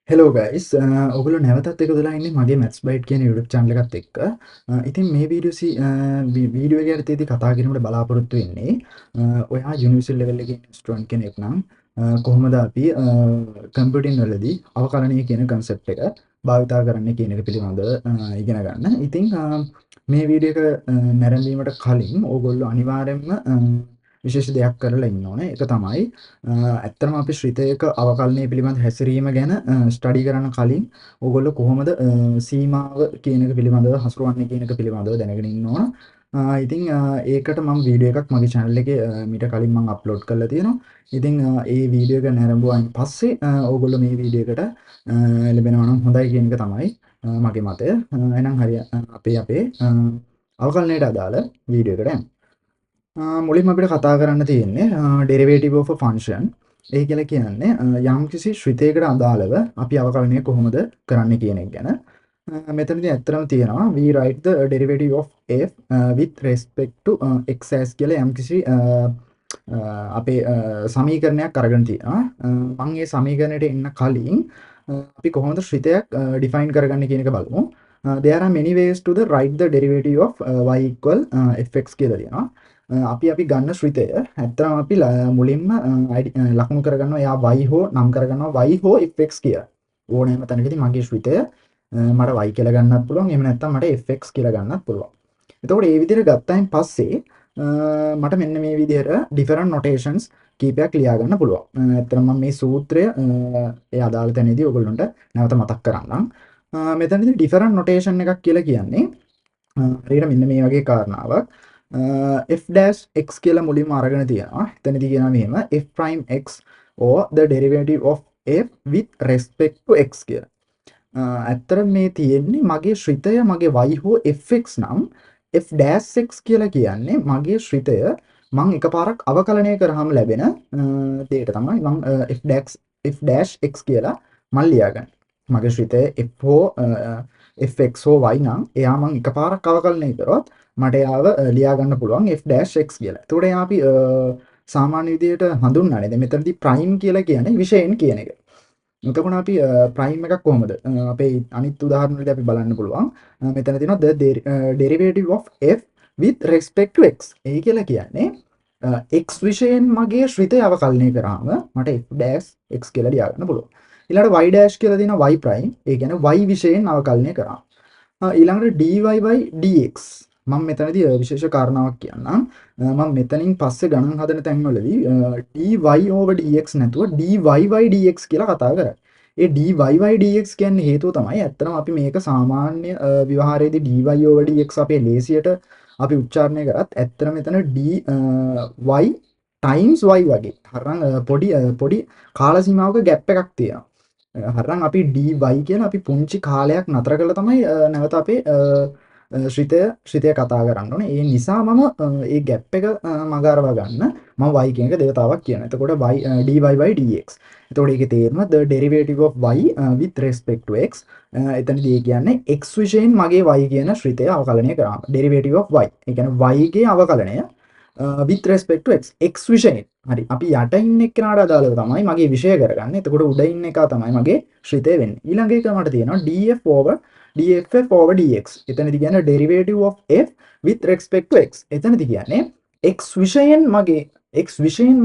Hello guys ඔගුලු නැවතත් එක දලා ඉන්නේ මගේ මැත්ස් බයිට් කියන YouTube channel එකත් එක්ක. ඉතින් මේ වීඩියෝ එක යටතේදී කතා කිරීමට බලාපොරොත්තු වෙන්නේ ඔයා යුනිවර්සිටි ලෙවල් එකේ ස්ටුඩන්ට් කෙනෙක් නම් කොහොමද අපි කම්පියුටින් වලදී අවකලනය කියන concept එක භාවිතා කරන්න කියන එක පිළිබඳව ඉගෙන ගන්න. ඉතින් මේ වීඩියෝ එක නැරඹීමට කලින් ඕගොල්ලෝ අනිවාර්යයෙන්ම විශේෂ දෙයක් කරලා ඉන්න ඕනේ. ඒක තමයි ඇත්තටම අපි ශ්‍රිතයක අවකලනය පිළිබඳ හැසිරීම ගැන ස්ටඩි කරන්න කලින් ඕගොල්ලෝ කොහොමද සීමාව කියන එක පිළිබඳව හසුරුවන්නේ කියන එක පිළිබඳව දැනගෙන ඉන්න ඕන. ඉතින් ඒකට මම වීඩියෝ එකක් මගේ channel එකේ මීට කලින් මම අප්ලෝඩ් කරලා තියෙනවා. ඉතින් ඒ වීඩියෝ එක නැරඹුවායින් පස්සේ ඕගොල්ලෝ මේ වීඩියෝ එකට ලැබෙනවා නම් හොඳයි කියන එක තමයි මගේ මතය. එහෙනම් හරිය අපේ අවකලනයට අදාළ වීඩියෝ එකට යමු. මුලින්ම අපිට කතා කරන්න තියෙන්නේ ඩෙරිවේටිව් of a function. ඒ කියලා කියන්නේ යම්කිසි ශ්‍රිතයකට අදාළව අපි අවකලනය කොහොමද කරන්නේ කියන එක ගැන. මෙතනදී ඇත්තටම තියෙනවා we write the derivative of f with respect to x as කියලා යම්කිසි අපේ සමීකරණයක් අරගෙන තියෙනවා. මම මේ සමීකරණයට එන්න කලින් අපි කොහොමද ශ්‍රිතයක් define කරගන්නේ කියන එක බලමු. There are many ways to write the derivative of y equal fx කියලා තියෙනවා. අපි ගන්න ශ්‍රිතය ඇත්තටම අපි මුලින්ම ලකුණු කරගන්නවා එයා y හෝ නම් කරගන්නවා y හෝ fx කියලා. ඕනෑම තැනකදී මගේ ශ්‍රිතය මට y කියලා ගන්නත් පුළුවන්. එහෙම නැත්නම් මට fx කියලා ගන්නත් පුළුවන්. එතකොට මේ විදිහට ගත්තයින් පස්සේ මට මෙන්න මේ විදිහට different notations කීපයක් ලියා ගන්න පුළුවන්. ඇත්තටම මම මේ සූත්‍රය ඒ අදාළ තැනදී ඔයගොල්ලන්ට නැවත මතක් කරන්නම්. මෙතනදී different notation එකක් කියලා කියන්නේ හරියට මෙන්න මේ වගේ කාරණාවක්. f dash x කියලා මුලින්ම අරගෙන තියෙනවා. එතනදී කියනවා මෙහෙම f prime x or the derivative of f with respect to x කියලා. ඇත්තට මේ තියෙන්නේ මගේ ශ්‍රිතය මගේ y හෝ fx නම් f dash x කියලා කියන්නේ මගේ ශ්‍රිතය මම එකපාරක් අවකලනය කරාම ලැබෙන දෙයට තමයි මම f dash x කියලා මම ලියාගන්නේ. මගේ ශ්‍රිතය f හෝ fx හෝ y නම් එයා මම එකපාරක් අවකලනය කරොත් මට එයාව ලියා ගන්න පුළුවන් f dash x කියලා. එතකොට එයා අපි සාමාන්‍ය විදිහට හඳුන්වන්නේ. දැන් මෙතනදී prime කියලා කියන්නේ විශේෂයෙන් කියන එක. එතකොට අපි prime එකක් කොහොමද? අපේ අනිත් උදාහරණ වලදී අපි බලන්න පුළුවන්. මෙතන තියෙනවා the derivative of f with respect to x. ඒ කියලා කියන්නේ x විශේෂයෙන් මගේ ශ්‍රිතය අවකලනය කරාම මට f dash x කියලා ලියා ගන්න පුළුවන්. ඊළඟට y dash කියලා තියෙනවා y prime. ඒ කියන්නේ y විශේෂයෙන් අවකලනය කරාම. ඊළඟට dy by dx මම මෙතනදී විශේෂ කාරණාවක් කියන්නම්. මම මෙතනින් පස්සේ ගණන් හදන තැන්වලදී dy over dx නැතුව dy by dx කියලා කතා කරා. ඒ dy by dx කියන්නේ හේතුව තමයි ඇත්තටම අපි මේක සාමාන්‍ය ව්‍යවහාරයේදී dy over dx අපේ ලේසියට අපි උච්චාරණය කරත් ඇත්තටම මෙතන dy times y වගේ. හරනම් පොඩි කාල සීමාවක ગેප් එකක් තියෙනවා. හරනම් අපි dy කියලා අපි පුංචි කාලයක් නතර කළා තමයි නැවත අපේ ශ්‍රිතය කතා කරන්න ඕනේ. ඒ නිසා මම ඒ ગેප් එක මගහරවා ගන්න මම y කියන එක දේවතාවක් කියනවා. එතකොට dy by dx. එතකොට ඒකේ තේරුම the derivative of y with respect to x. එතනදී ඒ කියන්නේ x විශේෂයෙන් මගේ y කියන ශ්‍රිතය අවකලනය කරාම derivative of y. ඒ කියන්නේ y ගේ අවකලනය with respect to x. x විශේෂයෙන්. හරි. අපි යට ඉන්න එක්කනට අදාළව තමයි මගේ විෂය කරගන්නේ. එතකොට උඩ ඉන්න එක තමයි මගේ ශ්‍රිතය වෙන්නේ. ඊළඟ එක මට තියෙනවා df over dff over dx. එතනදී කියන්නේ derivative of f with respect to x. එතනදී කියන්නේ x විශේෂයෙන්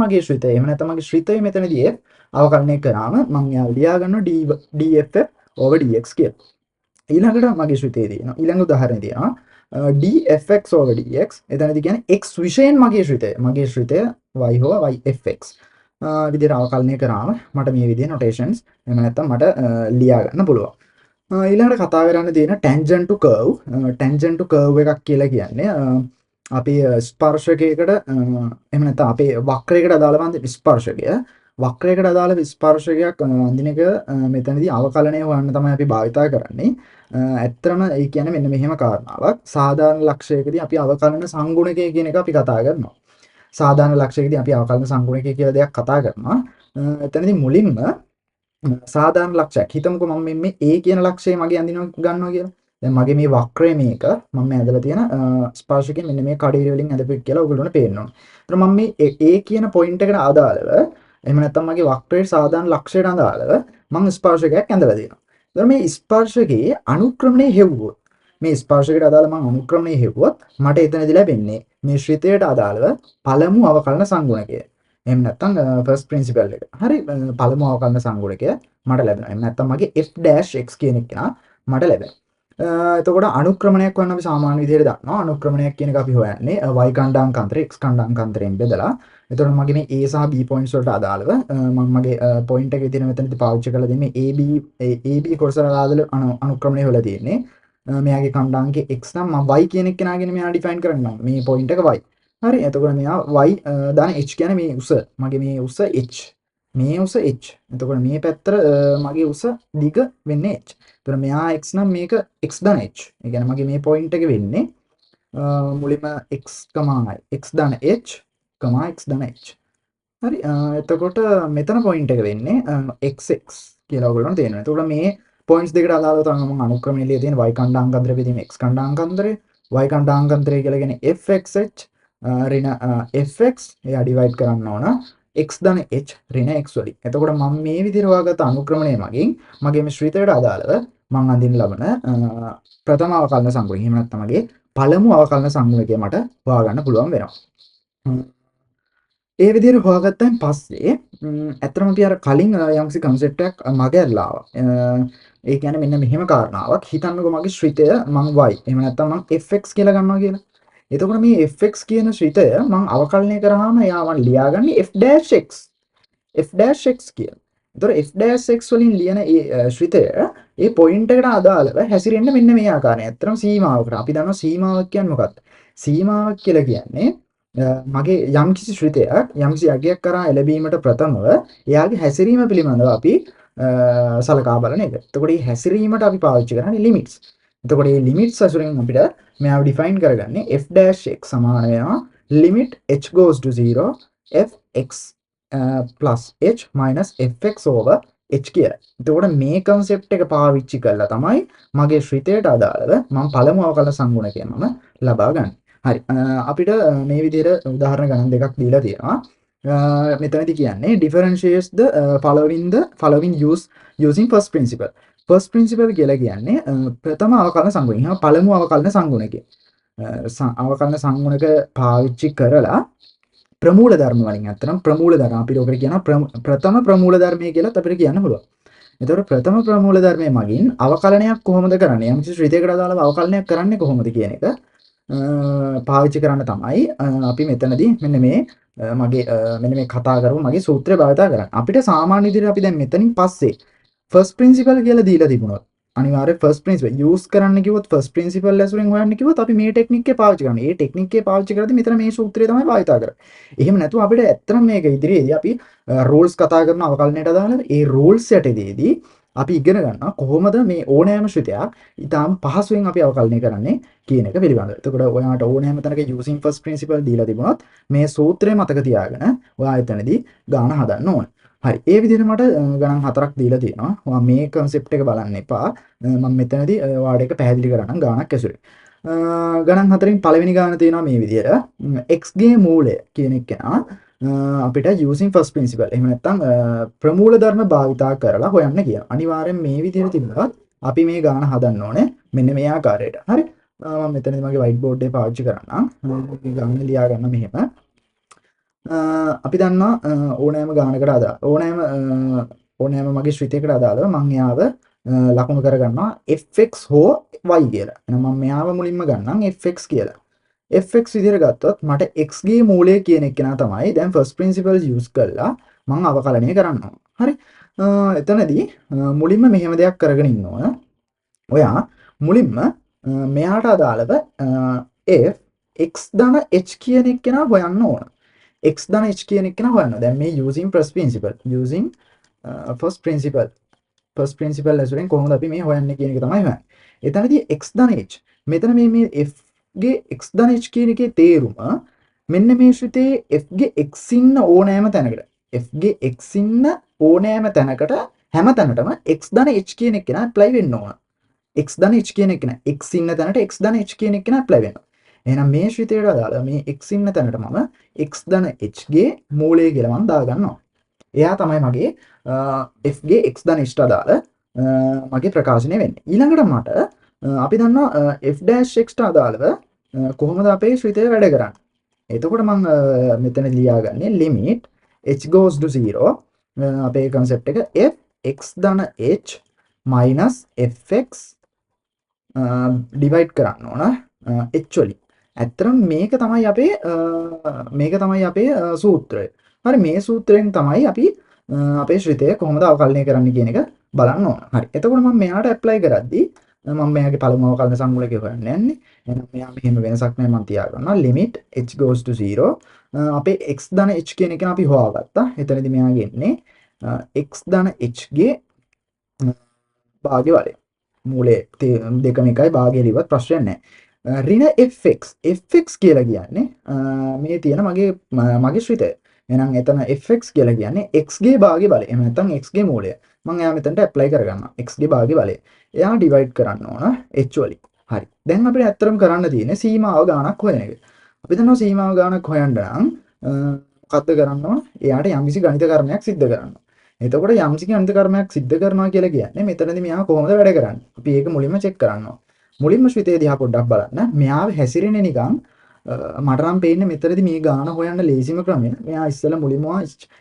මගේ ශ්‍රිතය. එහෙම නැත්නම් මගේ ශ්‍රිතය මෙතනදී f අවකලනය කරාම මම ලියා ගන්නවා dff over dx කියලා. ඊළඟට මගේ ශ්‍රිතය තියෙනවා. ඊළඟ උදාහරණය තියෙනවා dfx over dx. එතනදී කියන්නේ x විශේෂයෙන් මගේ ශ්‍රිතය y හෝ yfx විදිහට අවකලනය කරාම මට මේ විදිහේ notations එහෙම නැත්නම් මට ලියා ගන්න පුළුවන්. ඊළඟට කතා කරන්න තියෙන tangent to curve එකක් කියලා කියන්නේ අපි ස්පර්ශකයකට එහෙම නැත්නම් අපේ වක්‍රයකට අදාළ වන්ද වක්‍රයකට අදාළ ස්පර්ශකයක් අඳින එක මෙතනදී අවකලනය හොයන්න තමයි අපි භාවිතා කරන්නේ. ඇත්තටම ඒ කියන්නේ මෙන්න මෙහෙම කාරණාවක්. සාධාරණ ලක්ෂයකදී අපි අවකලන සංගුණකය කියන එක අපි කතා කරනවා. සාධාරණ ලක්ෂයකදී අපි අවකලන සංගුණකය කියලා දෙයක් කතා කරනවා. එතනදී මුලින්ම සාධාරණ ලක්ෂයක් හිතමුකෝ මම මේ a කියන ලක්ෂය මගේ ගන්නවා කියලා. දැන් මගේ මේ වක්‍රය මේක මම මේ ඇදලා තියෙන ස්පර්ශකයෙන් මෙන්න මේ කඩේරි වලින් ඇදපෙක් කියලා ඔයගොල්ලෝට පේන්න ඕනේ. ඒතර මම මේ a කියන පොයින්ට් එකට අදාළව එහෙම නැත්නම් මගේ වක්‍රයේ සාධාරණ ලක්ෂයට අදාළව මං ස්පර්ශකයක් ඇඳලා දෙනවා. එතකොට මේ ස්පර්ශකයේ අනුක්‍රමණය හෙව්වොත් මේ ස්පර්ශකයට අදාළ මං අනුක්‍රමණය හෙව්වොත් මට එතනදී ලැබෙන්නේ මේ ශ්‍රිතයට අදාළව පළමු අවකලන සංගුණකය. එහෙම නැත්නම් ෆස්ට් ප්‍රින්සිපල් එක. හරි පළමු අවකලන සංගුණකය මට ලැබෙනවා. එහෙම නැත්නම් මගේ f-x කියන එක මට ලැබෙනවා. එතකොට අනුක්‍රමණයක් වන්න අපි සාමාන්‍ය විදිහට දන්නවා. අනුක්‍රමණයක් කියන එක අපි හොයන්නේ y කණ්ඩායම් x කණ්ඩායම් බෙදලා. එතකොට මගේ මේ a සහ b පොයින්ට්ස් වලට අදාළව මම මගේ පොයින්ට් එක විදිහට මෙතනදී පාවිච්චි කරලා දෙන්නේ ab කොටසට අදාළ අනුක්‍රමණය වෙලා තියෙන්නේ. මෙයාගේ කණ්ඩාංකේ x නම් මම y කියන එක ගෙනාගෙන මෙයා ඩිෆයින් කරනවා. මේ පොයින්ට් එක y. හරි එතකොට මෙයා y දාන h කියන්නේ මේ උස. මගේ මේ උස h. මේ උස h. එතකොට මේ පැත්තට මගේ උස දිග වෙන්නේ h. එතකොට මෙයා x නම් මේක x දාන h. ඒ කියන්නේ මගේ මේ පොයින්ට් එක වෙන්නේ මුලින්ම x, x දාන h, x දාන h. හරි එතකොට මෙතන පොයින්ට් එක වෙන්නේ xx කියලා ඔයගොල්ලන්ට තේරෙනවා. එතකොට මේ පොයින්ට්ස් දෙකට අදාළව තමයි මම අනුක්‍රමණය ලියලා තියෙන y කණ්ඩායම් බෙදීම x කණ්ඩායම් y කණ්ඩායම් කියලා කියන්නේ fxh ඍණ fx එයා ඩිවයිඩ් කරන්න ඕන x ධන h ඍණ x වලින්. එතකොට මම මේ විදිහට හොයාගත්ත අනුක්‍රමණය මගින් මගේ මේ ශ්‍රිතයට අදාළව මම අඳින්න ලබන ප්‍රථම අවකලන සංගුණය. එහෙම නැත්නම් මගේ පළමු අවකලන සංගුණකය මට හොයාගන්න පුළුවන් වෙනවා. ඒ විදිහට හොයාගත්තයින් පස්සේ ඇත්තටම අපි අර කලින් යම්කිසි කන්සෙප්ට් එකක් මගේ ඇරලා ආවා. ඒ කියන්නේ මෙන්න මෙහෙම කාරණාවක්. හිතන්නකෝ මගේ ශ්‍රිතය මං y. එහෙම නැත්නම් මං fx කියලා ගන්නවා කියලා. එතකොට මේ fx කියන ශ්‍රිතය මං අවකලනය කරාම එයා මං ලියාගන්නේ f-x. f-x කියලා. එතකොට f-x වලින් ලියන ඒ ශ්‍රිතය ඒ පොයින්ට් එකට අදාළව හැසිරෙන්න මෙන්න මේ ආකාරයෙන්. ඇත්තටම සීමාවකට. අපි දන්නවා සීමාවක් කියන්නේ මොකක්ද? සීමාවක් කියලා කියන්නේ මගේ යම්කිසි ශ්‍රිතයක් යම්කිසි අගයක් කරා එළඹීමට ප්‍රථමව එයාගේ හැසිරීම පිළිබඳව අපි සලකා බලන එක. එතකොට මේ හැසිරීමට අපි පාවිච්චි කරන්නේ ලිමිට්ස්. එතකොට මේ ලිමිට්ස් අසුරින් අපිට මෙයාව ඩිෆයින් කරගන්නේ f-x සමාන වෙනවා limit h goes to 0 fx plus h minus fx over h කියලා. එතකොට මේ concept එක පාවිච්චි කරලා තමයි මගේ ශ්‍රිතයට අදාළව මම පළමු අවකලන සංගුණකය මම ලබා ගන්න. හරි අපිට මේ විදිහට උදාහරණ ගණන් දෙකක් දීලා තියෙනවා. මෙතනදී කියන්නේ differentiates the following using first principle. first principle කියලා කියන්නේ ප්‍රථම අවකලන සංගුණය. පළමු අවකලන සංගුණකය. අවකලන සංගුණක පාවිච්චි කරලා ප්‍රමූල ධර්ම වලින් අතරම ප්‍රමූල ධර්ම අපි ඔකට කියනවා ප්‍රථම ප්‍රමූල ධර්මය කියලාත් අපිට කියන්න පුළුවන්. එතකොට ප්‍රථම ප්‍රමූල ධර්මයේ මගින් අවකලනයක් කොහොමද කරන්නේ? යම්කිසි ශ්‍රිතයකට අදාළව අවකලනයක් කරන්නේ කොහොමද කියන එක පාවිච්චි කරන්න තමයි අපි මෙතනදී මෙන්න මේ කතා කරමු මගේ සූත්‍රය භාවිතා කරන්න. අපිට සාමාන්‍ය විදිහට අපි දැන් මෙතනින් පස්සේ first principle කියලා දීලා තිබුණොත් අනිවාර්යයෙන් first principle use කරන්න කිව්වොත් first principle ඇසුරෙන් හොයන්න කිව්වොත් අපි මේ ටෙක්නික් එක පාවිච්චි කරනවා. මේ ටෙක්නික් එක පාවිච්චි කරද්දී මෙතන මේ සූත්‍රය තමයි භාවිතා කරන්නේ. එහෙම නැතුව අපිට ඇත්තටම මේක ඉදිරියේදී අපි rules කතා කරන අවකලනයට අදාළව ඒ rules යටදී අපි ඉගෙන ගන්නවා කොහොමද මේ ඕනෑම ශ්‍රිතයක් ඊටාම පහසුවෙන් අපි අවකලනය කරන්නේ කියන එක පිළිබඳව. එතකොට ඔයාලට ඕනෑම තැනක using first principle දීලා තිබුණොත් මේ සූත්‍රය මතක තියාගෙන ඔයා එතනදී ගාන හදන්න ඕන. හරි. ඒ විදිහට මට ගණන් හතරක් දීලා තියෙනවා. ඔයා මේ concept එක බලන්න එපා. මම මෙතනදී ඔයාලට එක පැහැදිලි කරන්නම් ගානක් ඇසුරේ. ගණන් හතරෙන් පළවෙනි ගාන තියෙනවා මේ විදිහට x ගේ මූලය කියන එක අපිට using first principle එහෙම නැත්නම් ප්‍රමූල ධර්ම භාවිතා කරලා හොයන්න කියනවා. අනිවාර්යෙන් මේ විදිහට තිබුණත් අපි මේ ගාන හදන්න ඕනේ මෙන්න මේ ආකාරයට. හරි. මම මෙතනදී මගේ white board එක පාවිච්චි කරන්නම්. මේ ගාන ලියා ගන්න මෙහෙම. අපි දන්නවා ඕනෑම ගානකට අදාළ ඕනෑම මගේ ශ්‍රිතයකට අදාළව මම යාව ලකුණු කරගන්නවා fx හෝ y කියලා. එහෙනම් මම මෙයාව මුලින්ම ගන්නම් fx කියලා. fx විදිහට ගත්තොත් මට x ගේ මූලය කියන එක තමයි දැන් first principle use කරලා මම අවකලනය කරන්න ඕන. හරි. එතනදී මුලින්ම මෙහෙම දෙයක් කරගෙන ඉන්න ඕන. ඔයා මුලින්ම මෙයාට අදාළව f x ධන h කියන එක හොයන්න ඕන. x ධන h කියන එක හොයන්න. දැන් මේ using first principle ඇසුරෙන් කොහොමද අපි මේ හොයන්නේ කියන එක තමයි හොයන්නේ. එතනදී x ධන h මෙතන මේ f ගේ x ධන h කියන එකේ තේරුම මෙන්න මේ ශ්‍රිතේ f ගේ x ඉන්න ඕනෑම තැනකට f ගේ x ඉන්න ඕනෑම තැනකට හැම තැනටම x ධන h කියන එක apply වෙන්න ඕන. x ධන h කියන එක x ඉන්න තැනට x ධන h කියන එක apply වෙනවා. එහෙනම් මේ ශ්‍රිතයට අදාළ මේ x ඉන්න තැනට මම x ධන h ගේ මූලය කියලා මම දාගන්නවා. එයා තමයි මගේ f ගේ x ධන h ට අදාළ මගේ ප්‍රකාශනය වෙන්නේ. ඊළඟට මට අපි දන්නවා f dash x ට අදාළව කොහොමද අපේ ශ්‍රිතය වැඩ කරන්නේ. එතකොට මම මෙතන ලියාගන්නේ limit h goes to 0 අපේ concept එක f x ධන h minus fx ඩිවයිඩ් කරන්න ඕන h වලින්. ඇත්තටම මේක තමයි අපේ සූත්‍රය. හරි, මේ සූත්‍රයෙන් තමයි අපි අපේ ශ්‍රිතය කොහොමද අවකලනය කරන්න කියන එක බලන්න ඕන. හරි, එතකොට මම මෙයාට ඇප්ලයි කරද්දී මම මෙයාගේ පළමු අවකලන සංගුණකය හොයන්න යන්නේ. එහෙනම් මෙයා මෙහෙම වෙනසක් නැහැ, මම තියාගන්නවා limit h goes to 0 අපේ x ධන h කියන එක අපි හොයාගත්තා. එතනදී මෙයාගේ එන්නේ x ධන h ගේ භාග්‍ය බලය. මූලයේ දෙකම එකයි, භාගය ලියවත් ප්‍රශ්නයක් නැහැ. ඍණ fx කියලා කියන්නේ මේ තියෙන මගේ ශ්‍රිතය. එහෙනම් එතන fx කියලා කියන්නේ x ගේ භාග්‍ය බලය. එහෙම නැත්නම් x ගේ මූලය. මම එයා මෙතනට ඇප්ලයි කරගන්නවා. x ගේ භාග්‍ය බලය. එයා ඩිවයිඩ් කරන්න ඕන h වලින්. හරි. දැන් අපිට ඇත්තටම කරන්න තියෙන්නේ සීමාව ගානක් හොයන එක. අපි දන්නවා සීමාව ගානක් හොයන්න නම් මොකද්ද කරන්න ඕන? එයාට යම්කිසි ගණිත කර්මයක් සිද්ධ කරන්න. එතකොට යම්කිසි ගණිත කර්මයක් සිද්ධ කරනවා කියලා කියන්නේ මෙතනදී මෙයා කොහොමද වැඩ කරන්නේ? අපි ඒක මුලින්ම චෙක් කරනවා. මුලින්ම ශ්‍රිතය දිහා පොඩ්ඩක් බලන්න. මෙයාව හැසිරෙන්නේ නිකන් මට නම් පේන්නේ මෙතනදී මේ ගාන හොයන්න ලේසිම ක්‍රමය. මෙයා ඉස්සෙල්ලා මුලින්ම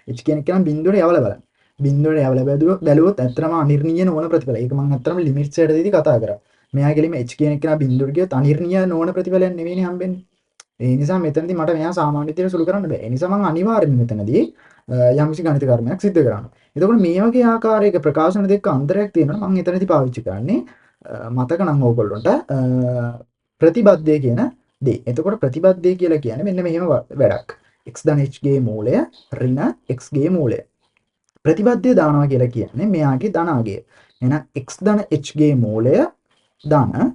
h කියන එක නම් බිඳුවට යවලා බලන්න. බිඳුවට යවලා බැලුවොත් ඇත්තටම අනිර්ණීය නොවන ප්‍රතිඵල. ඒක මම ඇත්තටම ලිමිට්ස් එකටදී කතා කරා. මෙයා ගෙලිම h කියන එක නම් බිඳුවට ගියොත් අනිර්ණීය නොවන ප්‍රතිඵලයක් නෙවෙයිනේ හම්බෙන්නේ. ඒ නිසා මෙතනදී මට මෙයා සාමාන්‍ය විදිහට සුළු කරන්න බෑ. ඒ නිසා මම අනිවාර්යෙන්ම මෙතනදී යම්කිසි ගණිත කර්මයක් සිද්ධ කරනවා. එතකොට මේ වගේ ආකාරයක ප්‍රකාශන දෙක අන්තරයක් තියෙනවා. මම එතනදී පාවිච්චි කරන්නේ මතක නම් ඕගොල්ලන්ට ප්‍රතිබද්ධය කියන දේ. එතකොට ප්‍රතිබද්ධය කියලා කියන්නේ මෙන්න මෙහෙම වැඩක්. x ධන h ගේ මූලය ඍණ x ගේ මූලය. ප්‍රතිබද්ධය දානවා කියලා කියන්නේ මෙයාගේ ධනාගය. එහෙනම් x ධන h ගේ මූලය ධන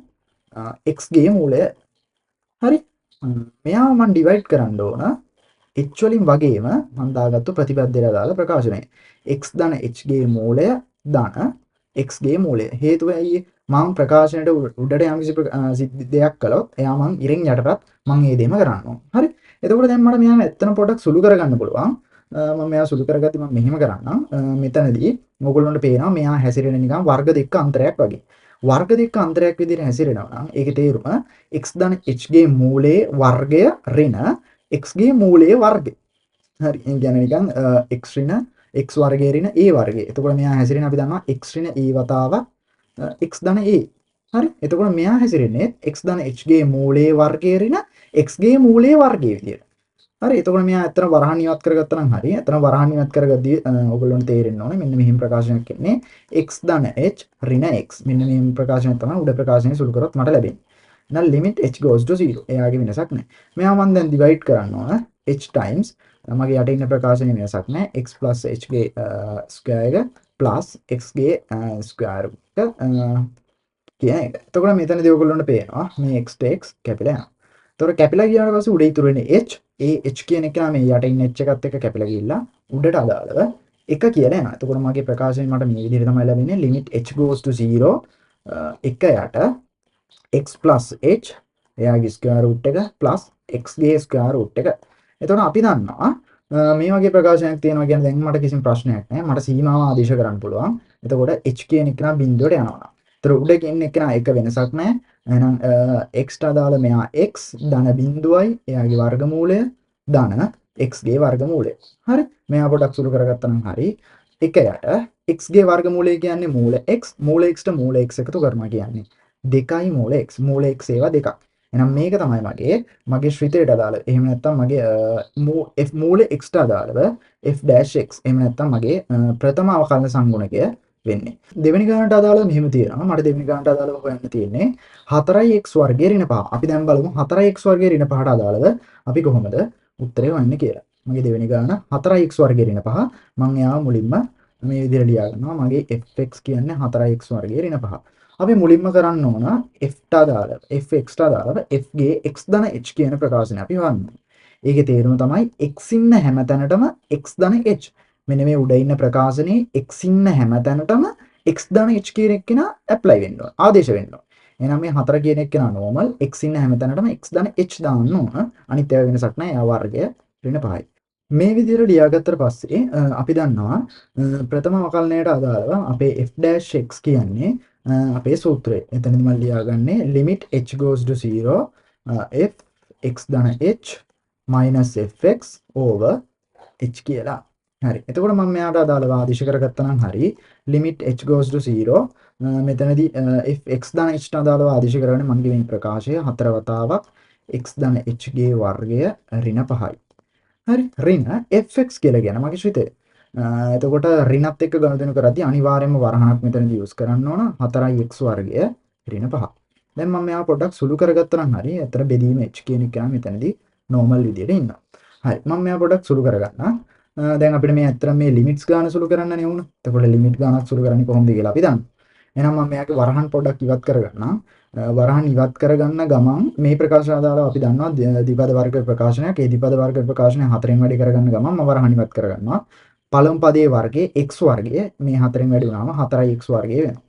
x ගේ මූලය. හරි. මෙයාව මම ඩිවයිඩ් කරන්න ඕන h වලින් වගේම මම දාගත්තු ප්‍රතිබද්ධයට අදාළ ප්‍රකාශනය. x ධන h ගේ මූලය ධන x ගේ මූලය. හේතුව ඇයි? මම ප්‍රකාශනයට උඩට යම්කිසි දෙයක් කළොත් එයා මං ඉරෙන් යටටත් මං ඒ දෙම කරන්න ඕන. හරි. එතකොට දැන් මට මෙයාම ඇත්තම පොඩ්ඩක් සුළු කරගන්න පුළුවන්. මම මෙයා සුළු කරගත්තී මම මෙහෙම කරන්නම්. මෙතනදී ඕගොල්ලොන්ට පේනවා මෙයා හැසිරෙන නිකන් වර්ග දෙක අන්තරයක් වගේ. වර්ග දෙක අන්තරයක් විදිහට හැසිරෙනවා නම් ඒකේ තේරුම x ධන h ගේ මූලයේ වර්ගය ඍණ x ගේ මූලයේ වර්ගය. හරි. ඒ කියන්නේ නිකන් x ඍණ x වර්ගය ඍණ a වර්ගය. එතකොට මෙයා හැසිරෙන අපි දන්නවා x ඍණ a වතාවක් x ධන a. හරි. එතකොට මෙයා හැසිරෙන්නේ x ධන h ගේ මූලයේ වර්ගය ඍණ x ගේ මූලයේ වර්ගය විදියට. හරි. එතකොට මෙයා ඇත්තට වරහන් ඉවත් කරගත්තා නම් හරි. ඇත්තට වරහන් ඉවත් කරගද්දී ඔයගොල්ලන්ට තේරෙන්න ඕනේ මෙන්න මෙහිම ප්‍රකාශනයක් එන්නේ x ධන h ඍණ x. මෙන්න මේ ප්‍රකාශනය තමයි උඩ ප්‍රකාශනය සුළු කරොත් මට ලැබෙන්නේ. එහෙනම් limit h goes to 0. එයාගේ වෙනසක් නැහැ. මෙයා මම දැන් divide කරන්න ඕන h times මගේ යට ඉන්න ප්‍රකාශනයේ වෙනසක් නැහැ. x plus h ගේ square එක plus x ගේ square එක කියන එක. එතකොට මෙතනදී ඔයගොල්ලන්ට පේනවා මේ x to x කැපිලා යනවා. එතකොට කැපිලා ගියාට පස්සේ උඩ ඉතුරු වෙන්නේ h. ඒ h කියන එක නම් මේ යට ඉන්න h එකත් එක්ක කැපිලා ගිහිල්ලා උඩට අදාළව එක කියලා යනවා. එතකොට මගේ ප්‍රකාශනය මට මේ විදිහට තමයි ලැබෙන්නේ limit h goes to 0 එක යට x plus h එයාගේ square root එක plus x ගේ square root එක. එතකොට අපි දන්නවා මේ වගේ ප්‍රකාශනයක් තියෙනවා කියන්නේ දැන් මට කිසිම ප්‍රශ්නයක් නැහැ. මට සීමාව ආදේශ කරන්න පුළුවන්. එතකොට h කියන එක නම් බිඳුවට යනවා. ඒතර උඩ කියන එක නා එක වෙනසක් නැහැ. එහෙනම් x ට අදාළ මෙයා x ධන බිඳුවයි එයාගේ වර්ගමූලය ධන x ගේ වර්ගමූලය. හරි. මෙයා පොඩක් සුළු කරගත්තා නම් හරි. එක යට x ගේ වර්ගමූලය කියන්නේ මූල x, මූල x ට මූල x එකතු කරනවා කියන්නේ 2යි මූල x. මූල x ඒවා දෙකක්. එහෙනම් මේක තමයි මගේ ශ්‍රිතයට අදාළ. එහෙම නැත්නම් මගේ f මූල x ට අදාළව f dash x. එහෙම නැත්නම් මගේ ප්‍රථම අවකලන සංගුණකය වෙන්නේ. දෙවෙනි ගානට අදාළව මෙහෙම තියෙනවා. මට දෙවෙනි ගානට අදාළව හොයන්න තියෙන්නේ 4x වර්ගය ඍණ 5. අපි දැන් බලමු 4x වර්ගය ඍණ 5ට අදාළව අපි කොහොමද උත්තරේ හොයන්නේ කියලා. මගේ දෙවෙනි ගාන 4x වර්ගය ඍණ 5. මම එයාව මුලින්ම මේ විදිහට ලියා ගන්නවා. මගේ fx කියන්නේ 4x වර්ගය ඍණ 5. අපි මුලින්ම කරන්න ඕන f ට අදාළව fx ට අදාළව f ගේ x ධන h කියන ප්‍රකාශනය අපි හොයන්න. ඒකේ තේරුම තමයි x ඉන්න හැම තැනටම x ධන h. මෙන්න මේ උඩ ඉන්න ප්‍රකාශනයේ x ඉන්න හැම තැනටම x ධන h කියන එක කෙනා ඇප්ලයි වෙන්න ඕන. ආදේශ වෙන්න ඕන. එහෙනම් මේ 4 කියන එක කෙනා normal x ඉන්න හැම තැනටම x ධන h දාන්න ඕන. අනිත් ඒවා වෙනසක් නැහැ. එයා වර්ගය ඍණ 5යි. මේ විදිහට ලියාගත්තට පස්සේ අපි දන්නවා ප්‍රථම අවකලනයට අදාළව අපේ f'(x) කියන්නේ අපේ සූත්‍රය. එතනදි මම ලියාගන්නේ limit h goes to 0 f x ධන h minus fx over h කියලා. හරි. එතකොට මම මෙයාට අදාළව ආදේශ කරගත්තා නම් හරි limit h goes to 0 මෙතනදී f x ධන h ට අදාළව ආදේශ කරගන්නේ මගේ මේ ප්‍රකාශය හතර වතාවක් x ධන h ගේ වර්ගය ඍණ 5යි. හරි ඍණ fx කියලා කියන මගේ ශ්‍රිතය. එතකොට ඍණත් එක්ක ගනුදෙනු කරද්දී අනිවාර්යයෙන්ම වරහණක් මෙතනදී යූස් කරන්න ඕන 4x වර්ගය ඍණ 5. දැන් මම මෙයාව පොඩ්ඩක් සුළු කරගත්තා නම් හරි. ඇතර බෙදීම h කියන එක නම් මෙතනදී normal විදියට ඉන්නවා. හරි මම මෙයාව පොඩ්ඩක් සුළු කරගන්නම්. දැන් අපිට මේ ඇත්තට මේ ලිමිට්ස් ගාන සුළු කරන්නනේ වුණ. එතකොට ලිමිට් ගානක් සුළු කරන්නේ කොහොමද කියලා අපි දන්නවා. එහෙනම් මම මෙයාගේ වරහන් පොඩ්ඩක් ඉවත් කරගන්නම්. වරහන් ඉවත් කරගන්න ගමන් මේ ප්‍රකාශන අදාළව අපි දන්නවා ද්විපද වර්ග ප්‍රකාශනයක්. ඒ ද්විපද වර්ග ප්‍රකාශනය හතරෙන් වැඩි කරගන්න ගමන් මම වරහන් ඉවත් කරගන්නවා. පළමු පදයේ වර්ගයේ x වර්ගය මේ හතරෙන් වැඩි වුණාම 4x වර්ගය වෙනවා.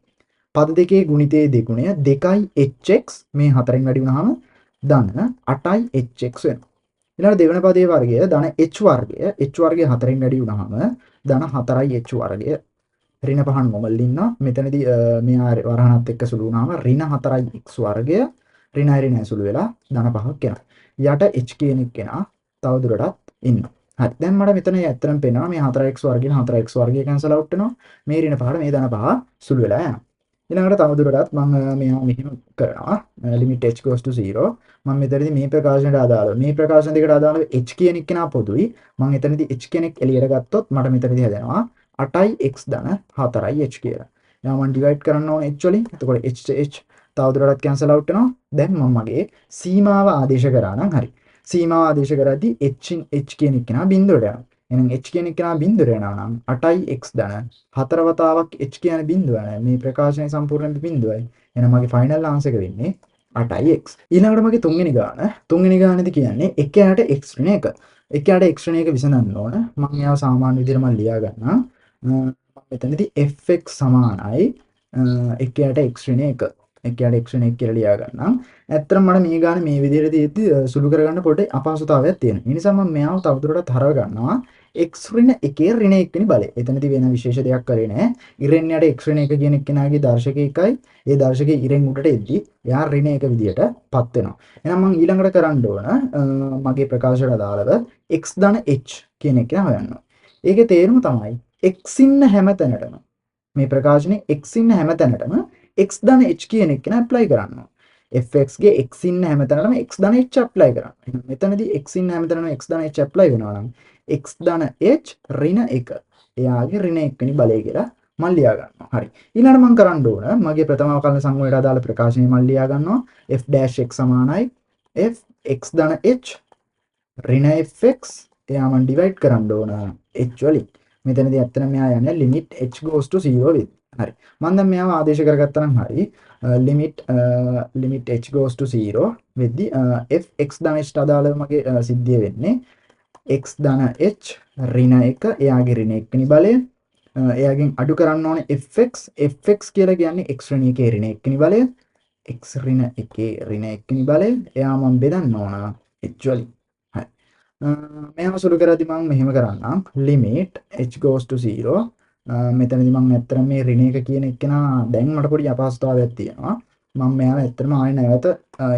පද දෙකේ ගුණිතයේ දෙගුණය 2hx මේ හතරෙන් වැඩි වුණාම ධන 8hx වෙනවා. ඊළඟ දෙවන පදයේ වර්ගය ධන h වර්ගය h හතරෙන් වැඩි වුණාම ධන 4h වර්ගය ඍණ 5 මොමල් ඉන්නවා. මෙතනදී මෙයා වරහණත් එක්ක සුළු වුණාම ඍණ 4x වර්ගය ඍණ සුළු වෙලා ධන 5ක් එනවා. යට h කියන එක කෙනා තවදුරටත් ඉන්නවා. හරි දැන් මට මෙතන ඇත්තටම පේනවා මේ 4x වර්ගයෙන් 4x වර්ගය කැන්සල් අවුට් වෙනවා. මේ ඍණ 5ට මේ ධන 5 සුළු වෙලා යනවා. ඊළඟට තවදුරටත් මම මෙයා මෙහෙම කරනවා limit h goes to 0 මම මෙතනදී මේ ප්‍රකාශනයට අදාළව මේ ප්‍රකාශන දෙකට අදාළව h කියන එක නා පොදුයි මම එතනදී h කෙනෙක් එළියට ගත්තොත් මට මෙතනදී හැදෙනවා 8x ධන 4h කියලා. එයා මම ඩිවයිඩ් කරන්න ඕනේ h වලින්. එතකොට h h තවදුරටත් කැන්සල් අවුට් වෙනවා. දැන් මම මගේ සීමාව ආදේශ කරා නම් හරි. සීමාව ආදේශ කරද්දී h කියන එක නා බිඳුවට යනවා. එහෙනම් h කියන එක නා බිඳුවට යනවා නම් 8x ධන 4 වතාවක් h කියන බිඳුව යනවා. මේ ප්‍රකාශනයේ සම්පූර්ණ බිඳුවයි. එහෙනම් මගේ ෆයිනල් ආන්සර් එක වෙන්නේ 8x. ඊළඟට මගේ තුන්වෙනි ගානේදී කියන්නේ 1යට x ඍණ 1. 1යට x ඍණ 1 විසඳන්න ඕන. මම යාව සාමාන්‍ය විදිහට මම ලියා ගන්නම්. මම මෙතනදී fx සමානයි 1යට x ඍණ 1. 1යට x ඍණ 1 කියලා ලියා ගන්නම්. ඇත්තටම මට මේ ගාන මේ විදිහට තියෙද්දි සුළු කරගන්න පොඩ්ඩක් අපහසුතාවයක් තියෙනවා. ඒ නිසා මම මෙයාව තවදුරටත් හරව ගන්නවා x ඍණ 1 ඍණ 1 වෙනි බලය. එතනදී වෙන විශේෂ දෙයක් කරේ නැහැ. ඉරෙන් යට x ඍණ 1 කියන එක්කෙනාගේ දර්ශකය එකයි. ඒ දර්ශකයේ ඉරෙන් උඩට එද්දි එයා ඍණ 1 විදියට පත් වෙනවා. එහෙනම් මම ඊළඟට කරන්න ඕන මගේ ප්‍රකාශයට අදාළව x ධන h කියන එක හොයන්න. ඒකේ තේරුම තමයි x ඉන්න හැම තැනටම මේ ප්‍රකාශනේ x ඉන්න හැම තැනටම x ධන h කියන එක ඇප්ලයි කරන්න. fx ගේ x ඉන්න හැම තැනටම x ධන h ඇප්ලයි කරන්න. එහෙනම් මෙතනදී x ඉන්න හැම තැනටම x ධන h ඇප්ලයි වෙනවා නම් x ධන h ඍණ 1 එයාගේ ඍණ 1 වෙනි බලය කියලා මම ලියා ගන්නවා. හරි. ඊළඟට මම කරන්න ඕන මගේ ප්‍රථම අවකලන සංවේගයට අදාළ ප්‍රකාශනය මම ලියා ගන්නවා f'(x) සමානයි f x ධන h ඍණ fx එයා මම ඩිවයිඩ් කරන්න ඕන h වලින්. මෙතනදී ඇත්තටම මෙයා යන්නේ limit h goes to 0 වෙයි. හරි. මම දැන් මෙයාව ආදේශ කරගත්තා නම් හරි. limit h goes to 0 වෙද්දී f x ධන h ට අදාළව මගේ සිද්ධිය වෙන්නේ x ධන h ඍණ 1 එයාගේ ඍණ 1 වෙනි බලය. එයාගෙන් අඩු කරන්න ඕනේ fx කියලා කියන්නේ x ඍණ 1 ඍණ 1 වෙනි බලය. x ඍණ 1 ඍණ 1 වෙනි බලය. එයා මම බෙදන්න ඕන h වලින්. හරි. මෙයාව සුළු කරද්දී මම මෙහෙම කරන්නම් limit h goes to 0 මෙතනදී මම ඇත්තටම මේ ඍණ 1 කියන එක නා දැන් මට පොඩි අපහසුතාවයක් තියෙනවා. මම මෙයාව ඇත්තටම ආයෙ නැවත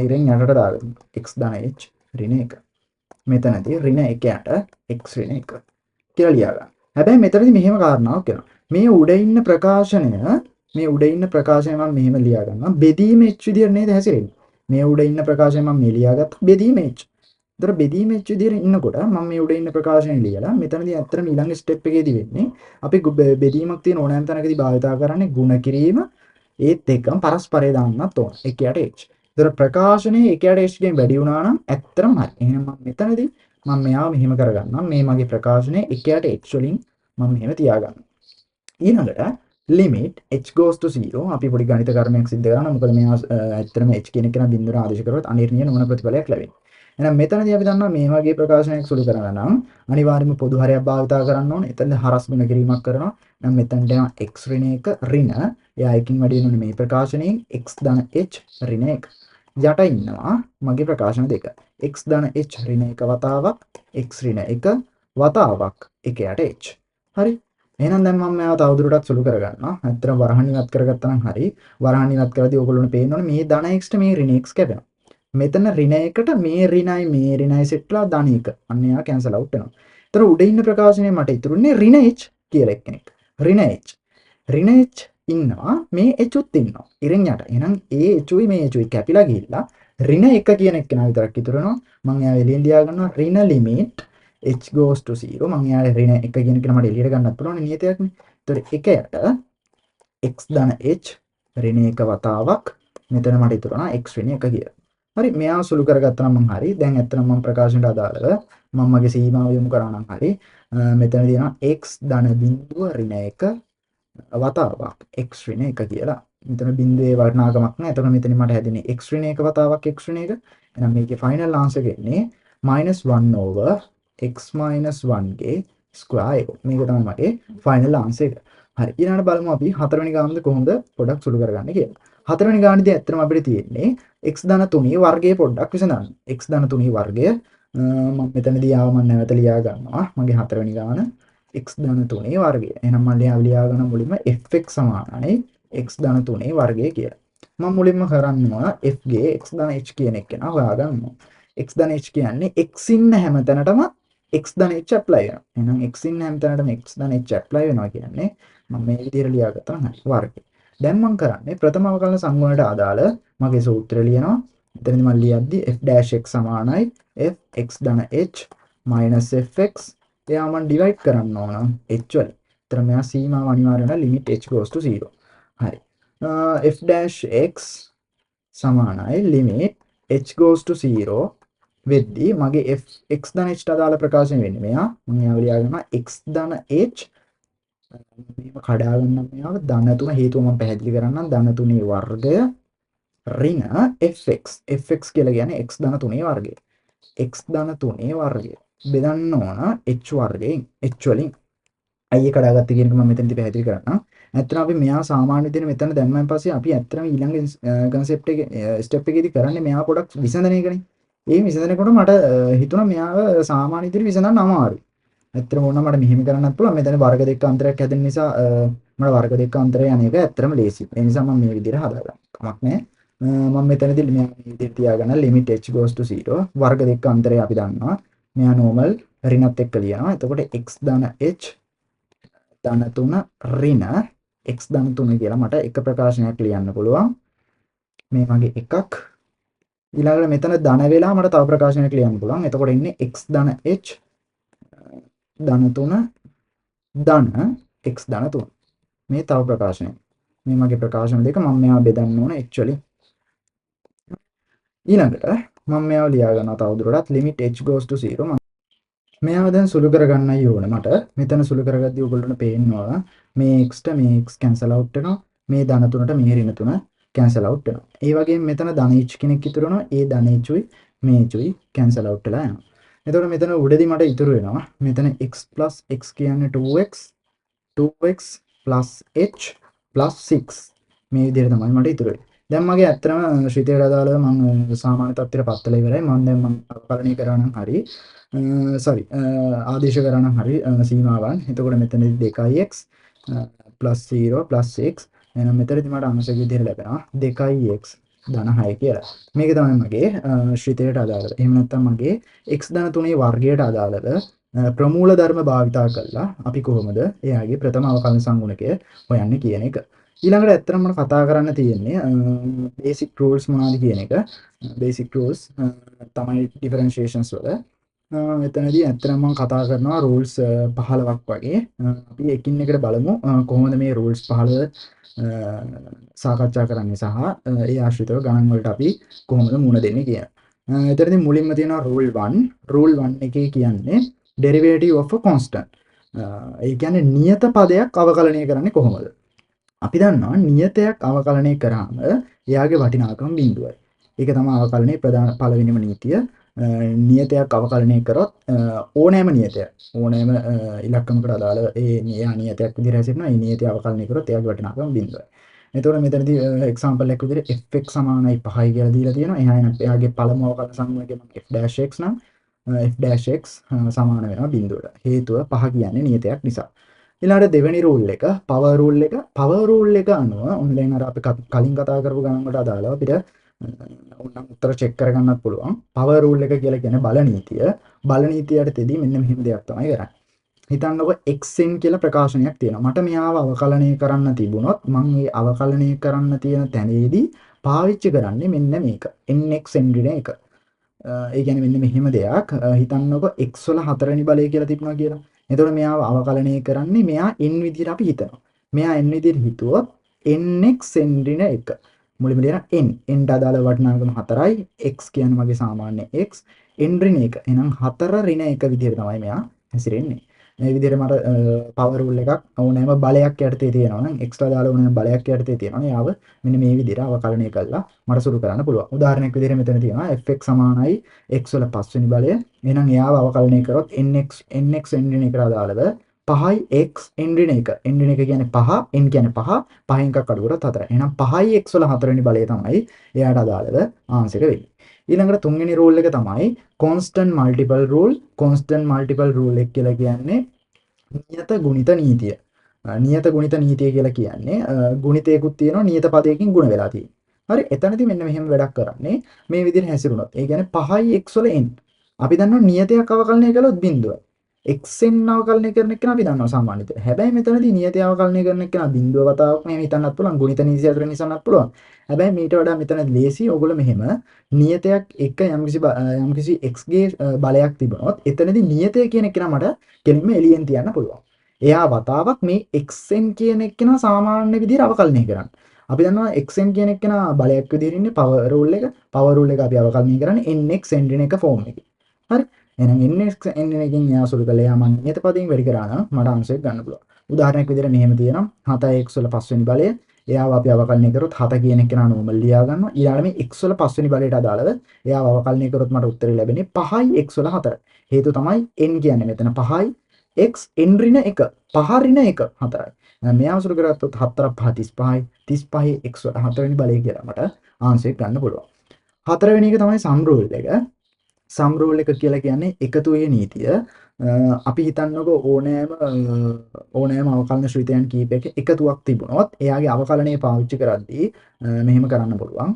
ඉරෙන් යටට දාගන්නවා. x ධන h ඍණ 1. මෙතනදී ඍණ 1ට x ඍණ 1 කියලා ලියා ගන්න. හැබැයි මෙතනදී මෙහෙම කාරණාවක් වෙනවා. මේ උඩ ඉන්න ප්‍රකාශනය මම මෙහෙම ලියා ගන්නවා. බෙදීම h විදියට නේද හැසිරෙන්නේ. මේ උඩ ඉන්න ප්‍රකාශනය මම මේ ලියාගත්තා බෙදීම h. ඒතර බෙදීම h විදියට ඉන්නකොට මම මේ උඩ ඉන්න ප්‍රකාශනය ලියලා මෙතනදී ඇත්තටම ඊළඟ ස්ටෙප් එකේදී වෙන්නේ අපි බෙදීමක් තියෙන ඕනෑම තැනකදී භාවිතා කරන්නේ ಗುಣ කිරීම ඒත් එක්කම පරස්පරය දාන්නත් ඕන. 1යට h. ඒතර ප්‍රකාශනයේ 1යට h ගෙන් වැඩි වුණා නම් ඇත්තටම හරි. එහෙනම් මම මෙතනදී මම මෙයාව මෙහෙම කරගන්නම්. මේ මගේ ප්‍රකාශනයේ 1යට h වලින් මම මෙහෙම තියාගන්නවා. ඊළඟට limit h goes to 0 අපි පොඩි ගණිත කර්මයක් සිද්ධ කරනවා. මොකද මෙයා ඇත්තටම h කියන එක නම් බිඳුවර ආදේශ කරොත් අනිර්ණීය නොවන ප්‍රතිඵලයක් ලැබෙනවා. එහෙනම් මෙතනදී අපි දන්නවා මේ වගේ ප්‍රකාශනයක් සුළු කරනවා නම් අනිවාර්යයෙන්ම පොදු හරයක් භාවිතා කරන්න ඕනේ. එතෙන්ද හරස් ගුණ කිරීමක් කරනවා. නම් මෙතනට යන x ඍණ 1 ඍණ එයා එකකින් වැඩි වෙනුනේ මේ ප්‍රකාශනයේ x ධන h ඍණ 1. යට ඉන්නවා මගේ ප්‍රකාශන දෙක. x ධන h ඍණ 1 වතාවක් x ඍණ 1 වතාවක් එකයට h. හරි. එහෙනම් දැන් මම මේවා තවදුරටත් සුළු කරගන්නවා. ඇත්තටම වරහන් ඉවත් කරගත්තා නම් හරි. වරහන් ඉවත් කරද්දී ඕගොල්ලොන්ට පේන්න ඕනේ මේ ධන x ට මේ ඍණ x කැපෙනවා. මෙතන ඍණ එකට මේ ඍණයි සෙට්ලා ධන එක. අන්න එයා කැන්සල් අවුට් වෙනවා. ඒතර උඩ ඉන්න ප්‍රකාශනයේ මට ඉතුරුනේ ඍණ h කියලා එක්කෙනෙක්. ඍණ h. ඍණ h ඉන්නවා මේ h උත් ඉන්නවා. ඉරෙන් යට. එහෙනම් ඒ h උයි මේ h උයි කැපිලා ගිහිල්ලා ඍණ 1 කියන එක්කෙනා විතරක් ඉතුරු වෙනවා. මම එයා එළියෙන් ලියා ගන්නවා ඍණ ලිමිට් h goes to 0. මම එයා ඍණ 1 කියන කෙනා මට එළියට ගන්නත් පුළුවන් නියතයක්නේ. ඒතර 1යට x ධන h ඍණ 1 වතාවක් මෙතන මට ඉතුරු වෙනවා x ඍණ 1 කියලා. හරි මෙයා සුළු කරගත්තා නම් මම හරි. දැන් ඇත්තටම මම ප්‍රකාශනයට අදාළව මම මගේ සීමාව යොමු කරා නම් හරි. මෙතන තියෙනවා x ධන බිඳුව ඍණ 1 වතාවක් x ඍණ 1 කියලා. මෙතන බිඳුවේ වර්ණාගමක් නැහැ. එතකොට මෙතන මට හැදෙන්නේ x ඍණ 1 වතාවක් x ඍණ 1. එහෙනම් මේකේ ෆයිනල් ආන්සර් එක එන්නේ -1 over x - 1 ගේ ස්ක්වයර්. මේක තමයි මගේ ෆයිනල් ආන්සර් එක. හරි. ඊළඟට බලමු අපි හතරවෙනි ගානද කොහොමද පොඩ්ඩක් සුළු කරගන්නේ කියලා. හතරවෙනි ගානේදී ඇත්තටම අපිට තියෙන්නේ x ධන 3 වර්ගය පොඩ්ඩක් විසඳන්න. x ධන 3 වර්ගය මම මෙතනදී ආව මම නැවත ලියා ගන්නවා. මගේ හතරවෙනි ගාන x ධන 3 වර්ගය. එහෙනම් මම ලියා ගන්න මුලින්ම fx සමානයි x ධන 3 වර්ගය කියලා. මම මුලින්ම කරන්නේ f ගේ x ධන h කියන එක නා හොයාගන්නවා. x ධන h කියන්නේ x ඉන්න හැම තැනටම x ධන h ඇප්ලයි වෙනවා. එහෙනම් x ඉන්න හැම තැනටම x ධන h ඇප්ලයි වෙනවා කියන්නේ මම මේ විදිහට ලියාගත්තා නම් හරි වර්ගය. දැන් මම කරන්නේ ප්‍රථම අවකලන සංගුණයට අදාළ මගේ සූත්‍රය ලියනවා. එතනදී මම ලියද්දි f'(x) සමානයි f x ධන h minus fx. එයා මම ඩිවයිඩ් කරන්න ඕන h වලින්. එතන මෙයා සීමාව අනිවාර්යයෙන්ම limit h goes to 0. හරි. f'(x) සමානයි limit h goes to 0 වෙද්දී මගේ f x ධන h ට අදාළ ප්‍රකාශනය වෙන්නේ මෙයා. මම එයාව ලියා ගන්නවා x ධන h මේක කඩා ගන්න මෙයාව ධන 3 හේතුව මම පැහැදිලි කරන්නම් ධන 3 වර්ගය ඍණ fx. fx කියලා කියන්නේ x ධන 3 වර්ගය. x ධන 3 වර්ගය බෙදන්න ඕන h වර්ගයෙන් h වලින්. අයියේ කඩාගත්ත කියන එක මම මෙතනදී පැහැදිලි කරන්නම්. ඇත්තටම අපි මෙයා සාමාන්‍ය විදිහට මෙතන දැම්මන් පස්සේ අපි ඇත්තටම ඊළඟ concept එකේ step එකේදී කරන්නේ මෙයා පොඩක් විසඳන එකනේ. ඒ විසඳනකොට මට හිතුණා මෙයාව සාමාන්‍ය විදිහට විසඳන්න අමාරුයි. ඇත්තටම ඕන මට මෙහෙම කරන්නත් පුළුවන්. මෙතන වර්ග දෙක අන්තරයක් හැදෙන නිසා මට වර්ග දෙක අන්තරය යන එක ඇත්තටම ලේසියි. ඒ නිසා මම මේ විදිහට හදාගන්නවා. කමක් නැහැ. මම මෙතනදී මේ විදිහට තියාගන්න limit h goes to 0 වර්ග දෙක අන්තරය අපි දන්නවා. මෙයා normal ඍණත් එක්ක ලියනවා. එතකොට x ධන h ධන 3 ඍණ x ධන 3 කියලා මට එක ප්‍රකාශනයක් ලියන්න පුළුවන්. මේ වගේ එකක්. ඊළඟට මෙතන ධන වෙලා මට තව ප්‍රකාශනයක් ලියන්න පුළුවන්. එතකොට ඉන්නේ x ධන h ධන 3 ධන x ධන 3. මේ තව ප්‍රකාශනයක්. මේ මගේ ප්‍රකාශන දෙක මම මේවා බෙදන්න ඕන h වලින්. ඊළඟට මම මේවා ලියා ගන්නවා තවදුරටත් limit h goes to 0. මේවා දැන් සුළු කරගන්නයි ඕන මට. මෙතන සුළු කරගද්දී ඔයගොල්ලන්ට පේනවා මේ x ට මේ x කැන්සල් අවුට් වෙනවා. මේ ධන 3ට මේ ඍණ 3 කැන්සල් අවුට් වෙනවා. ඒ වගේම මෙතන ධන h කෙනෙක් ඉතුරු වෙනවා. ඒ ධන h උයි මේ h උයි කැන්සල් අවුට් වෙලා යනවා. එතකොට මෙතන උඩදී මට ඉතුරු වෙනවා මෙතන x + x කියන්නේ 2x 2x + h + 6 මේ විදිහට තමයි මට ඉතුරු වෙන්නේ. දැන් මගේ ඇත්තටම ශ්‍රිතයට අදාළව මම සාමාන්‍ය තත්ත්වයට පත් වෙලා ඉවරයි. මම අවකලනය කරා නම් හරි ආදේශ කරා නම් හරි සීමාවන්. එතකොට මෙතනදී 2x + 0 + x එහෙනම් මෙතනදී මට අංශක විදිහට ලැබෙනවා 2x ධන 6 කියලා. මේක තමයි මගේ ශ්‍රිතයට අදාළව. එහෙම නැත්නම් මගේ x ධන 3 වර්ගයට අදාළව ප්‍රමූල ධර්ම භාවිතා කළා අපි කොහොමද එයාගේ ප්‍රථම අවකලන සංගුණකය හොයන්නේ කියන එක. ඊළඟට ඇත්තටම මම කතා කරන්න තියෙන්නේ බේසික් රූල්ස් මොනවද කියන එක. බේසික් රූල්ස් තමයි ඩිෆරන්ෂියේෂන්ස් වල. එතනදී ඇත්තටම මම කතා කරනවා රූල්ස් 15ක් වගේ. අපි එකින් එකට බලමු කොහොමද මේ රූල්ස් 15 සාකච්ඡා කරන්නේ සහ ඒ ආශ්‍රිතව ගණන් වලට අපි කොහොමද මුහුණ දෙන්නේ කියන. එතනදී මුලින්ම තියෙනවා rule 1. rule 1 එකේ කියන්නේ derivative of a constant. ඒ කියන්නේ නියත පදයක් අවකලනය කරන්නේ කොහොමද? අපි දන්නවා නියතයක් අවකලනය කරාම එයාගේ වටිනාකම බිඳුවයි. ඒක තමයි අවකලනයේ ප්‍රධාන පළවෙනිම නීතිය. නියතයක් අවකලනය කරොත් ඕනෑම නියතයක් ඕනෑම ඉලක්කමකට අදාළ එයා නියතයක් විදිහට හැසිරෙනවා. ඒ නියතය අවකලනය කරොත් එයාගේ වටිනාකම බිඳුවයි. එතකොට මෙතනදී එක්සැම්පල් එකක් විදිහට fx සමානයි 5යි කියලා දීලා තියෙනවා. එයාගේ පළමු අවකලන සංගමයේ f'(x) නම් f-x සමාන වෙනවා බිඳුවට. හේතුව පහ කියන්නේ නියතයක් නිසා. ඊළඟට දෙවෙනි රූල් එක පවර් රූල් එක. පවර් රූල් එක අනුව ඔන්න දැන් අර අපි කලින් කතා කරපු ගණන් වලට අදාළව අපිට ඕනම් උත්තර චෙක් කරගන්නත් පුළුවන්. පවර් රූල් එක කියලා කියන්නේ බල නීතිය. බල නීතියට තෙදී මෙන්න මෙහෙම දෙයක් තමයි කරන්නේ. හිතන්නකො xn කියලා ප්‍රකාශනයක් තියෙනවා. මට මෙයාව අවකලනය කරන්න තිබුණොත් මම මේ අවකලනය කරන්න තියෙන තැනේදී පාවිච්චි කරන්නේ මෙන්න මේක. nxn ඍණ එක. ඒ කියන්නේ මෙන්න මෙහෙම දෙයක්. හිතන්නකො x වල 4 වෙනි බලය කියලා තිබුණා කියලා. එතකොට මෙයාව අවකලනය කරන්නේ මෙයා n විදිහට අපි හිතනවා. මෙයා n විදිහට හිතුවොත් nxn ඍණ එක. මුලින්ම දෙන n ට අදාළ වටිනාකම 4යි. x කියන්නේ මගේ සාමාන්‍ය x. n ඍණ එක. එහෙනම් 4 ඍණ 1 විදිහට තමයි මෙයා හැසිරෙන්නේ. මේ විදිහට මට පවර් රූල් එකක් ඕනෑම බලයක් යටතේ තියෙනවා නම් x ට දාලා ඕනෑම බලයක් යටතේ තියෙනවා නම් යාව මෙන්න මේ විදිහට අවකලනය කරලා මට සුළු කරන්න පුළුවන්. උදාහරණයක් විදිහට මෙතන තියෙනවා fx සමානයි x වල 5 වෙනි බලය. එහෙනම් යාව අවකලනය කරොත් nx n ඍණ එකට අදාළව 5යි x n ඍණ 1. n ඍණ 1 කියන්නේ 5, n කියන්නේ 5, 5න් එකක් අඩු කරොත් 4. එහෙනම් 5යි x වල 4 වෙනි බලය තමයි එයාට අදාළව ආන්සර් එක වෙන්නේ. ඊළඟට තුන්වෙනි රූල් එක තමයි constant multiple rule. constant multiple rule එක කියලා කියන්නේ නියත ගුණිත නීතිය. නියත ගුණිත නීතිය කියලා කියන්නේ ගුණිතයකුත් තියෙනවා නියත පදයකින් ගුණ වෙලා තියෙනවා. හරි එතනදී මෙන්න මෙහෙම වැඩක් කරන්නේ මේ විදිහට හැසිරුණොත්. ඒ කියන්නේ 5යි x වල n. අපි දන්නවා නියතයක් අවකලනය කළොත් බිඳුවයි. xn අවකලනය කරන එක අපි දන්නවා සාමාන්‍ය විදිහට. හැබැයි මෙතනදී නියතය අවකලනය කරන එක බිඳුව වතාවක් මෙහෙම හිතන්නත් පුළුවන්. ගුණිත නීතිය අතරින් හිතන්නත් පුළුවන්. හැබැයි මීට වඩා මෙතන ලේසි. ඔයගොල්ලෝ මෙහෙම නියතයක් එක යම්කිසි x ගේ බලයක් තිබුණොත් එතනදී නියතය කියන එක මට කෙලින්ම එළියෙන් තියන්න පුළුවන්. එයා වතාවක් මේ xn කියන එක්කෙනා සාමාන්‍ය විදිහට අවකලනය කරන්න. අපි දන්නවා xn කියන එක්කෙනා බලයක් විදිහට ඉන්නේ පවර් රූල් එක. පවර් රූල් එක අපි අවකලනය කරන්නේ nx n ඍණ එක ෆෝම් එකේ. හරි. එහෙනම් nx n ඍණ එකෙන් එයා සුළු කළා. එයා මම නියත පදයෙන් වැඩි කරා නම් මට ආන්සර් එක ගන්න පුළුවන්. උදාහරණයක් විදිහට මෙහෙම තියෙනවා 7x වල 5 වෙනි බලය. එයාව අපි අවකලනය කරොත් 7 කියන එක නෝමල් ලියා ගන්නවා. ඊළඟට මේ x වල 5 වෙනි බලයට අදාළව එයාව අවකලනය කරොත් මට උත්තරය ලැබෙන්නේ 5යි x වල 4. හේතුව තමයි n කියන්නේ මෙතන 5යි x n ඍණ 1 5 ඍණ 1 4යි. මෙයාව සුළු කරගත්තොත් 4 5 35යි 35යි x වල 4 වෙනි බලය කියලා මට ආන්සර් ගන්න පුළුවන්. 4 වෙනි එක තමයි සම් රූල් එක. සම් රූල් එක කියලා කියන්නේ එකතුවේ නීතිය. අපි හිතන්නකො ඕනෑම අවකලන ශ්‍රිතයන් කීපයක එකතුවක් තිබුණොත් එයාගේ අවකලනය පාවිච්චි කරද්දී මෙහෙම කරන්න පුළුවන්.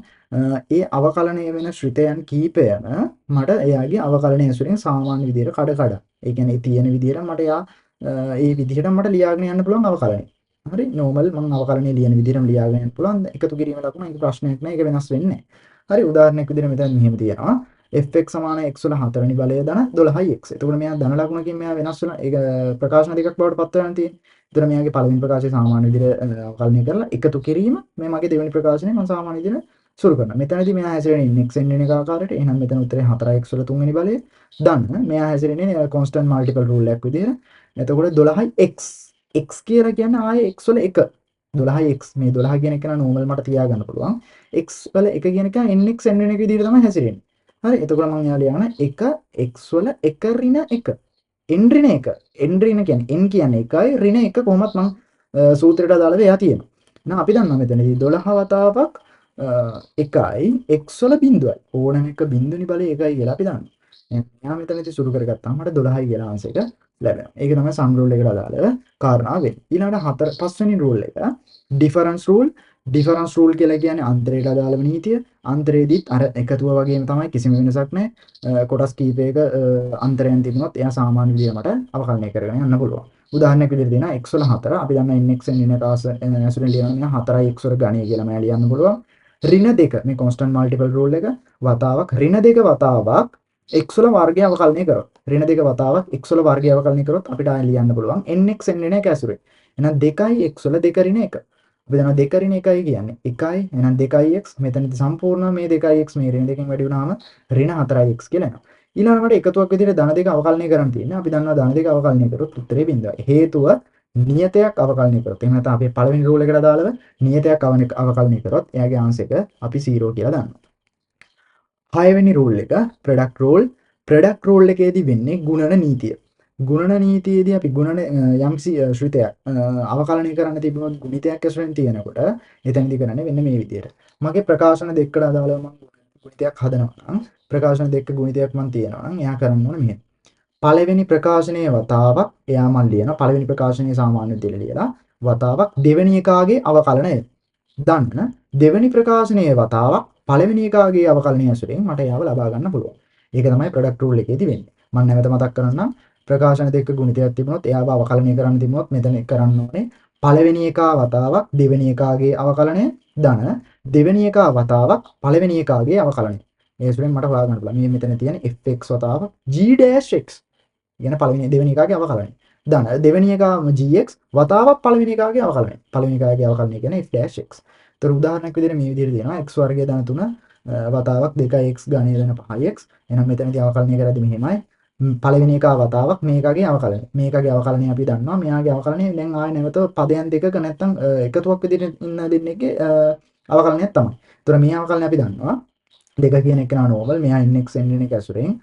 ඒ අවකලනය වෙන ශ්‍රිතයන් කීපයම මට එයාගේ අවකලනය ඇසුරෙන් සාමාන්‍ය විදිහට කඩ ඒ කියන්නේ තියෙන විදිහට මට එයා ඒ විදිහට මට ලියාගෙන යන්න පුළුවන් අවකලනය. හරි නෝමල් මම අවකලනය ලියන විදිහටම ලියාගෙන යන්න පුළුවන්. එකතු කිරීම ලකුණ ඒක ප්‍රශ්නයක් නෑ. ඒක වෙනස් වෙන්නේ නෑ. හරි උදාහරණයක් විදිහට මෙතන මෙහෙම තියෙනවා. fx සමාන x වල 4 වෙනි බලය ධන 12යි x. එතකොට මෙයා ධන ලකුණකින් මෙයා වෙනස් වෙන ඒක ප්‍රකාශන දෙකක් බවට පත් වෙනවා තියෙන්නේ. එතකොට මෙයාගේ පළවෙනි ප්‍රකාශය සාමාන්‍ය විදිහට අවකලනය කරලා එකතු කිරීම මේ මගේ දෙවෙනි ප්‍රකාශනය මම සාමාන්‍ය විදිහට සුළු කරනවා. මෙතනදී මෙයා හැසිරෙන්නේ nx n වෙන ආකාරයට. එහෙනම් මෙතන උත්තරේ 4x වල 3 වෙනි බලය ධන. මෙයා හැසිරෙන්නේ constant multiple rule එකක් විදිහට. එතකොට 12යි x. x කියලා කියන්නේ ආයේ x වල 1. 12යි x මේ 12 කියන එක නෝමල් මට තියාගන්න පුළුවන්. x වල 1 කියන එක nx n වෙන එක විදිහට තමයි හැසිරෙන්නේ. හරි එතකොට මම යාලා ලියන 1 x වල 1 ඍණ 1 n ඍණ 1 n ඍණ කියන්නේ n කියන්නේ 1යි ඍණ 1 කොහොමත් මම සූත්‍රයට අදාළව එයා තියෙනවා. එහෙනම් අපි දන්නවා මෙතනදී 12 වතාවක් 1යි x වල බිඳුවයි ඕනම එක බිඳුනි බලය 1යි කියලා අපි දන්නවා. එහෙනම් මෙයා මෙතනදී සුළු කරගත්තාම මට 12යි කියලා ආන්සර් එක ලැබෙනවා. ඒක තමයි සම් රූල් එකට අදාළව කාරණා වෙන්නේ. ඊළඟට 5 වෙනි රූල් එක ඩිෆරන්ස් රූල්. ඩිෆරන්ස් රූල් කියලා කියන්නේ අන්තරයට අදාළව නීතිය. අන්තරයේදීත් අර එකතුව වගේම තමයි කිසිම වෙනසක් නැහැ. කොටස් කීපයක අන්තරයන් තිබුණොත් එයා සාමාන්‍ය විදිහට මට අවකලනය කරගෙන යන්න පුළුවන්. උදාහරණයක් විදිහට දෙනවා x වල 4 අපි දන්නා nx n එක ඇසුරෙන් ලියනවා 4යි x වල ගණය කියලා මම ලියන්න පුළුවන්. ඍණ 2 මේ constant multiple rule එක වතාවක් ඍණ 2 වතාවක් x වල වර්ගය අවකලනය කරොත් ඍණ 2 වතාවක් x වල වර්ගය අවකලනය කරොත් අපිට ආයෙ ලියන්න පුළුවන් nx n එක ඇසුරෙන්. එහෙනම් 2යි x වල 2 ඍණ 1 අපි දන්නවා 2 ඍණ 1යි කියන්නේ 1යි එහෙනම් 2යි x මෙතනදී සම්පූර්ණ මේ 2යි x මේ ඍණ දෙකෙන් වැඩි වුණාම ඍණ 4යි x කියලා එනවා. ඊළඟට එකතුවක් විදිහට ධන දෙක අවකලනය කරන්න තියෙනවා. අපි දන්නවා ධන දෙක අවකලනය කරොත් උත්තරේ බිඳුවයි. හේතුව නියතයක් අවකලනය කරොත් එහෙම නැත්නම් අපේ පළවෙනි රූල් එකට අදාළව නියතයක් අවකලනය කරොත් එයාගේ ආන්සර් එක අපි 0 කියලා දානවා. 6 වෙනි රූල් එක ප්‍රොඩක්ට් රූල්. ප්‍රොඩක්ට් රූල් එකේදී වෙන්නේ ගුණන නීතිය. ගුණන නීතියේදී අපි ගුණන යම්සි ශ්‍රිතයක් අවකලනය කරන්න තිබුණොත් ගුණිතයක් ඇසුරෙන් තියෙනකොට එතනදී කරන්නේ වෙන්නේ මේ විදිහට. මගේ ප්‍රකාශන දෙකකට අදාළව මම ගුණිතයක් හදනවා නම් ප්‍රකාශන දෙක ගුණිතයක් මන් තියෙනවා නම් එයා කරන්න ඕනේ මෙහෙම. පළවෙනි ප්‍රකාශනයේ වතාවක් එයා මන් ලියනවා. පළවෙනි ප්‍රකාශනයේ සාමාන්‍ය විදිහට ලියලා වතාවක් දෙවෙනි එකාගේ අවකලනය දන්න දෙවෙනි ප්‍රකාශනයේ වතාවක් පළවෙනි එකාගේ අවකලනය ඇසුරෙන් මට එයාව ලබා ගන්න පුළුවන්. ඒක තමයි ප්‍රොඩක්ට් රූල් එකේදී වෙන්නේ. මම නැවත මතක් කරන්නම්. ප්‍රකාශන දෙක ගුණිතයක් තිබුණොත් එයාව අවකලනය කරන්න තිබුණොත් මෙතන කරන්න ඕනේ පළවෙනි එකා වතාවක් දෙවෙනි එකාගේ අවකලනය ධන දෙවෙනි එකා වතාවක් පළවෙනි එකාගේ අවකලනය. ඒ ඇසුරෙන් මට හොයා ගන්න පුළුවන්. මේ මෙතන තියෙන fx වතාවක් g-x කියන පළවෙනි දෙවෙනි එකාගේ අවකලනය. ධන දෙවෙනි එකාම gx වතාවක් පළවෙනි එකාගේ අවකලනය. පළවෙනි එකාගේ අවකලනය කියන්නේ f-x. ඒතර උදාහරණයක් විදිහට මේ විදිහට දෙනවා x වර්ගය ධන 3 වතාවක් 2x ඝනය ධන 5x. එහෙනම් මෙතනදී අවකලනය කරද්දී මෙහෙමයි. පළවෙනි එකා වතාවක් මේකගේ අවකලනය. මේකගේ අවකලනය අපි දන්නවා. මෙයාගේ අවකලනය දැන් ආයෙ නැවත පදයන් දෙකක නැත්තම් එකතුවක් විදිහට ඉන්න දෙන්නෙක්ගේ අවකලනයක් තමයි. ඒතර මේ අවකලනය අපි දන්නවා. දෙක කියන එක නා නෝමල්. මෙයා nx n එක ඇසුරෙන්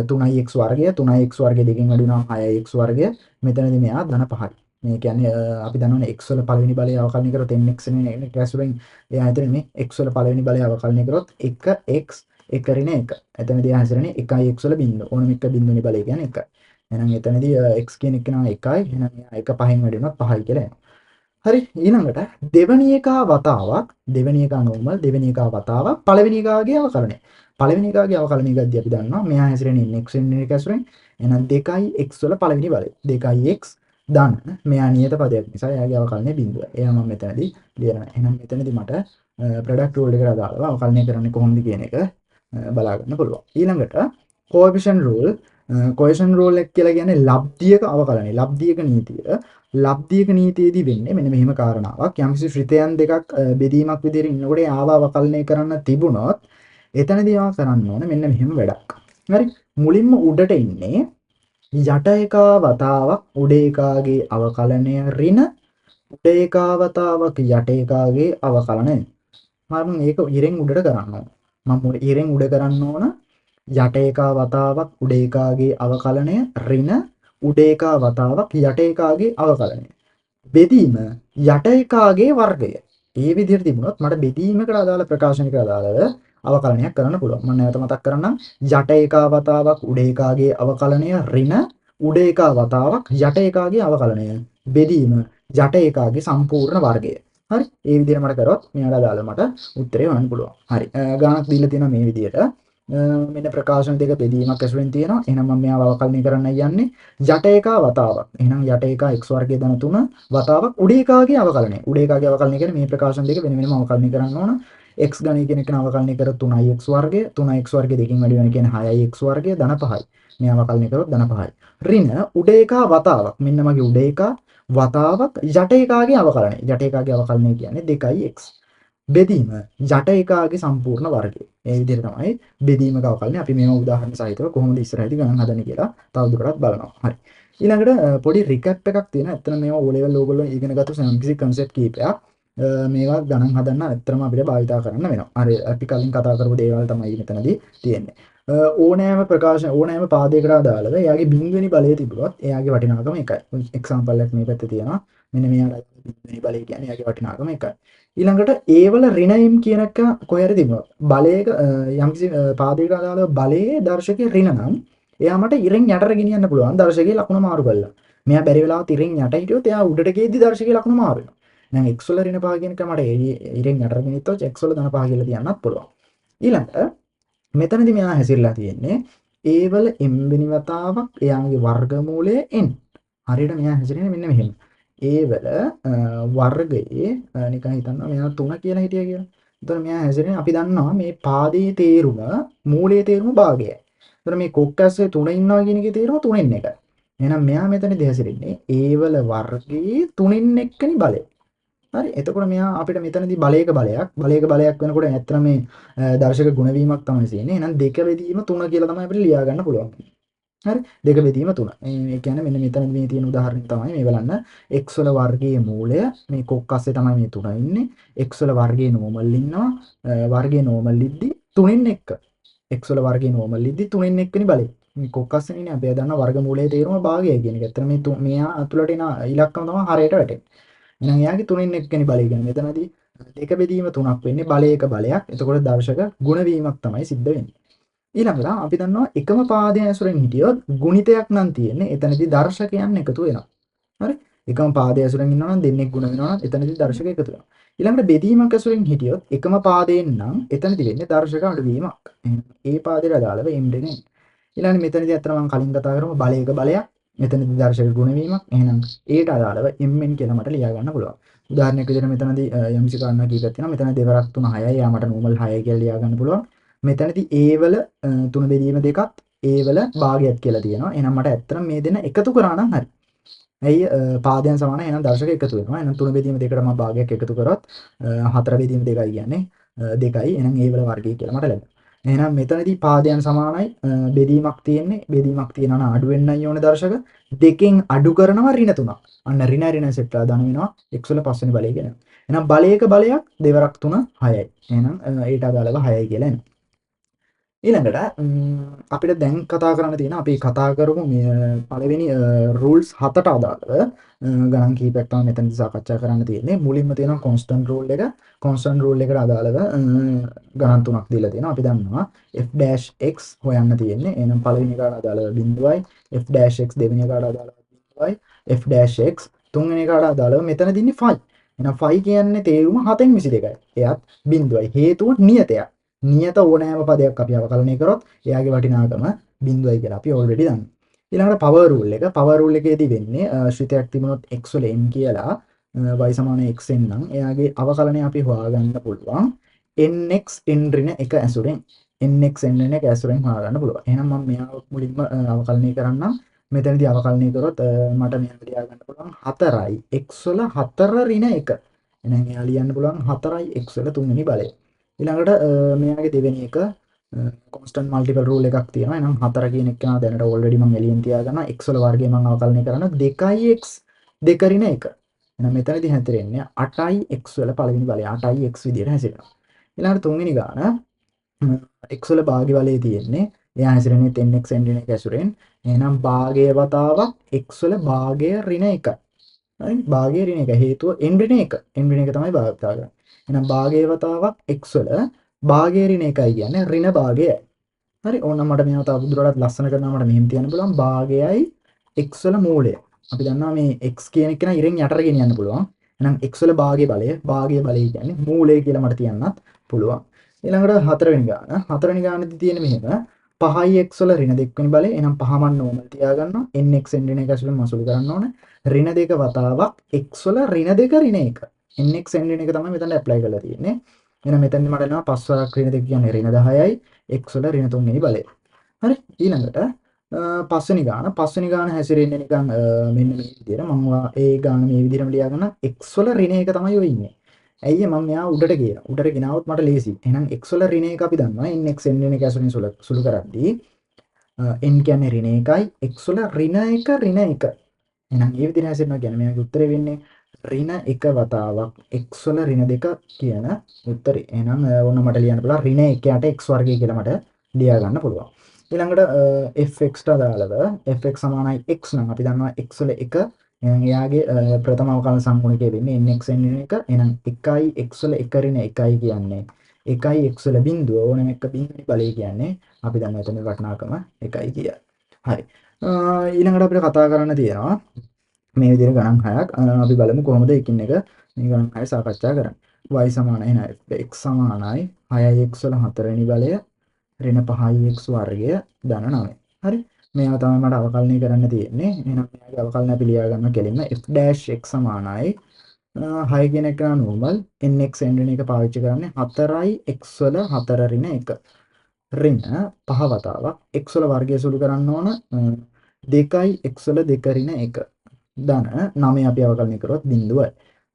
3x වර්ගය 3x වර්ගය දෙකෙන් වැඩි වුණාම 6x වර්ගය. මෙතනදී මෙයා ධන 5යි. මේ කියන්නේ අපි දන්නවනේ x වල පළවෙනි බලය අවකලනය කරොත් nx n එක ඇසුරෙන් එයා හිතන්නේ මේ x වල පළවෙනි බලය අවකලනය කරොත් 1x 1 ඍණ 1. එතනදී හැසිරෙන්නේ 1x වල බිඳුව. ඕනම එක බිඳුවනේ බලය කියන්නේ 1. එහෙනම් එතනදී x කියන එක නා 1යි. එහෙනම් එයා 1 5න් වැඩි වුණොත් 5යි කියලා එනවා. හරි ඊළඟට දෙවෙනි එකා වතාවක් දෙවෙනි එකා නෝමල් දෙවෙනි එකා වතාවක් පළවෙනි එකාගේ අවකලනය. පළවෙනි එකාගේ අවකලනය ගද්දී අපි දන්නවා මෙයා හැසිරෙන්නේ nx n එක ඇසුරෙන්. එහෙනම් 2x වල පළවෙනි බලය 2x ධන මෙයා නියත පදයක් නිසා එයාගේ අවකලනය බිඳුව. එයා මම මෙතනදී ලියනවා. එහෙනම් මෙතනදී මට ප්‍රොඩක්ට් රූල් එකට අදාළව අවකලනය කරන්නේ කොහොමද කියන එක බලා ගන්න පුළුවන්. ඊළඟට coefficient rule coefficient rule එක කියලා කියන්නේ ලබ්ධියක අවකලනය. ලබ්ධියක නීතිය. ලබ්ධියක නීතියේදී වෙන්නේ මෙන්න මෙහෙම කාරණාවක්. යම්කිසි ශ්‍රිතයන් දෙකක් බෙදීමක් විදිහට ඉන්නකොට ආව අවකලනය කරන්න තිබුණොත් එතනදී ආව කරන්න ඕන මෙන්න මෙහෙම වැඩක්. හරි. මුලින්ම උඩට ඉන්නේ යට එකා වතාවක් උඩ එකාගේ අවකලනය ඍණ උඩ එකා වතාවක් යට එකාගේ අවකලනය. මම මේක ඉරෙන් උඩට කරන්න ඕන. මම ඉරෙන් උඩ කරන්න ඕන යට එකා වතාවක් උඩ එකාගේ අවකලනය ඍණ උඩ එකා වතාවක් යට එකාගේ අවකලනය. බෙදීම යට එකාගේ වර්ගය. ඒ විදිහට තිබුණොත් මට බෙදීමකට අදාළ ප්‍රකාශනයකට අදාළව අවකලනයක් කරන්න පුළුවන්. මම නැවත මතක් කරන්නම් යට එකා වතාවක් උඩ එකාගේ අවකලනය ඍණ උඩ එකා වතාවක් යට එකාගේ අවකලනය. බෙදීම යට එකාගේ සම්පූර්ණ වර්ගය. හරි. ඒ විදිහට මට කරොත් මෙයාට අදාළ මට උත්තරේ හොයන්න පුළුවන්. හරි. ගානක් දීලා තියෙනවා මේ විදිහට. මෙන්න ප්‍රකාශන දෙක බෙදීමක් ඇසුරෙන් තියෙනවා. එහෙනම් මම මෙයාව අවකලනය කරන්නයි යන්නේ. යට එකා වතාවක්. එහෙනම් යට එකා x වර්ගය ධන 3 වතාවක් උඩ එකාගේ අවකලනය. උඩ එකාගේ අවකලනය කියන්නේ මේ ප්‍රකාශන දෙක වෙන වෙනම අවකලනය කරන්න ඕන. x ගණය කියන එක අවකලනය කරොත් 3x වර්ගය 3x වර්ගය දෙකකින් වැඩි වෙන කියන්නේ 6x වර්ගය ධන 5යි. මේ අවකලනය කරොත් ධන 5යි. ඍණ උඩ එකා වතාවක්. මෙන්න මගේ උඩ එකා වතාවක් යට එකාගේ අවකලනය. යට එකාගේ අවකලනය කියන්නේ 2x. බෙදීම යට එකාගේ සම්පූර්ණ වර්ගය. ඒ විදිහට තමයි බෙදීමක අවකලනය. අපි මේව උදාහරණ සහිතව කොහොමද ඉස්සරහදී ගණන් හදන්නේ කියලා තවදුරටත් බලනවා. හරි. ඊළඟට පොඩි රිකැප් එකක් තියෙනවා. ඇත්තට මේවා O level ඕගොල්ලෝ ඉගෙන ගත්ත සම්කිසි concept කීපයක්. මේවා ගණන් හදන්න ඇත්තටම අපිට භාවිතා කරන්න වෙනවා. හරි. අපි කලින් කතා කරපු දේවල් තමයි මෙතනදී තියෙන්නේ. ඕනෑම ප්‍රකාශන ඕනෑම පාදයකට අදාළව එයාගේ බිඳුවෙනි බලය තිබුණොත් එයාගේ වටිනාකම එකයි. එක්සැම්පල් එකක් මේ පැත්තේ තියෙනවා. මෙන්න මෙයාට බිඳුවෙනි බලය කියන්නේ එයාගේ වටිනාකම එකයි. ඊළඟට ඒවල ඍණයිම් කියන එක කොහේරි තිබුණොත් බලයක යම්කිසි පාදයකට අදාළව බලයේ දර්ශකයේ ඍණ නම් එයා මට ඉරෙන් යටට ගෙනියන්න පුළුවන් දර්ශකයේ ලකුණ මාරු කරලා. මෙයා බැරි වෙලාවත් ඉරෙන් යට හිටියොත් එයා උඩට ගියේදී දර්ශකයේ ලකුණ මාරු වෙනවා. දැන් x වල ඍණ පහ කියන එක මට ඉරෙන් යටට ගෙනියද්දී x වල ධන පහ කියලා තියන්නත් පුළුවන්. ඊළඟට මෙතනදී මෙයා හැසිරලා තියෙන්නේ a වල m වෙනි වතාවක් එයාගේ වර්ගමූලය n. හරියට මෙයා හැසිරෙන්නේ මෙන්න මෙහෙම. a වල වර්ගයේ නිකන් හිතන්න මෙයා 3 කියලා හිටියා කියලා. එතකොට මෙයා හැසිරෙන්නේ අපි දන්නවා මේ පාදයේ තේරුම මූලයේ තේරුම භාගයයි. එතකොට මේ කොක්කස්සේ 3 ඉන්නවා කියන එකේ තේරුම 3න් 1යි. එහෙනම් මෙයා මෙතනදී හැසිරෙන්නේ a වල වර්ගයේ 3න් 1 බලය. හරි. එතකොට මෙයා අපිට මෙතනදී බලයක බලයක් වෙනකොට ඇත්තටම මේ දර්ශක ගුණවීමක් තමයි තියෙන්නේ. එහෙනම් 2 බෙදීම 3 කියලා තමයි අපිට ලියා ගන්න පුළුවන්. හරි. 2 බෙදීම 3. ඒ කියන්නේ මෙන්න මෙතනදී මේ තියෙන උදාහරණය තමයි මේ බලන්න. x වල වර්ගයේ මූලය මේ කොක්කස්සේ තමයි මේ 3 ඉන්නේ. x වල වර්ගයේ නෝමල් ඉන්නවා. වර්ගයේ නෝමල් ඉද්දි 3න් 1. x වල වර්ගයේ නෝමල් ඉද්දි 3න් 1 වෙනි බලය. මේ කොක්කස්සේ ඉන්නේ අපි දන්නා වර්ගමූලයේ තේරුම භාගයයි කියන එක. ඇත්තට මේ මෙයා අතුලට එන ඉලක්කම තමයි හරයට වැටෙන්නේ. එහෙනම් එයාගේ 3න් 1 වෙනි බලය කියන්නේ මෙතනදී දෙක බෙදීම 3ක් වෙන්නේ බලයක බලයක්. එතකොට දර්ශක ගුණ වීමක් තමයි සිද්ධ වෙන්නේ. ඊළඟට අපි දන්නවා එකම පාදය ඇසුරෙන් හිටියොත් ගුණිතයක් නම් තියෙන්නේ. එතනදී දර්ශකයන් එකතු වෙනවා. හරි? එකම පාදය ඇසුරෙන් ඉන්නවා නම් දෙන්නෙක් ගුණ වෙනවා නම් එතනදී දර්ශක එකතු වෙනවා. ඊළඟට බෙදීමක් ඇසුරෙන් හිටියොත් එකම පාදයෙන් නම් එතනදී වෙන්නේ දර්ශක අඩුවීමක්. එහෙනම් ඒ පාදයට අදාළව m දෙන්නේ. ඊළඟට මෙතනදී අතන මම කලින් කතා කරමු බලයක බලයක්. මෙතනදී දර්ශක ගුණ වීමක්. එහෙනම් ඒට අදාළව mn කියලා මට ලියා ගන්න පුළුවන්. උදාහරණයක් විදිහට මෙතනදී යම්සි කාරණා කීපයක් තියෙනවා. මෙතන දෙවරක් 3 6යි. යා මට normal 6යි කියලා ලියා ගන්න පුළුවන්. මෙතනදී a වල 3 බෙදීම දෙකත් a වල භාගයක් කියලා තියෙනවා. එහෙනම් මට ඇත්තටම මේ දෙන්න එකතු කරා නම් හරි. ඇයි පාදයන් සමානයි එහෙනම් දර්ශක එකතු වෙනවා. එහෙනම් 3 බෙදීම දෙකට මම භාගයක් එකතු කරොත් 4 බෙදීම 2යි කියන්නේ 2යි. එහෙනම් a වල වර්ගය කියලා මට ලැබෙනවා. එහෙනම් මෙතනදී පාදයන් සමානයි බෙදීමක් තියෙන්නේ. බෙදීමක් තියෙනවා නම් අඩු වෙන්නයි ඕනේ දර්ශක. දෙකෙන් අඩු කරනවා ඍණ 3ක්. අන්න ඍණ සෙට්ලා දාන වෙනවා x වල පස්වෙනි බලය කියනවා. එහෙනම් බලයක බලයක් දෙවරක් 3 6යි. එහෙනම් ඊට අදාළව 6යි කියලා එනවා. ඊළඟට අපිට දැන් කතා කරන්න තියෙන අපි කතා කරමු මේ පළවෙනි රූල්ස් 7ට අදාළව ගණන් කීපයක් තමයි මෙතනදී සාකච්ඡා කරන්න තියෙන්නේ. මුලින්ම තියෙනවා කොන්ස්ටන්ට් රූල් එක. කොන්ස්ටන්ට් රූල් එකට අදාළව ගණන් තුනක් දීලා තියෙනවා. අපි දන්නවා f-x හොයන්න තියෙන්නේ. එහෙනම් පළවෙනි එකට අදාළව බිඳුවයි, f-x දෙවෙනි එකට අදාළව බිඳුවයි, f-x තුන්වෙනි එකට අදාළව මෙතන දින්නේ 5. එහෙනම් 5 කියන්නේ තේරුම 7න් 22යි. එයත් බිඳුවයි. හේතුව නියතයක්. නියත ඕනෑම පදයක් අපි අවකලනය කරොත් එයාගේ වටිනාකම බිඳුවයි කියලා අපි ඔල්රෙඩි දන්නවා. ඊළඟට පවර් රූල් එක. පවර් රූල් එකේදී වෙන්නේ ශ්‍රිතයක් තිබුණොත් x වල n කියලා y සමාන xn නම් එයාගේ අවකලනය අපි හොයාගන්න පුළුවන් nx n ඍණ 1 ඇසුරෙන්. nx n ඍණ 1 ඇසුරෙන් හොයාගන්න පුළුවන්. එහෙනම් මම මෙයාව මුලින්ම අවකලනය කරන්නම්. මෙතනදී අවකලනය කරොත් මට මෙයාව ලියා ගන්න පුළුවන් 4යි x වල 4 ඍණ 1. එහෙනම් එයා ලියන්න පුළුවන් 4යි x වල තුන්වෙනි බලය. ඊළඟට මෙයාගේ දෙවෙනි එක කොන්ස්ටන්ට් මල්ටිපල් රූල් එකක් තියෙනවා. එහෙනම් 4 කියන එක දැනට ඔල්රෙඩි මම එළියෙන් තියාගන්නවා. x වල වර්ගය මම අවකලනය කරනවා 2x 2 ඍණ 1. එහෙනම් මෙතනදී හැතරෙන්නේ 8යි x වල පළවෙනි බලය 8යි x විදියට හැසිරෙනවා. ඊළඟට තුන්වෙනි ගාන x වල භාග්‍ය බලය තියෙන්නේ. එයා හැසිරෙන්නේ 10x n ඍණ 1 ඇසුරෙන්. එහෙනම් භාගය වතාවක් x වල භාගය ඍණ 1. හරි භාගය ඍණ 1 හේතුව n ඍණ 1. n ඍණ 1 තමයි භාගිතා කරන්නේ. එහෙනම් භාගයේ වතාවක් x වල භාගයේ ඍණ 1යි කියන්නේ ඍණ භාගයයි. හරි ඕන්න මට මේව තව දුරටත් ලස්සන කරනවා මට මෙහෙම තියන්න පුළුවන් භාගයයි x වල මූලය. අපි දන්නවා මේ x කියන එක න ඉරෙන් යටට ගෙනියන්න පුළුවන්. එහෙනම් x වල භාගයේ බලය කියන්නේ මූලය කියලා මට තියන්නත් පුළුවන්. ඊළඟට හතරවෙනි ගාන. හතරවෙනි ගානේදී තියෙන්නේ මෙහෙම 5යි x වල ඍණ 2 වෙනි බලය. එහෙනම් 5 මන් නෝමල් තියාගන්නවා. nx n ඍණ 1 ඇසුරෙන් මසුළු කරන්න ඕනේ. ඍණ 2 වතාවක් x වල ඍණ 2 ඍණ 1. nx n ඍණ 1 තමයි මෙතන ඇප්ලයි කරලා තියෙන්නේ. එහෙනම් මෙතනදී මට එනවා 5 වරක් ඍණ 2 කියන්නේ ඍණ 10යි x වල ඍණ 3 වෙනි බලය. හරි ඊළඟට පස්වෙනි ගාන හැසිරෙන්නේ නිකන් මෙන්න මේ විදිහට මම ඒ ගාන මේ විදිහටම ලියා ගන්න x වල ඍණ 1 තමයි ඔය ඉන්නේ. ඇයි මම මෙයා උඩට ගියා. උඩට ගෙනාවොත් මට ලේසි. එහෙනම් x වල ඍණ 1 අපි දන්නවා nx n ඍණ 1 ඇසුරින් සුළු කරද්දී n කියන්නේ ඍණ 1යි x වල ඍණ 1 ඍණ 1. එහෙනම් මේ විදිහට හැසිරෙනවා කියන්නේ මෙයාගේ උත්තරේ වෙන්නේ ඍණ 1 වතාවක් x වල ඍණ 2 කියන උත්තරේ. එහෙනම් ඕන මට ලියන්න පුළුවන් ඍණ 1ට x වර්ගය කියලා මට ලියා ගන්න පුළුවන්. ඊළඟට fx ට අදාළව fx සමානයි x නම් අපි දන්නවා x වල 1 එහෙනම් එයාගේ ප්‍රථම අවකලන සම්ගුණකය වෙන්නේ nx n ඍණ 1. එහෙනම් 1යි x වල 1 ඍණ 1යි කියන්නේ 1යි x වල බිඳුව ඕනම එක බිඳුවේ බලය කියන්නේ අපි දන්නවා එතන වටිනාකම 1යි කියලා. හරි. ඊළඟට අපිට කතා කරන්න තියෙනවා මේ විදිහට ගණන් හයක් අපි බලමු කොහොමද එකින් එක මේ ගණන් හය සාකච්ඡා කරන්නේ. y සමානයි එහෙනම් x සමානයි 6x වල 4 වෙනි බලය ඍණ 5x වර්ගය ධන 9. හරි. මේවා තමයි මට අවකලනය කරන්න තියෙන්නේ. එහෙනම් මේවාගේ අවකලන අපි ලියා ගන්න කෙලින්ම f-x සමානයි 6 කියන එක නෝමල් nx n ඍණ 1 පාවිච්චි කරන්නේ 4යි x වල 4 ඍණ 1. ඍණ 5 වතාවක් x වල වර්ගය සුළු කරන්න ඕන 2යි x වල 2 ඍණ 1. ධන 9 අපි අවකලනය කරොත් බිඳුවයි.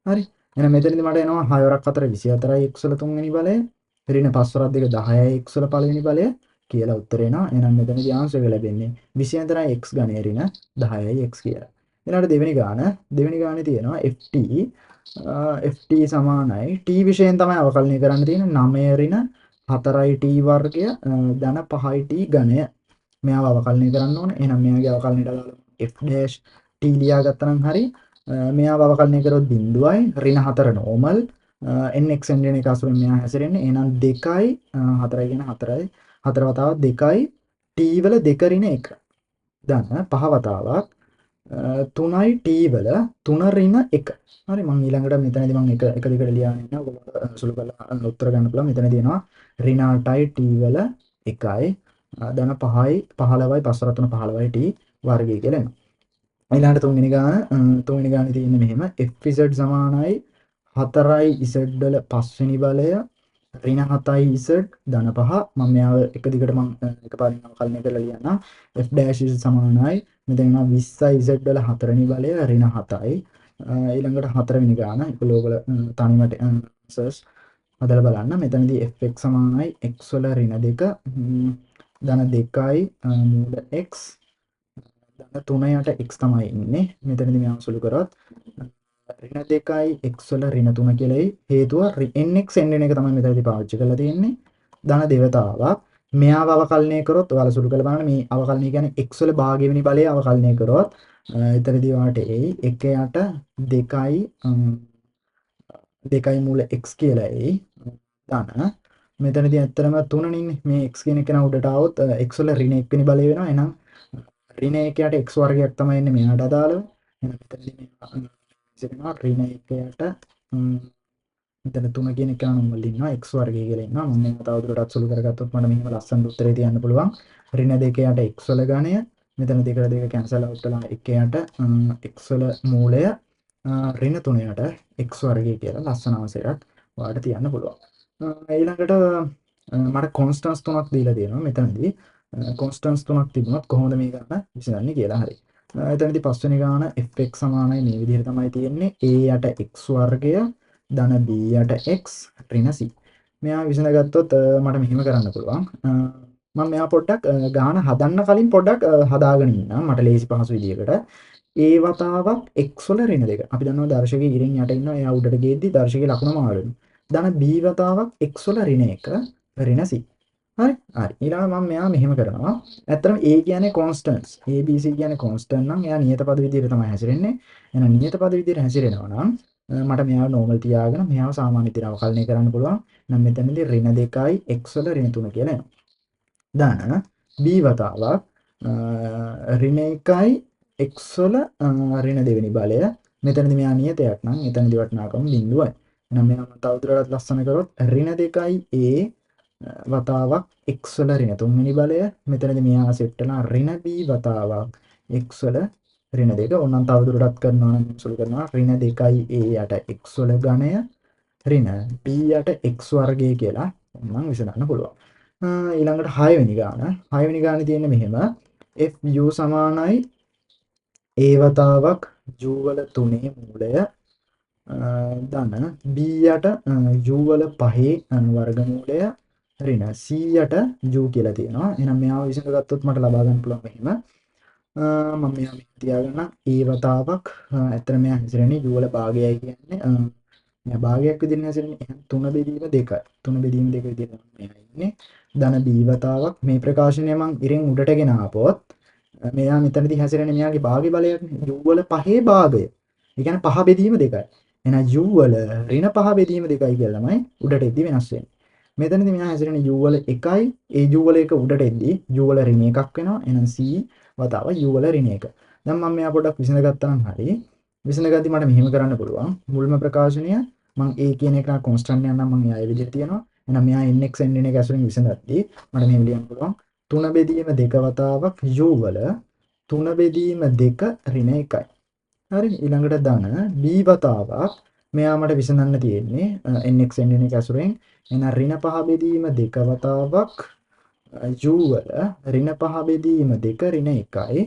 හරි. එහෙනම් මෙතනදී මට එනවා 6 වරක් 4 24යි x වල 3 වෙනි බලය. ඍණ 5 වරක් 2 10යි x වල පළවෙනි බලය කියලා උත්තරේ එනවා. එහෙනම් මෙතනදී ආන්සර් එක ලැබෙන්නේ 24යි x ගණය ඍණ 10යි x කියලා. ඊළඟට දෙවෙනි ගානේ තියෙනවා ft සමානයි t විශයෙන් තමයි අවකලනය කරන්න තියෙන්නේ 9 ඍණ 4යි t වර්ගය ධන 5යි t ඝනය. මෙයාව අවකලනය කරන්න ඕනේ. එහෙනම් මෙයාගේ අවකලනයට අදාළ f' t ලියා ගත්තා නම් හරි. මෙයාව අවකලනය කරොත් බිඳුවයි ඍණ 4 නෝමල් nx එන්ජින් එක අසුරින් මෙයා හැසිරෙන්නේ. එහෙනම් 2යි 4යි කියන 4යි 4 වතාවක් 2යි t වල 2 ඍණ 1. දන්න 5 වතාවක් 3යි t වල 3 ඍණ 1. හරි මම ඊළඟට මෙතනදී මම එක දිගට ලියාගෙන ඉන්නවා. ඔයගොල්ලෝ සුළු කරලා උත්තර ගන්න පුළුවන්. මෙතන තියෙනවා ඍණ 8යි t වල 1යි ධන 5යි 15යි 5 3 15යි t වර්ගය කියලා එනවා. ඊළඟට තුන්වෙනි ගානේ තියෙන්නේ මෙහෙම fz සමානයි 4යි z වල 5 වෙනි බලය ඍණ 7යි z ධන 5 මම මෙයාව එක දිගට මම එකපාරින් අවකලනය කරලා ලියන්නම් f dash z සමානයි මෙතන එනවා 20යි z වල 4 වෙනි බලය ඍණ 7යි ඊළඟට 4 වෙනි ගාන ඔයගොල්ලෝ තනියම සර්ච් හදලා බලන්න මෙතනදී fx සමානයි x වල ඍණ 2 ධන 2යි මූල x ධන 3යට x තමයි ඉන්නේ මෙතනදී මෙයාව සුළු කරොත් ඍණ 2යි x වල ඍණ 3 කියලායි හේතුව nx එන්න එක තමයි මෙතනදී පාවිච්චි කරලා තියෙන්නේ ධන දෙවතාවක් මෙයාව අවකලනය කරොත් ඔයාලා සුළු කරලා බලන්න මේ අවකලනය කියන්නේ x වල භාගය වෙනි බලය අවකලනය කරොත් එතනදී ඔයාලට එයි 1යට 2යි 2යි මූල x කියලා එයි ධන මෙතනදී ඇත්තටම 3 ඉන්නේ මේ x කියන එක න උඩට આવොත් x වල ඍණ 1 වෙනි බලය වෙනවා එහෙනම් ඍණ 1යට x වර්ගයක් තමයි එන්නේ මෙයාට අදාළව එහෙනම් මෙතනදී මේ ඉතිරිනවා ඍණ 1යට මෙතන 3 කියන එක නම් වල ඉන්නවා x වර්ගය කියලා ඉන්නවා මම මේක තවදුරටත් සුළු කරගත්තොත් මට මෙහෙම ලස්සන උත්තරේ තියන්න පුළුවන් ඍණ 2යට x වල ගණය මෙතන 2ට 2 කැන්සල් අවුට් වෙලා 1යට x වල මූලය ඍණ 3යට x වර්ගය කියලා ලස්සන අවසරයක් ඔයාලට තියන්න පුළුවන් ඊළඟට මට කොන්ස්ටන්ට්ස් තුනක් දීලා තියෙනවා මෙතනදී කොන්ස්ටන්ට්ස් තුනක් තිබුණොත් කොහොමද මේ ගන්න විසඳන්නේ කියලා හරි එතනදී පස්වෙනි ගාන fx සමානයි මේ විදිහට තමයි තියෙන්නේ a යට x වර්ගය ධන b යට x ඍණ c මෙයා විසඳගත්තොත් මට මෙහෙම කරන්න පුළුවන් මම මෙයා පොඩ්ඩක් ගාන හදන්න කලින් පොඩ්ඩක් හදාගෙන ඉන්නම් මට ලේසි පහසු විදිහකට a වතාවක් x වල ඍණ 2 අපි දන්නවා දර්ශකයේ ඉරින් යට ඉන්නවා එයා උඩට ගියද්දි දර්ශකයේ ලකුණ මාරු වෙනවා ධන b වතාවක් x වල ඍණ 1 ඍණ c හරි ඊළඟ මම මෙයා මෙහෙම කරනවා ඇත්තටම a කියන්නේ කොන්ස්ටන්ට්ස් a b c කියන්නේ කොන්ස්ටන්ට් නම් එයා නියත පද විදිහට තමයි හැසිරෙන්නේ එහෙනම් නියත පද විදිහට හැසිරෙනවා නම් මට මෙයාව නෝමල් තියාගෙන මෙයාව සාමාන්‍ය විදිහට අවකලනය කරන්න පුළුවන් නම් මෙතනදී ඍණ 2යි x වල ඍණ 3 කියලා එනවා ධන b වතාවක් ඍණ 1යි x වල ඍණ 2 වෙනි බලය මෙතනදී මෙයා නියතයක් නම් එතනදී වටිනාකම බිඳුවයි එහෙනම් මෙයා තවදුරටත් ලස්සන කරොත් ඍණ 2යි a වතාවක් x වල ඍණ 3 වෙනි බලය මෙතනදී මෙයා සෙට් වෙනා ඍණ b වතාවක් x වල ඍණ 2 ඕනනම් තවදුරටත් කරනවා නම් සුළු කරනවා ඍණ 2යි a යට x වල ඝණය ඍණ b යට x වර්ගය කියලා මම විසඳන්න පුළුවන් ඊළඟට 6 වෙනි ගානේ තියෙන්නේ මෙහෙම fu සමානයි a වතාවක් u වල 3 මූලය ධන b යට u වල 5 වර්ගමූලය ඍණ c යට u කියලා තියෙනවා. එහෙනම් මෙයාව විසඳගත්තොත් මට ලබා ගන්න පුළුවන් මෙහෙම. මම මෙයා මෙහෙම තියාගන්න a වතාවක් ඇත්තට මෙයා හැසිරෙන්නේ u වල භාගයයි කියන්නේ මෙයා භාගයක් විදිහට හැසිරෙන්නේ. එහෙනම් 3 බෙදීම 2යි. 3 බෙදීම 2 විදිහට මෙයා ඉන්නේ. ධන b වතාවක් මේ ප්‍රකාශනය මම ඉරින් උඩට ගෙන ආපොත් මෙයා මෙතනදී හැසිරෙන්නේ මෙයාගේ භාගය බලයක්නේ. u වල 5 භාගය. ඒ කියන්නේ 5 බෙදීම 2යි. එහෙනම් u වල ඍණ 5 බෙදීම 2යි කියලා තමයි උඩට එද්දි වෙනස් වෙන්නේ. මෙතනදී මෙයා හැසිරෙන්නේ u වල 1යි ඒ u වල 1 උඩට එද්දි u වල ඍණ 1ක් වෙනවා එහෙනම් c වතාව u වල ඍණ 1 දැන් මම මෙයා පොඩ්ඩක් විසඳගත්තා නම් හරි විසඳගද්දි මට මෙහෙම කරන්න පුළුවන් මුල්ම ප්‍රකාශනය මම a කියන එක කොන්ස්ටන්ට් එකක් නම් මම එයා ඒ විදිහට තියනවා එහෙනම් මෙයා nx n එක ඇසුරින් විසඳද්දි මට මෙහෙම ලියන්න පුළුවන් 3 බෙදීම 2 වතාවක් u වල 3 බෙදීම 2 ඍණ 1යි හරි ඊළඟට ධන b වතාවක් මෙයා මට විසඳන්න තියෙන්නේ nx n එක ඇසුරෙන් එහෙනම් ඍණ 5 බෙදීම 2 වතාවක් u වල ඍණ 5 බෙදීම 2 ඍණ 1යි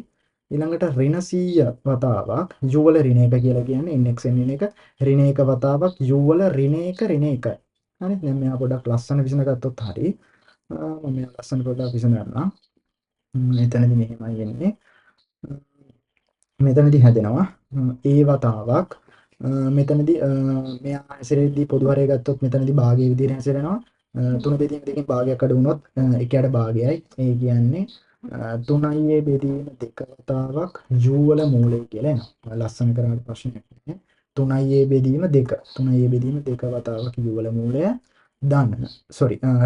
ඊළඟට ඍණ 100 වතාවක් u වල ඍණ 1 කියලා කියන්නේ nx n එක ඍණ 1 වතාවක් u වල ඍණ 1 ඍණ 1යි හරි දැන් මෙයා පොඩ්ඩක් ලස්සන විසඳගත්තොත් හරි මම මෙයා ලස්සන පොඩ්ඩක් විසඳන්නම් මෙතනදී මෙහෙමයි එන්නේ මෙතනදී හැදෙනවා a වතාවක් මෙතනදී මෙයා හැසිරෙද්දී පොදු හරය ගත්තොත් මෙතනදී භාගයේ විදිහට හැසිරෙනවා 3 බෙදීම දෙකකින් භාගයක් අඩු වුණොත් එකයට භාගයයි ඒ කියන්නේ 3යි බෙදීම 2 වතාවක් u වල මූලය කියලා එනවා ලස්සන කරගන්න ප්‍රශ්නයක් නැහැ 3a බෙදීම 2 3a බෙදීම 2 වතාවක් u වල මූලය ධන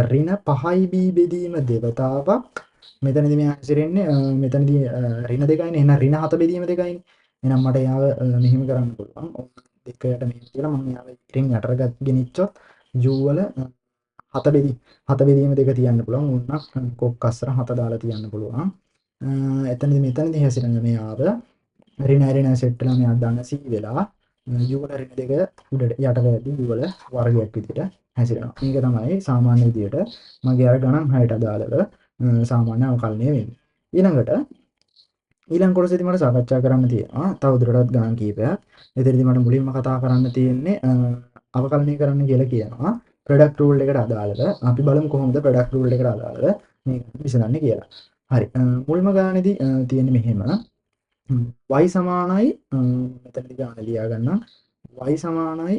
ඍණ 5b බෙදීම 2 වතාවක් මෙතනදී මේ හැසිරෙන්නේ මෙතනදී ඍණ 2යිනේ එහෙනම් ඍණ 7 බෙදීම 2යිනේ එහෙනම් මට යාව මෙහෙම කරන්න පුළුවන් දෙකයට මෙහෙම කියලා මම යාව ඉතින් යටට ගෙනිච්චොත් u වල 7 බෙදීම 2 තියන්න පුළුවන් ඕනනම් කොක් අස්සර 7 දාලා තියන්න පුළුවන් මෙතනදී හැසිරෙන මේ යාව ඍණ සෙට් වෙලා මෙයා ධන c වෙලා u වල ඍණ 2 උඩට යට වැදී u වල වර්ගයක් විදිහට හැසිරෙනවා. මේක තමයි සාමාන්‍ය විදිහට මගේ අර ගණන් 6ට අදාළව සාමාන්‍ය අවකලනය වෙන්නේ. ඊළඟ කොටසේදී මට සාකච්ඡා කරන්න තියෙනවා තවදුරටත් ගණන් කීපයක්. එතනදී මට මුලින්ම කතා කරන්න තියෙන්නේ අවකලනය කරන්න කියලා කියනවා. ප්‍රොඩක්ට් රූල් එකට අදාළව අපි බලමු කොහොමද ප්‍රොඩක්ට් රූල් එකට අදාළව මේක විසඳන්නේ කියලා. හරි. මුල්ම ගානේදී තියෙන්නේ මෙහෙම y සමානයි මෙතනදී ගාන ලියා ගන්නම් y සමානයි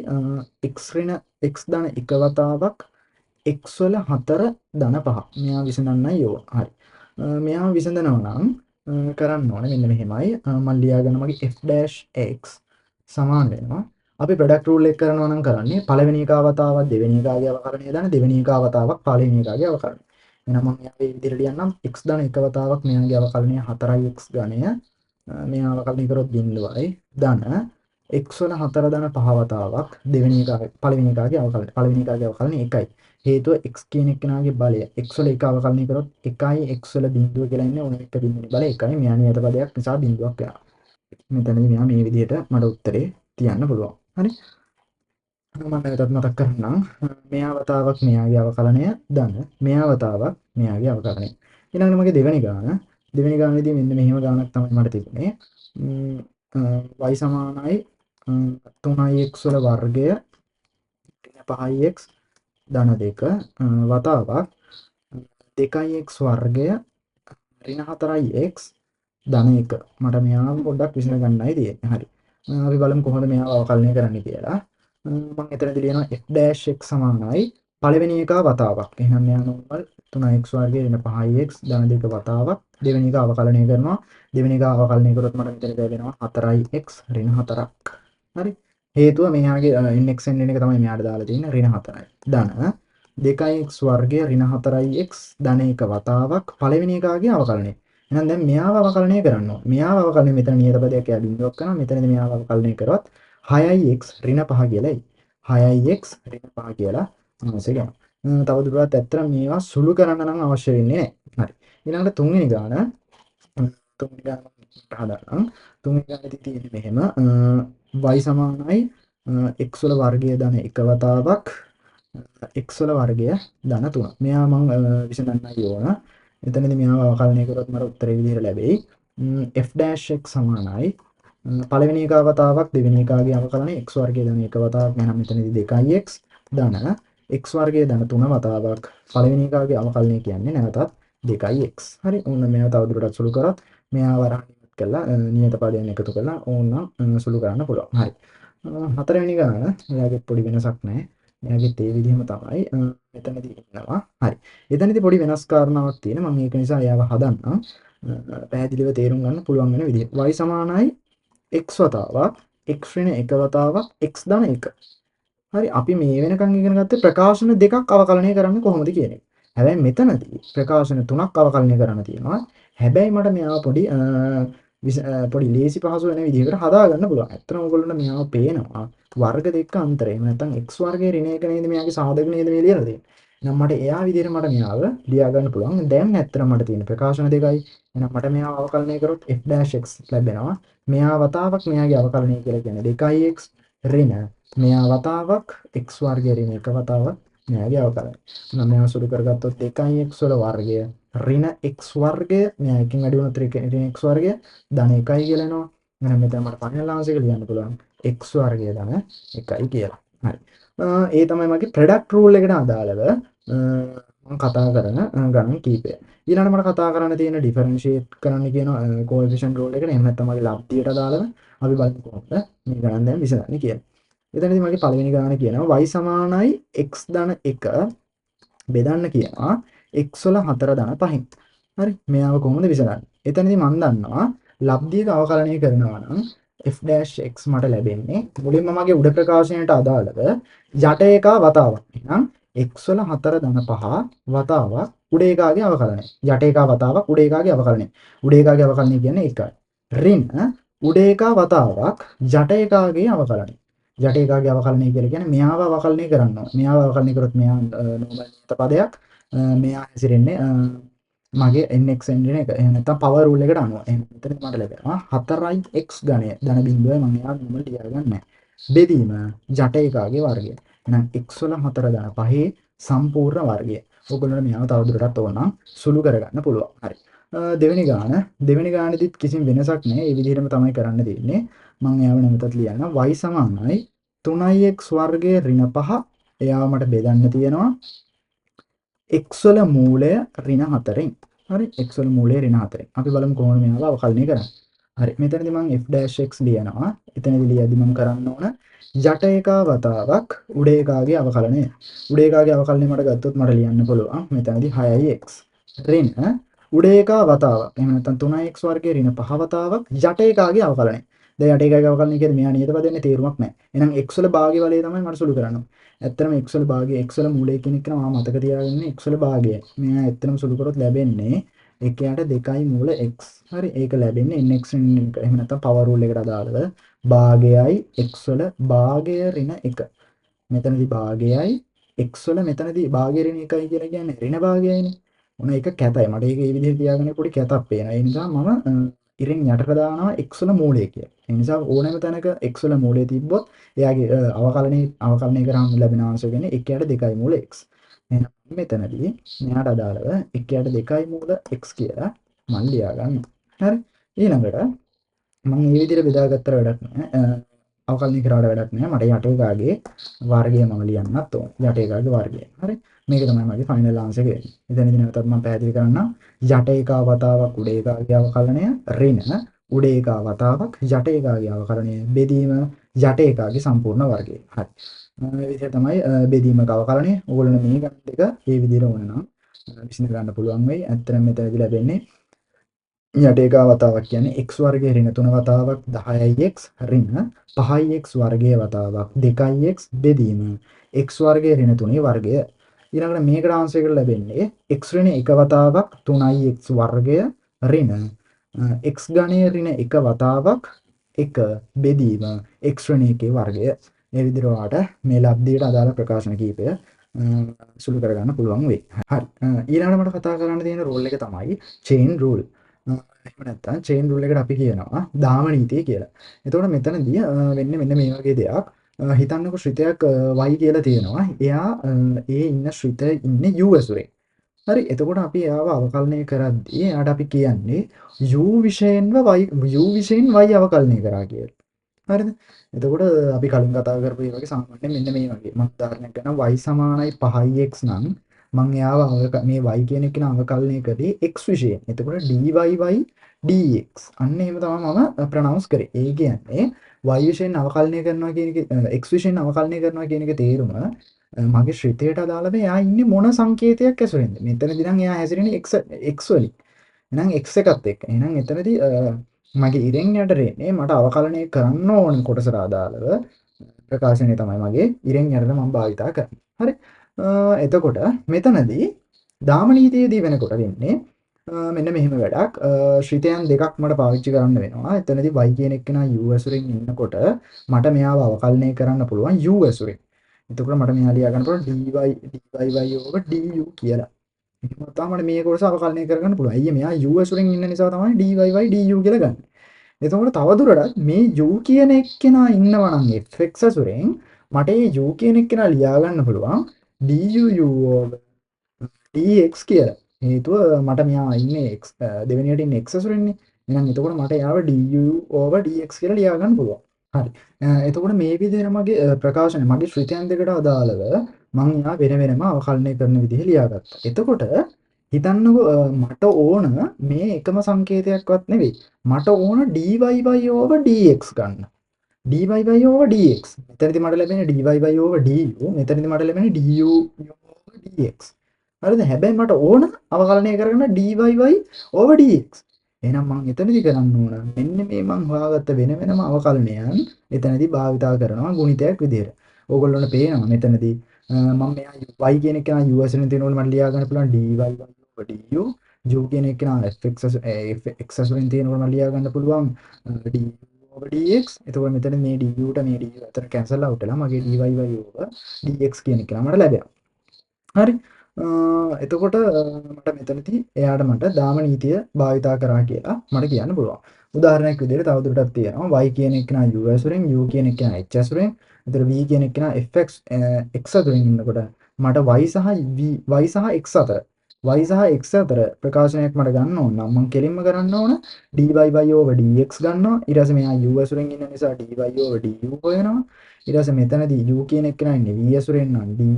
x ඍණ x ධන 1 වතාවක් x වල 4 ධන 5 මෙයා විසඳන්නයි ඕන. හරි. මෙයා විසඳනවා නම් කරන්න ඕනේ මෙන්න මෙහෙමයි. මම ලියා ගන්න මගේ f' x සමාන වෙනවා. අපි ප්‍රොඩක්ට් රූල් එක කරනවා නම් කරන්නේ පළවෙනි එක වතාවක් දෙවෙනි එකාගේ අවකලනය දාන දෙවෙනි එක වතාවක් පළවෙනි එකාගේ අවකලනය. එහෙනම් මම මේ විදිහට ලියන්නම් x ධන 1 වතාවක් මෙයාගේ අවකලනය 4x ගණය මේ අවකලනය කරොත් 0යි ධන x වල 4 ධන 5 වතාවක් පළවෙනි එකාගේ අවකලනය 1යි. හේතුව x කියන එක්කෙනාගේ බලය x වල 1 අවකලනය කරොත් 1යි x වල බිඳුව කියලා ඉන්නේ ඕන එක බිඳුවේ බලය 1යි. මෙයා නියත පදයක් නිසා බිඳුවක් වෙනවා. මෙතනදී මෙයා මේ විදිහට මට උත්තරේ තියන්න පුළුවන්. හරි. මම නැවතත් මතක් කරන්නම් මෙයා වතාවක් මෙයාගේ අවකලනය ධන මෙයා වතාවක් මෙයාගේ අවකලනය. ඊළඟට මගේ දෙවෙනි ගානේදී මෙන්න මෙහෙම ගානක් තමයි මට තිබුණේ. y සමානයි 3x වල වර්ගය 5x ධන 2 වතාවක් 2x වර්ගය ඍණ 4x ධන 1. මට මෙයාව පොඩ්ඩක් විසඳ ගන්නයි තියෙන්නේ. හරි. අපි බලමු කොහොමද මෙයාව අවකලනය කරන්න කියලා. මම එතනදී ලියනවා f' x සමානයි පළවෙනි එක වතාවක්. එහෙනම් මෙයා නෝමල් 3x වර්ගය ඍණ 5x ධන 2 වතාවක් දෙවෙනි එක අවකලනය කරනවා. දෙවෙනි එක අවකලනය කරොත් මට මෙතන ලැබෙනවා 4x ඍණ 4ක්. හරි. හේතුව මෙයාගේ nx n එක තමයි මෙයාට දාලා තියෙන්නේ ඍණ 4යි. ධන 2x වර්ගය ඍණ 4x ධන 1 වතාවක් පළවෙනි එකාගේ අවකලනය. එහෙනම් දැන් මෙයාව අවකලනය කරන්න ඕනේ. මෙයාව අවකලනය මෙතන නියත පදයක් යා බිඳුවක් කරනවා. මෙතනදී මෙයාව අවකලනය කරොත් 6x ඍණ 5 කියලා එයි. 6x ඍණ 5 කියලා අවශ්‍ය වෙනවා. තවදුරටත් ඇත්තට මේවා සුළු කරන්න නම් අවශ්‍ය වෙන්නේ නැහැ. හරි. ඊළඟට තුන්වෙනි ගාන හදාගන්න. තුන්වෙනි ගානේදී තියෙන්නේ මෙහෙම y සමානයි x වල වර්ගය ධන 1 වතාවක් x වල වර්ගය ධන 3. මෙයා මම විසඳන්නයි ඕන. එතනදී මෙයාව අවකලනය කරොත් මට උත්තරේ විදිහට ලැබෙයි. f' x සමානයි පළවෙනි එක වතාවක් දෙවෙනි එකාගේ අවකලනය x වර්ගය ධන 1 වතාවක් එහෙනම් මෙතනදී 2x ධන x වර්ගය ධන 3 වතාවක් පළවෙනි එකාගේ අවකලනය කියන්නේ නැවතත් 2x. හරි. ඕන්න මෙයාව තවදුරටත් සුළු කරත් මෙයා වරහන් කරලා නියත පදයන් එකතු කරලා ඕනනම් සුළු කරන්න පුළුවන්. හරි. හතරවෙනි ගාන එයාගේ පොඩි වෙනසක් නැහැ. එයාගෙත් ඒ විදිහම තමයි මෙතනදී ඉන්නවා. හරි. එතනදී පොඩි වෙනස් කාරණාවක් තියෙනවා. මම ඒක නිසා එයාව හදන්නම්. පැහැදිලිව තේරුම් ගන්න පුළුවන් වෙන විදිහ. y සමානයි x වතාවක් x ඍණ 1 වතාවක් x ධන 1. හරි. අපි මේ වෙනකන් ඉගෙන ගත්තේ ප්‍රකාශන දෙකක් අවකලනය කරන්න කොහොමද කියන එක. හැබැයි මෙතනදී ප්‍රකාශන තුනක් අවකලනය කරන්න තියෙනවා. හැබැයි මට මෙයාව පොඩි ලේසි පහසු වෙන විදිහකට හදාගන්න පුළුවන්. ඇත්තටම ඔයගොල්ලන්ට මෙයාව පේනවා වර්ග දෙක අතරේ. එහෙම නැත්නම් x වර්ගයේ ඍණ 1 නේද මෙයාගේ සාධක නේද මේ ලියලා තියෙන්නේ. එහෙනම් මට එයා විදිහට මට මෙයාව ලියා ගන්න පුළුවන්. දැන් ඇත්තටම මට තියෙන ප්‍රකාශන දෙකයි. එහෙනම් මට මෙයාව අවකලනය කරොත් f' x ලැබෙනවා. මෙයා වතාවක් මෙයාගේ අවකලනය කියලා කියන්නේ 2x ඍණ මෙයා වතාවක් x වර්ගය ඍණ 1 වතාවක් මෙයාගේ අවකලනය. එහෙනම් මෙයා සුළු කරගත්තොත් 2x වල වර්ගය ඍණ x වර්ගය මෙයා එකකින් වැඩි වුණොත් ඍණ x වර්ගය ධන 1යි කියලා එනවා. එහෙනම් මෙතන මට ෆයිනල් ආන්සර් එක ලියන්න පුළුවන් x වර්ගය ධන 1යි කියලා. හරි. ඒ තමයි මගේ ප්‍රොඩක්ට් රූල් එකට අදාළව මම කතා කරන ගණන් කීපය. ඊළඟට මට කතා කරන්න තියෙන ඩිෆරන්ෂিয়েට් කරන්න කියන කෝඑෆිෂන්ට් රූල් එක. එහෙම නැත්නම් මගේ ලබ්ධියට අදාළව අපි බලමු කොහොමද මේ ගණන් දැන් විසඳන්නේ කියලා. එතනදී මගේ පළවෙනි ගණන කියනවා y සමානයි x ධන 1 බෙදන්න කියනවා x වල 4 ධන 5න්. හරි. මෙයාව කොහොමද විසඳන්නේ? එතනදී මම දන්නවා ලබ්ධියක අවකලනය කරනවා නම් f'(x) මට ලැබෙන්නේ මුලින්ම මගේ උඩ ප්‍රකාශනයට අදාළව යට එකා වතාවක්. එහෙනම් x වල 4 වතාවක් උඩ එකාගේ අවකලනය. යට එකා වතාවක් උඩ එකාගේ අවකලනය. උඩ එකාගේ අවකලනය කියන්නේ 1යි. ඍණ උඩ එකා වතාවක් යට එකාගේ අවකලනය. යට එකාගේ අවකලනය කියලා කියන්නේ මෙයාව අවකලනය කරන්න ඕන. මෙයාව අවකලනය කරොත් මෙයා නෝමල් නියත පදයක්. මෙයා හැසිරෙන්නේ මගේ nx එන්ජින එක. එහෙම නැත්නම් පවර් රූල් එකට අනුව. එහෙනම් මෙතන මට ලැබෙනවා 4x ඝනය ධන බිඳුවයි මම එයා නෝමල් ලියාගන්නේ නැහැ. බෙදීම යට එකාගේ වර්ගය. එහෙනම් x වල 4 ධන 5 සම්පූර්ණ වර්ගය. ඔයගොල්ලන්ට මෙයාව තවදුරටත් ඕන නම් සුළු කරගන්න පුළුවන්. හරි. දෙවෙනි ගානෙදිත් කිසිම වෙනසක් නැහැ. ඒ විදිහටම තමයි කරන්න තියෙන්නේ. මම එයාව නැවතත් ලියන්න. y සමානයි 3x වර්ගය ඍණ 5. එයාව මට බෙදන්න තියෙනවා x වල මූලය ඍණ 4න්. හරි. x වල මූලය ඍණ 4න්. අපි බලමු කොහොමද මෙයාව අවකලනය කරන්නේ. හරි. මෙතනදී මම f'(x) ලියනවා. එතනදී ලියද්දි මම කරන්න ඕන යට එකා වතාවක් උඩ එකාගේ අවකලනය. උඩ එකාගේ අවකලනය මට ගත්තොත් මට ලියන්න පුළුවන්. මෙතනදී 6x ඍණ උඩ එකා වතාවක්. එහෙම නැත්නම් 3x වර්ගයේ ඍණ 5 වතාවක් යට එකාගේ අවකලනය. දැන් යට එකාගේ අවකලනය කියන්නේ මෙයා නියත පදෙන්නේ තේරුමක් නැහැ. එහෙනම් x වල භාගය වලේ තමයි මට සුළු කරන්න ඕනේ. ඇත්තටම x වල භාගය x වල මූලය කියන එක මම මතක තියාගන්නේ x වල භාගය. මෙයා ඇත්තටම සුළු කරොත් ලැබෙන්නේ 1ට 2යි මූල x. හරි. ඒක ලැබෙන්නේ nx එක. එහෙම නැත්නම් පවර් රූල් එකට අදාළව භාගයයි x වල භාගය ඍණ 1. මෙතනදී භාගයයි x වල මෙතනදී භාගය ඍණ 1යි කියලා කියන්නේ ඍණ භාගයයිනේ. මොන එක කැතයි. මට ඒක මේ විදිහට තියාගන්න පොඩි කැතක් පේනවා. ඒ නිසා මම ඉරෙන් යටට දානවා x වල මූලය කියලා. ඒ නිසා ඕනෑම තැනක x වල මූලය තිබ්බොත් එයාගේ අවකලනය කරාම ලැබෙන අංශය කියන්නේ 1ට 2යි මූල x. එහෙනම් මෙතනදී මෙයාට අදාළව 1ට 2යි මූල x කියලා මම ලියා ගන්නවා. හරි. ඊළඟට මම මේ විදිහට බෙදාගත්තට වැඩක් නැහැ. අවකලනය කරාට වැඩක් නැහැ. මට යට එකාගේ වර්ගය මම ලියන්නත් ඕන. යට එකාගේ වර්ගය. හරි. මේක තමයි මගේ ෆයිනල් ආන්සර් එක වෙන්නේ. එතනදී නැවතත් මම පැහැදිලි කරන්නම්. යට එකා වතාවක් උඩ එකාගේ අවකලනය ඍණ උඩ එකා වතාවක් යට එකාගේ අවකලනය බෙදීම යට එකාගේ සම්පූර්ණ වර්ගය. හරි. මේ විදිහට තමයි බෙදීමක අවකලනය. ඕගොල්ලෝ මේ ගණන් දෙක මේ විදිහට ඕන නම් විසඳ ගන්න පුළුවන් වෙයි. ඇත්තටම මෙතනදී ලැබෙන්නේ යට එකා වතාවක් කියන්නේ x වර්ගයේ ඍණ 3 වතාවක් 10x ඍණ 5x වර්ගයේ වතාවක් 2x බෙදීම x වර්ගයේ ඍණ 3 වර්ගය. ඊළඟට මේකට ආන්සර් එකට ලැබෙන්නේ x ඍණ 1 වතාවක් 3x වර්ගය ඍණ x ඝනයේ ඍණ 1 වතාවක් 1 බෙදීම x ඍණ 1 වර්ගය. මේ විදිහට ඔයාලට මේ ලබ්ධියට අදාළ ප්‍රකාශන කීපය සුළු කරගන්න පුළුවන් වෙයි. හරි. ඊළඟට මට කතා කරන්න තියෙන රූල් එක තමයි chain rule. එහෙම නැත්නම් චේන් රූල් එකට අපි කියනවා දාම නීතිය කියලා. එතකොට මෙතනදී වෙන්නේ මෙන්න මේ වගේ දෙයක්. හිතන්නකො ශ්‍රිතයක් y කියලා තියෙනවා. එයා ඒ ඉන්න ශ්‍රිතය ඉන්නේ u ඇසුරේ. හරි. එතකොට අපි එයාව අවකලනය කරද්දී එයාට අපි කියන්නේ u විශයෙන්ව u විශයෙන් y අවකලනය කරා කියලා. හරිද? එතකොට අපි කලින් කතා කරපු ඒ වගේ සාමාන්‍යයෙන් මෙන්න මේ වගේ. මම උදාහරණයක් ගන්නම් y සමානයි 5x නම් මම එයාව මේ y කියන එක අවකලනය කරේ x විශයෙන්. එතකොට dy dx. අන්න එහෙම තමයි මම ප්‍රොනවුන්ස් කරේ. ඒ කියන්නේ y විශයෙන් අවකලනය කරනවා කියන එක x විශයෙන් අවකලනය කරනවා කියන එක තේරුම මගේ ශ්‍රිතයට අදාළව එයා ඉන්නේ මොන සංකේතයක් ඇසුරෙන්ද? මෙතනදී නම් එයා හැසිරෙන්නේ x වලින්. එහෙනම් x එකත් එක්ක. එහෙනම් එතනදී මගේ ඉරෙන් යටරේනේ මට අවකලනය කරන්න ඕන කොටසට අදාළව ප්‍රකාශනය තමයි මගේ ඉරෙන් යටට මම භාවිතා කරන්නේ. හරි. එතකොට මෙතනදී දාම නීතියේදී වෙනකොට වෙන්නේ මෙන්න මෙහෙම වැඩක්. ශ්‍රිතයන් දෙකක් මට පාවිච්චි කරන්න වෙනවා. එතනදී y කියන එක්කෙනා u ඇසුරෙන් ඉන්නකොට මට මෙයාව අවකලනය කරන්න පුළුවන් u ඇසුරෙන්. එතකොට මට මෙයා ලියා ගන්න පුළුවන් dy over du කියලා. එහෙනම් තමයි මට මේ කොටස අවකලනය කරගන්න පුළුවන්. අයියේ මෙයා u ඇසුරෙන් ඉන්න නිසා තමයි dy du කියලා ගන්න. එතකොට තවදුරටත් මේ u කියන එක්කෙනා ඉන්නවා නම් fx ඇසුරෙන් මට මේ u කියන එක්කෙනා ලියා ගන්න පුළුවන් du over dx කියලා. හේතුව මට මෙයා ඉන්නේ x දෙවෙනියට ඉන්නේ x ඇසුරෙන්නේ. එහෙනම් එතකොට මට යාව du over dx කියලා ලියා ගන්න පුළුවන්. හරි. එතකොට මේ විදිහට මගේ ප්‍රකාශනය මගේ ශ්‍රිතයන් දෙකට අදාළව මම යා වෙන වෙනම අවකලනය කරන විදිහ ලියාගත්තා. එතකොට හිතන්නකෝ මට ඕන මේ එකම සංකේතයක්වත් නෙවෙයි. මට ඕන dy over dx ගන්න. dy over dx. මෙතනදී මට ලැබෙන්නේ dy over du. මෙතනදී මට ලැබෙන්නේ du over dx. හරිද? හැබැයි මට ඕන අවකලනය කරගන්න dy over dx. එහෙනම් මම එතනදි කරන්න ඕන මෙන්න මේ මං හොයාගත්ත වෙන වෙනම අවකලනයන් එතනදි භාවිතා කරනවා ගුණිතයක් විදිහට. ඕගොල්ලොන්ට පේනවා මෙතනදි මම මෙයා y කියන එක නා us වලින් තියෙනවලු මට ලියා ගන්න පුළුවන් dy over du u කියන එක නා fx වලින් තියෙනවලු මට ලියා ගන්න පුළුවන් du over dx. එතකොට මෙතන මේ du ට මේ du අතර කැන්සල් අවුට් වෙලා මගේ dy over dx කියන එක මට ලැබෙනවා. හරි. එතකොට මට මෙතනදී එයාට මට දාම නීතිය භාවිතා කරා කියලා මට කියන්න පුළුවන්. උදාහරණයක් විදිහට තවදුරටත් තියෙනවා y කියන එක නා us වලින් u කියන එක නා hs වලින් එතන v කියන එක නා fx x අතරින් ඉන්නකොට මට y සහ x අතර ප්‍රකාශනයක් මට ගන්න ඕන නම් මම කෙලින්ම කරන්න ඕන dy over dx ගන්නවා. ඊට පස්සේ මෙයා us වලින් ඉන්න නිසා dy over du හොයනවා. ඊට පස්සේ මෙතනදී u කියන එක නා ඉන්නේ vs වලින් නම් du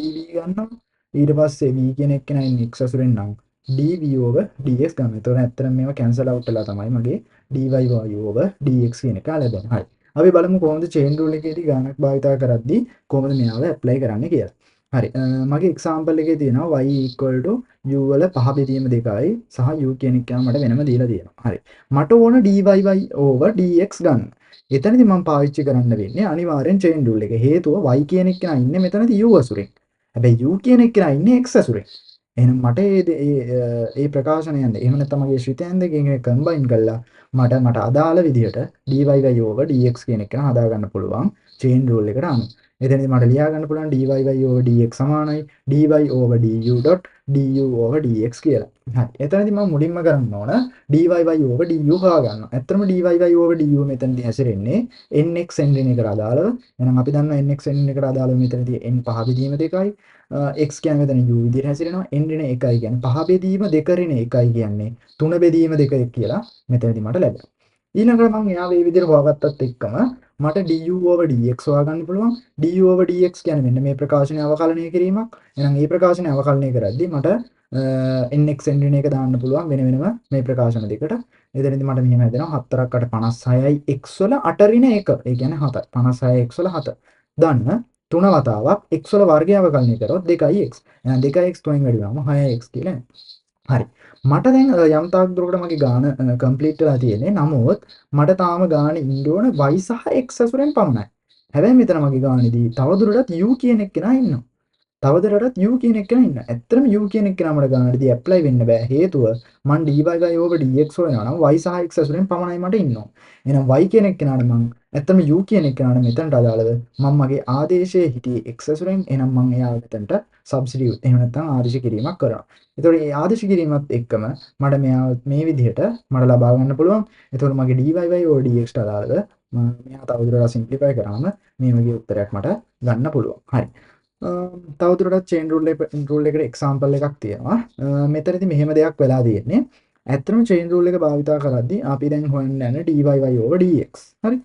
dv ගන්නවා. ඊට පස්සේ v කියන එක නා ඉන්නේ x අසුරෙන් නම් dv over dx ගන්නවා. ඒතකොට ඇත්තටම මේවා කැන්සල් අවුට් වෙලා තමයි මගේ dy over dx කියන එක ලැබෙන්නේ. හරි. අපි බලමු කොහොමද චේන් රූල් එකේදී ගානක් භාවිතා කරද්දී කොහොමද මෙයාව ඇප්ලයි කරන්නේ කියලා. හරි. මගේ එක්සැම්පල් එකේ තියෙනවා y u වල පහ බෙදීම 2යි සහ u කියන එක මට වෙනම දීලා තියෙනවා. හරි. මට ඕන dy over dx ගන්න. එතනදී මම පාවිච්චි කරන්න වෙන්නේ අනිවාර්යෙන් චේන් රූල් එක. හේතුව y කියන එක ඉන්නේ මෙතනදී u අසුරෙන්. හැබැයි u කියන එක ඉන්නේ x අසුරෙන්. එහෙනම් මට ඒ ප්‍රකාශනයන් එහෙම නැත්නම් මගේ ශ්‍රිතයන් දෙකෙන් කම්බයින් කරලා මට අදාළ විදිහට dy over dx කියන එක හදා ගන්න පුළුවන් චේන් රූල් එකට අනුව. එතනදී මට ලියා ගන්න පුළුවන් dy over dx සමානයි dy over du over dx කියලා. හරි. එතනදී මම මුලින්ම කරන්න ඕන dy over du හොයාගන්න. ඇත්තටම dy over du මෙතනදී හැසිරෙන්නේ nx n එකට අදාළව. එහෙනම් අපි දන්නවා nx n එකට අදාළව මෙතනදී n පහ බෙදීම 2යි. x කියන්නේ මෙතන u විදිහට හැසිරෙනවා. n ඍණ 1යි කියන්නේ පහ බෙදීම 2 ඍණ 1යි කියන්නේ 3 බෙදීම 2 කියලා මෙතනදී මට ලැබෙනවා. ඊළඟට මම එයා මේ විදිහට හොයාගත්තත් එක්කම මට du over dx හොයාගන්න පුළුවන්. du over dx කියන්නේ මෙන්න මේ ප්‍රකාශනය අවකලනය කිරීමක්. එහෙනම් මේ ප්‍රකාශනය අවකලනය කරද්දී මට nx n ඍණ 1 දාන්න පුළුවන් වෙන වෙනම මේ ප්‍රකාශන දෙකට. එතනදී මට මෙහෙම හැදෙනවා 4ක් 8 56යි x වල 8 ඍණ 1. ඒ කියන්නේ 7. 56යි x වල 7. දන්න 3 වතාවක් x වල වර්ගය අවකලනය කරොත් 2x. එහෙනම් 2x 3න් වැඩි වුණාම 6x කියලා එනවා. හරි. මට දැන් යම් තාක් දුරකට මගේ ගාන කම්ප්ලීට් වෙලා තියෙන්නේ. නමුත් මට තාම ගානේ ඉන්න ඕන y සහ x අසුරෙන් පමණයි. හැබැයි මෙතන මගේ ගානේදී තවදුරටත් u කියන එක්කෙනා ඉන්නවා. තවදුරටත් u කියන එක්කෙනා ඉන්නවා. ඇත්තටම u කියන එක්කෙනා මට ගානේදී ඇප්ලයි වෙන්න බෑ. හේතුව මම dy over dx හොයනවා නම් y සහ x අසුරෙන් පමණයි මට ඉන්න ඕන. එහෙනම් y කියන එක්කෙනාට මම ඇත්තටම u කියන එක්කෙනාට මෙතනට අදාළව මම මගේ ආදේශයේ හිටියේ x අසුරෙන්. එහෙනම් මම එයාව මෙතනට සබ්ස්ටිටියුට් එහෙම නැත්නම් ආදේශ කිරීමක් කරනවා. එතකොට මේ ආදේශ කිරීමත් එක්කම මට මෙයාව මේ විදිහට මට ලබා ගන්න පුළුවන්. එතකොට මගේ dy over dx ට අදාළව මම මෙයා තවදුරටත් සිම්ප්ලිෆයි කරාම මේ වගේ උත්තරයක් මට ගන්න පුළුවන්. හරි. තවදුරටත් චේන් රූල් එකට එක්සැම්පල් එකක් තියෙනවා. මෙතනදී මෙහෙම දෙයක් වෙලා තියෙන්නේ. ඇත්තටම චේන් රූල් එක භාවිතා කරද්දී අපි දැන් හොයන්න යන dy over dx. හරි.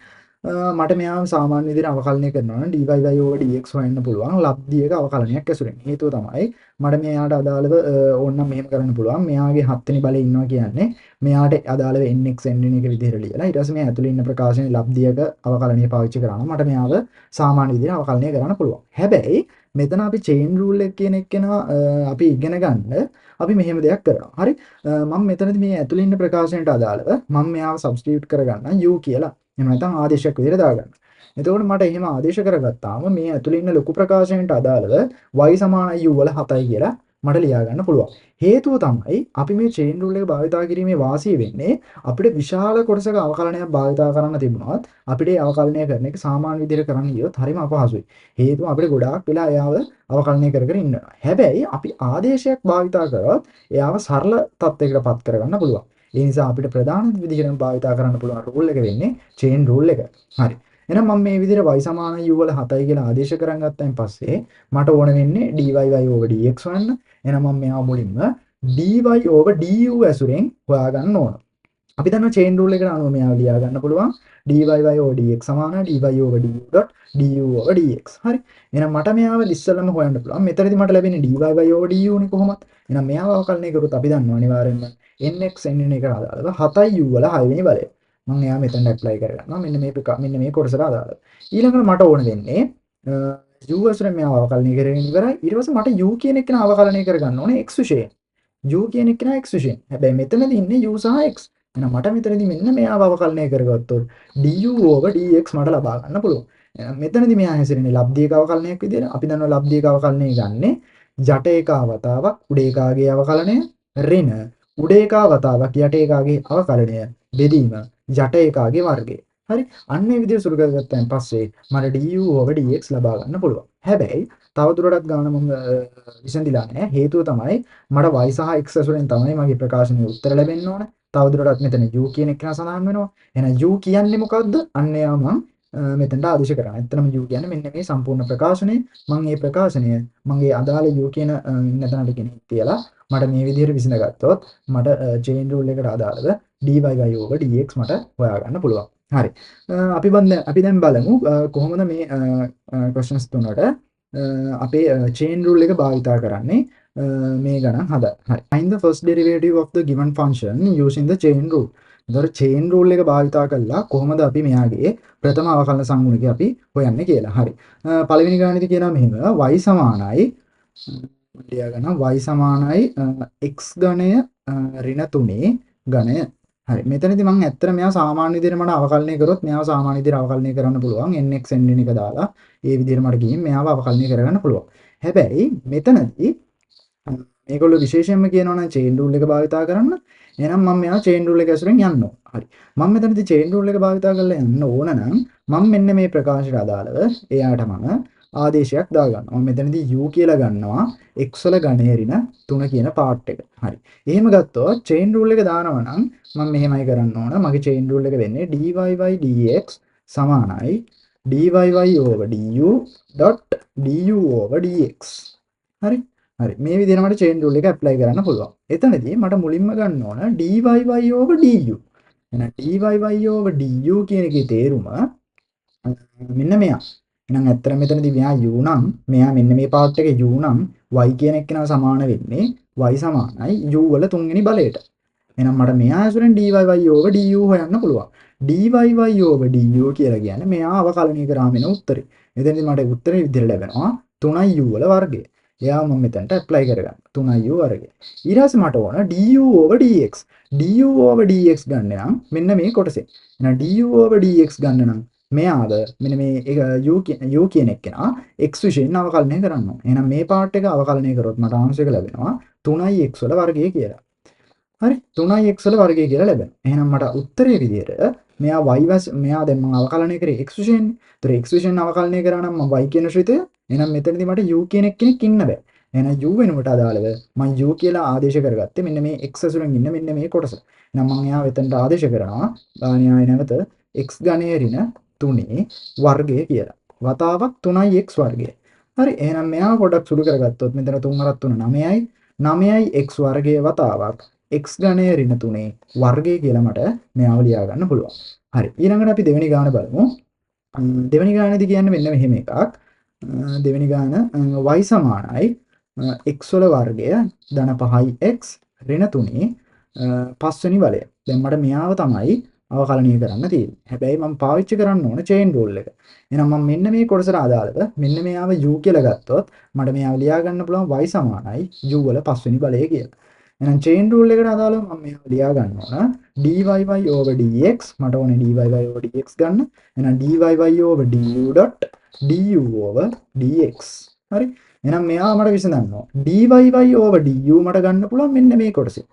මට මෙයාව සාමාන්‍ය විදිහට අවකලනය කරනවා නම් dy over dx හොයන්න පුළුවන් ලබ්ධියක අවකලනයක් ඇසුරෙන්. හේතුව තමයි මට මෙයාට අදාළව ඕනනම් මෙහෙම කරන්න පුළුවන්. මෙයාගේ 7 වෙනි බලේ ඉන්නවා කියන්නේ මෙයාට අදාළව nx n එක විදිහට ලියලා ඊට පස්සේ මේ ඇතුළේ ඉන්න ප්‍රකාශනයේ ලබ්ධියක අවකලනය පාවිච්චි කරා නම් මට මෙයාව සාමාන්‍ය විදිහට අවකලනය කරන්න පුළුවන්. හැබැයි මෙතන අපි චේන් රූල් එක කියන එක අපි ඉගෙන ගන්න අපි මෙහෙම දෙයක් කරනවා. හරි. මම මෙතනදී මේ ඇතුළේ ඉන්න ප්‍රකාශනයට අදාළව මම මෙයාව සබ්ස්ටිටියුට් කරගන්න u කියලා. එහෙම නැත්නම් ආදේශයක් විදිහට දාගන්න. එතකොට මට එහෙම ආදේශ කරගත්තාම මේ ඇතුළේ ඉන්න ලොකු ප්‍රකාශනයට අදාළව y සමානයි u වල 7යි කියලා මට ලියා ගන්න පුළුවන්. හේතුව තමයි අපි මේ චේන් රූල් එක භාවිතා කිරීමේ වාසිය වෙන්නේ අපිට විශාල කොටසක අවකලනයක් භාවිතා කරන්න තිබුණත් අපිට ඒ අවකලනය කරන එක සාමාන්‍ය විදිහට කරන්න ගියොත් හරිම අපහසුයි. හේතුව අපිට ගොඩාක් වෙලා එයාව අවකලනය කර කර ඉන්නවා. හැබැයි අපි ආදේශයක් භාවිතා කරොත් එයාව සරල තත්යකට පත් කරගන්න පුළුවන්. ඒ නිසා අපිට ප්‍රධාන විදිහට භාවිතා කරන්න පුළුවන් රූල් එක වෙන්නේ චේන් රූල් එක. හරි. එහෙනම් මම මේ විදිහට y සමානයි u වල 7යි කියලා ආදේශ කරන් ගත්තයින් පස්සේ මට ඕන වෙන්නේ dy over dx හොයන්න. එහෙනම් මම මෙයා මුලින්ම dy over du ඇසුරෙන් හොයාගන්න ඕන. අපි දන්නවා චේන් රූල් එකට අනුව මෙයා ලියා ගන්න පුළුවන් dy over dx සමානයි dy over du over dx. හරි. එහෙනම් මට මෙයාව ඉස්සෙල්ලම හොයන්න පුළුවන්. මෙතනදී මට ලැබෙන්නේ dy over du නේ කොහොමද? එහෙනම් මෙයාව අවකලනය කරොත් අපි දන්නවා අනිවාර්යෙන්ම nx n එකට අදාළව 7යි u වල 6 වෙනි බලය. මම එයා මෙතන ඇප්ලයි කරගන්නවා. මෙන්න මේ කොටසට අදාළව. ඊළඟට මට ඕන වෙන්නේ u වසරේ මෙයාව අවකලනය කරගෙන ඉවරයි. ඊට පස්සේ මට u කියන එක අවකලනය කරගන්න ඕනේ x විශේෂයෙන්. u කියන එක x විශේෂයෙන්. හැබැයි මෙතනදී ඉන්නේ u සහ x. එහෙනම් මට මෙතනදී මෙන්න මෙයාව අවකලනය කරගත්තොත් du over dx මට ලබා ගන්න පුළුවන්. එහෙනම් මෙතනදී මෙයා හැසිරෙන්නේ ලබ්ධියක අවකලනයක් විදියට. අපි දන්නවා ලබ්ධියක අවකලනය ගන්නේ යට ඒකාවතාවක් උඩ ඒකාගේ අවකලනය ඍණ උඩ ඒකාවතාවක් යට ඒකාගේ අවකලනය බෙදීම යට ඒකාගේ වර්ගය. හරි. අන්න ඒ විදිහට සුළු කරගත්තන් පස්සේ මට du over dx ලබා ගන්න පුළුවන්. හැබැයි තවදුරටත් ගාන මම විසඳිලා නැහැ. හේතුව තමයි මට y සහ x වලින් තමයි මගේ ප්‍රකාශනයේ උත්තර ලැබෙන්න ඕන. තවදුරටත් මෙතන u කියන එක සඳහන් වෙනවා. එහෙනම් u කියන්නේ මොකද්ද? අන්න එයා මම මෙතනට ආදේශ කරනවා. ඇත්තටම u කියන්නේ මෙන්න මේ සම්පූර්ණ ප්‍රකාශනය. මම මේ ප්‍රකාශනය මගේ අදාළ u කියන ඉන්න තැනට ගෙනින් තියලා මට මේ විදිහට විසඳගත්තොත් මට chain rule එකට අදාළව dy over dx මට හොයාගන්න පුළුවන්. හරි. අපි දැන් බලමු කොහොමද මේ questions තුනට අපේ chain rule එක භාවිතා කරන්නේ මේ ගණන් හදා. හරි. Find the first derivative of the given function using the chain rule. එතකොට chain rule එක භාවිතා කළා කොහොමද අපි මෙයාගේ ප්‍රථම අවකලන සංගුණිකය අපි හොයන්නේ කියලා. හරි. පළවෙනි ගානෙදි කියනවා මෙහෙම y සමානයි ලියා ගන්න y සමානයි x ඝණය ඍණ 3 ඝණය. හරි. මෙතනදී මම ඇත්තට මෙයා සාමාන්‍ය විදිහට මට අවකලනය කරොත් මෙයාව සාමාන්‍ය විදිහට අවකලනය කරන්න පුළුවන්. nx n එක දාලා ඒ විදිහට මට ගිහින් මෙයාව අවකලනය කරගන්න පුළුවන්. හැබැයි මෙතනදී මේගොල්ලෝ විශේෂයෙන්ම කියනවා නම් chain rule එක භාවිතා කරන්න. එහෙනම් මම මෙයා chain rule එක ඇසුරෙන් යන්න ඕන. හරි. මම මෙතනදී chain rule එක භාවිතා කරලා යන්න ඕන නම් මම මෙන්න මේ ප්‍රකාශයට අදාළව එයාට මම ආදේශයක් දාගන්නවා. මම මෙතනදී u කියලා ගන්නවා x වල ඝණය ඍණ 3 කියන පාර්ට් එක. හරි. එහෙම ගත්තොත් chain rule එක දානවා නම් මම මෙහෙමයි කරන්න ඕන. මගේ chain rule එක වෙන්නේ dy dx සමානයි dy over du du over dx. හරි. හරි. මේ විදිහට මට chain rule එක apply කරන්න පුළුවන්. එතනදී මට මුලින්ම ගන්න ඕන dy over du. එහෙනම් dy over du කියන එකේ තේරුම මෙන්න මෙයා. එහෙනම් ඇත්තට මෙතනදී මෙයා u නම් මෙයා මෙන්න මේ පාර්ට් එකේ u නම් y කියන එක්කෙනා සමාන වෙන්නේ y සමානයි u වල තුන්වෙනි බලයට. එහෙනම් මට මෙයා ඇසුරෙන් dy over du හොයන්න පුළුවන්. dy over du කියලා කියන්නේ මෙයා අවකලනය කරාම එන උත්තරේ. එතනදී මට උත්තරේ විදිහට ලැබෙනවා 3u වල වර්ගය. එයා මම මෙතනට apply කරගන්න 3u වර්ගය. ඊට පස්සේ මට ඕන du over dx. du over dx ගන්න නම් මෙන්න මේ කොටසේ. එහෙනම් du over dx ගන්න නම් මෙයාව මෙන්න මේ u කියන එක්කෙනා x විශේෂයෙන් අවකලනය කරන්න ඕනේ. එහෙනම් මේ පාර්ට් එක අවකලනය කරොත් මට ආන්සර් එක ලැබෙනවා 3x වල වර්ගය කියලා. හරි 3x වල වර්ගය කියලා ලැබෙනවා. එහෙනම් මට උත්තරේ විදියට මෙයා දැන් මම අවකලනය කරේ x විශේෂයෙන්. ඒතර x විශේෂයෙන් අවකලනය කරා නම් මම y කියන ශ්‍රිතය. එහෙනම් මෙතනදී මට u කියන කෙනෙක් ඉන්න බෑ. එහෙනම් u වෙනුවට අදාළව මම u කියලා ආදේශ කරගත්තේ මෙන්න මේ x ඇසුරෙන් ඉන්න මෙන්න මේ කොටස. එහෙනම් මම එයා වෙතනට ආදේශ කරනවා න්‍යාය නැවත x ඝණය ඍණ 3 වර්ගය කියලා. වතාවක් 3x වර්ගය. හරි. එහෙනම් මෙයා පොඩක් සුළු කරගත්තොත් මෙතන 3 4 3 9යි 9යි x වර්ගයේ වතාවක් x ඝණය ඍණ 3 වර්ගය කියලා මට මෙයාව ලියා ගන්න පුළුවන්. හරි. ඊළඟට අපි දෙවෙනි ගාන බලමු. දෙවෙනි ගානේදී කියන්නේ මෙන්න මෙහෙම එකක්. දෙවෙනි ගාන y සමානයි x වල වර්ගය ධන 5x ඍණ 3 පස්වෙනි බලය. දැන් මට මෙයාව තමයි අවකලනය කරන්න තියෙන්නේ. හැබැයි මම පාවිච්චි කරන්න ඕන chain rule එක. එහෙනම් මම මෙන්න මේ කොටසට අදාළව මෙන්න මෙයාව u කියලා ගත්තොත් මට මෙයාව ලියා ගන්න පුළුවන් y සමානයි u වල පස්වෙනි බලය කියලා. එහෙනම් chain rule එකට අදාළව මම මෙයාව ලියා ගන්න ඕන dy over dx මට ඕනේ dy over dx ගන්න. එහෙනම් dy over du over dx. හරි. එහෙනම් මෙයා මට විසඳන්න ඕන. dy over du මට ගන්න පුළුවන් මෙන්න මේ කොටසේ.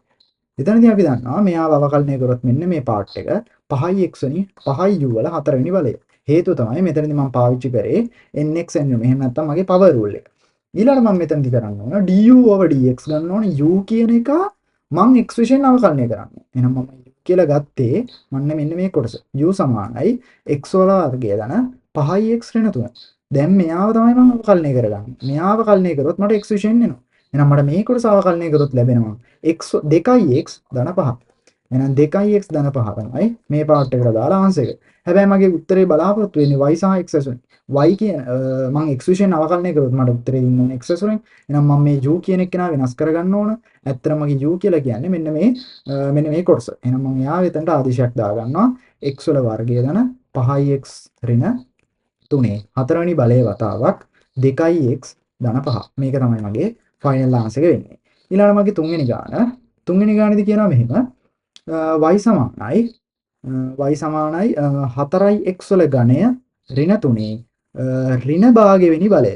එතනදී අපි දන්නවා මෙයාව අවකලනය කරොත් මෙන්න මේ පාර්ට් එක 5x වෙනි 5u වල 4 වෙනි බලය. හේතුව තමයි මෙතනදී මම පාවිච්චි කරේ nx n. එහෙම නැත්නම් මගේ power rule එක. ඊළඟට මම මෙතනදී කරන්න ඕන du over dx ගන්න ඕන u කියන එක මම x විශේෂයෙන් අවකලනය කරන්න. එහෙනම් මම u කියලා ගත්තේ මෙන්න මේ කොටස. u සමානයි x වල වර්ගය ධන 5x ඍණ 3. දැන් මෙයාව තමයි මම අවකලනය කරගන්නේ. මෙයාව අවකලනය කරොත් මට x විශේෂයෙන් එනවා. එහෙනම් මට මේ කොටස අවකලනය කරොත් ලැබෙනවා x 2x ධන 5. එහෙනම් 2x ධන 5 තමයි මේ පාර්ට් එකට දාලා ආන්සර් එක. හැබැයි මගේ උත්තරේ බලාපොරොත්තු වෙන්නේ y සහ x ඇසුරෙන්. y කියන මම x විශේෂයෙන් අවකලනය කරොත් මට උත්තරේ ඉන්න ඕනේ x ඇසුරෙන්. එහෙනම් මම මේ u කියන එක වෙනස් කරගන්න ඕන. ඇත්තටම මගේ u කියලා කියන්නේ මෙන්න මේ කොටස. එහෙනම් මම යා වෙතන්ට ආදේශයක් දාගන්නවා x වල වර්ගය ධන 5x ඍණ 3 හතරවෙනි බලයේ වතාවක් 2x ධන 5. මේක තමයි මගේ ෆයිනල් ආන්සර් එක වෙන්නේ. ඊළඟ මගේ තුන්වෙනි ගානේදී කියනවා මෙහෙම y සමානයි y සමානයි 4x වල ඝනය ඍණ 3 ඍණ භාගයවෙනි බලය.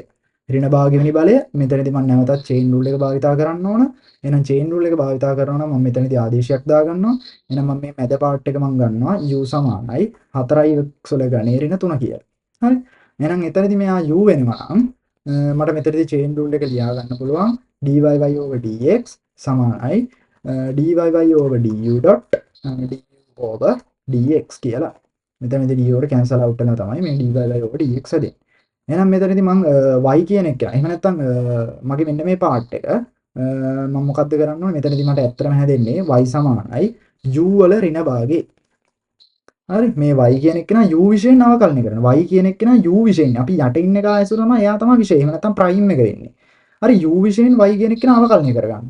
ඍණ භාගයවෙනි බලය මෙතනදී මම නැවතත් චේන් රූල් එක භාවිතා කරන්න ඕන. එහෙනම් චේන් රූල් එක භාවිතා කරනවා නම් මම මෙතනදී ආදේශයක් දාගන්නවා. එහෙනම් මම මේ මැද පාර්ට් එක මම ගන්නවා u සමානයි 4x වල ඝනය ඍණ 3 කියලා. හරි. එහෙනම් එතනදී මෙයා u වෙනවා නම් මට මෙතනදී චේන් රූල් එක ලියා ගන්න පුළුවන් dy over dx සමානයි dy over du dot du over dx කියලා. මෙතනදී d over cancel out වෙනවා තමයි මේ dy over dx හදේ. එහෙනම් මෙතනදී මම y කියන එක එහෙම නැත්නම් මගේ මෙන්න මේ පාර්ට් එක මම මොකද්ද කරන්න ඕනේ මෙතනදී මට ඇත්තටම හැදෙන්නේ y සමානයි u වල ඍණ භාගේ. හරි මේ y කියන එක නා u විශේෂයෙන් අවකලනය කරනවා. y කියන එක නා u විශේෂයෙන් අපි යට ඉන්න එක ඇසුර තමයි එයා තමයි විශේෂ. එහෙම නැත්නම් ප්‍රයිම් එක වෙන්නේ. හරි u විශේෂයෙන් y කියන එක නා අවකලනය කරගන්න.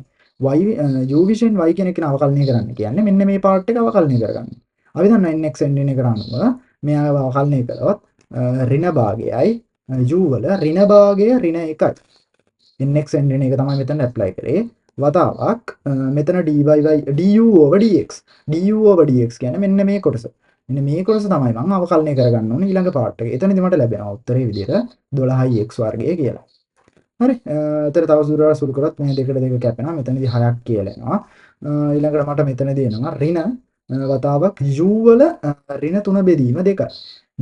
u විශේෂයෙන් y කියන එක නා අවකලනය කරන්න කියන්නේ මෙන්න මේ පාර්ට් එක අවකලනය කරගන්න. අපි දන්නවා nx n එක කරාම මෙයා අවකලනය කළොත් ඍණ භාගයයි u වල ඍණ භාගය ඍණ 1යි. nx n එක තමයි මෙතන ඇප්ලයි කරේ. වතාවක් මෙතන du over dx කියන්නේ මෙන්න මේ කොටස. මෙන්න මේ කොටස තමයි මම අවකලනය කරගන්න ඕනේ ඊළඟ පාර්ට් එක. එතනදී මට ලැබෙනවා උත්තරේ විදිහට 12x වර්ගය කියලා. හරි. එතන තව සුළුවට සුළු කරත් මේ දෙකට දෙක කැපෙනවා. මෙතනදී 6ක් කියලා එනවා. ඊළඟට මට මෙතනදී එනවා ඍණ වතාවක් u වල ඍණ 3 බෙදීම 2.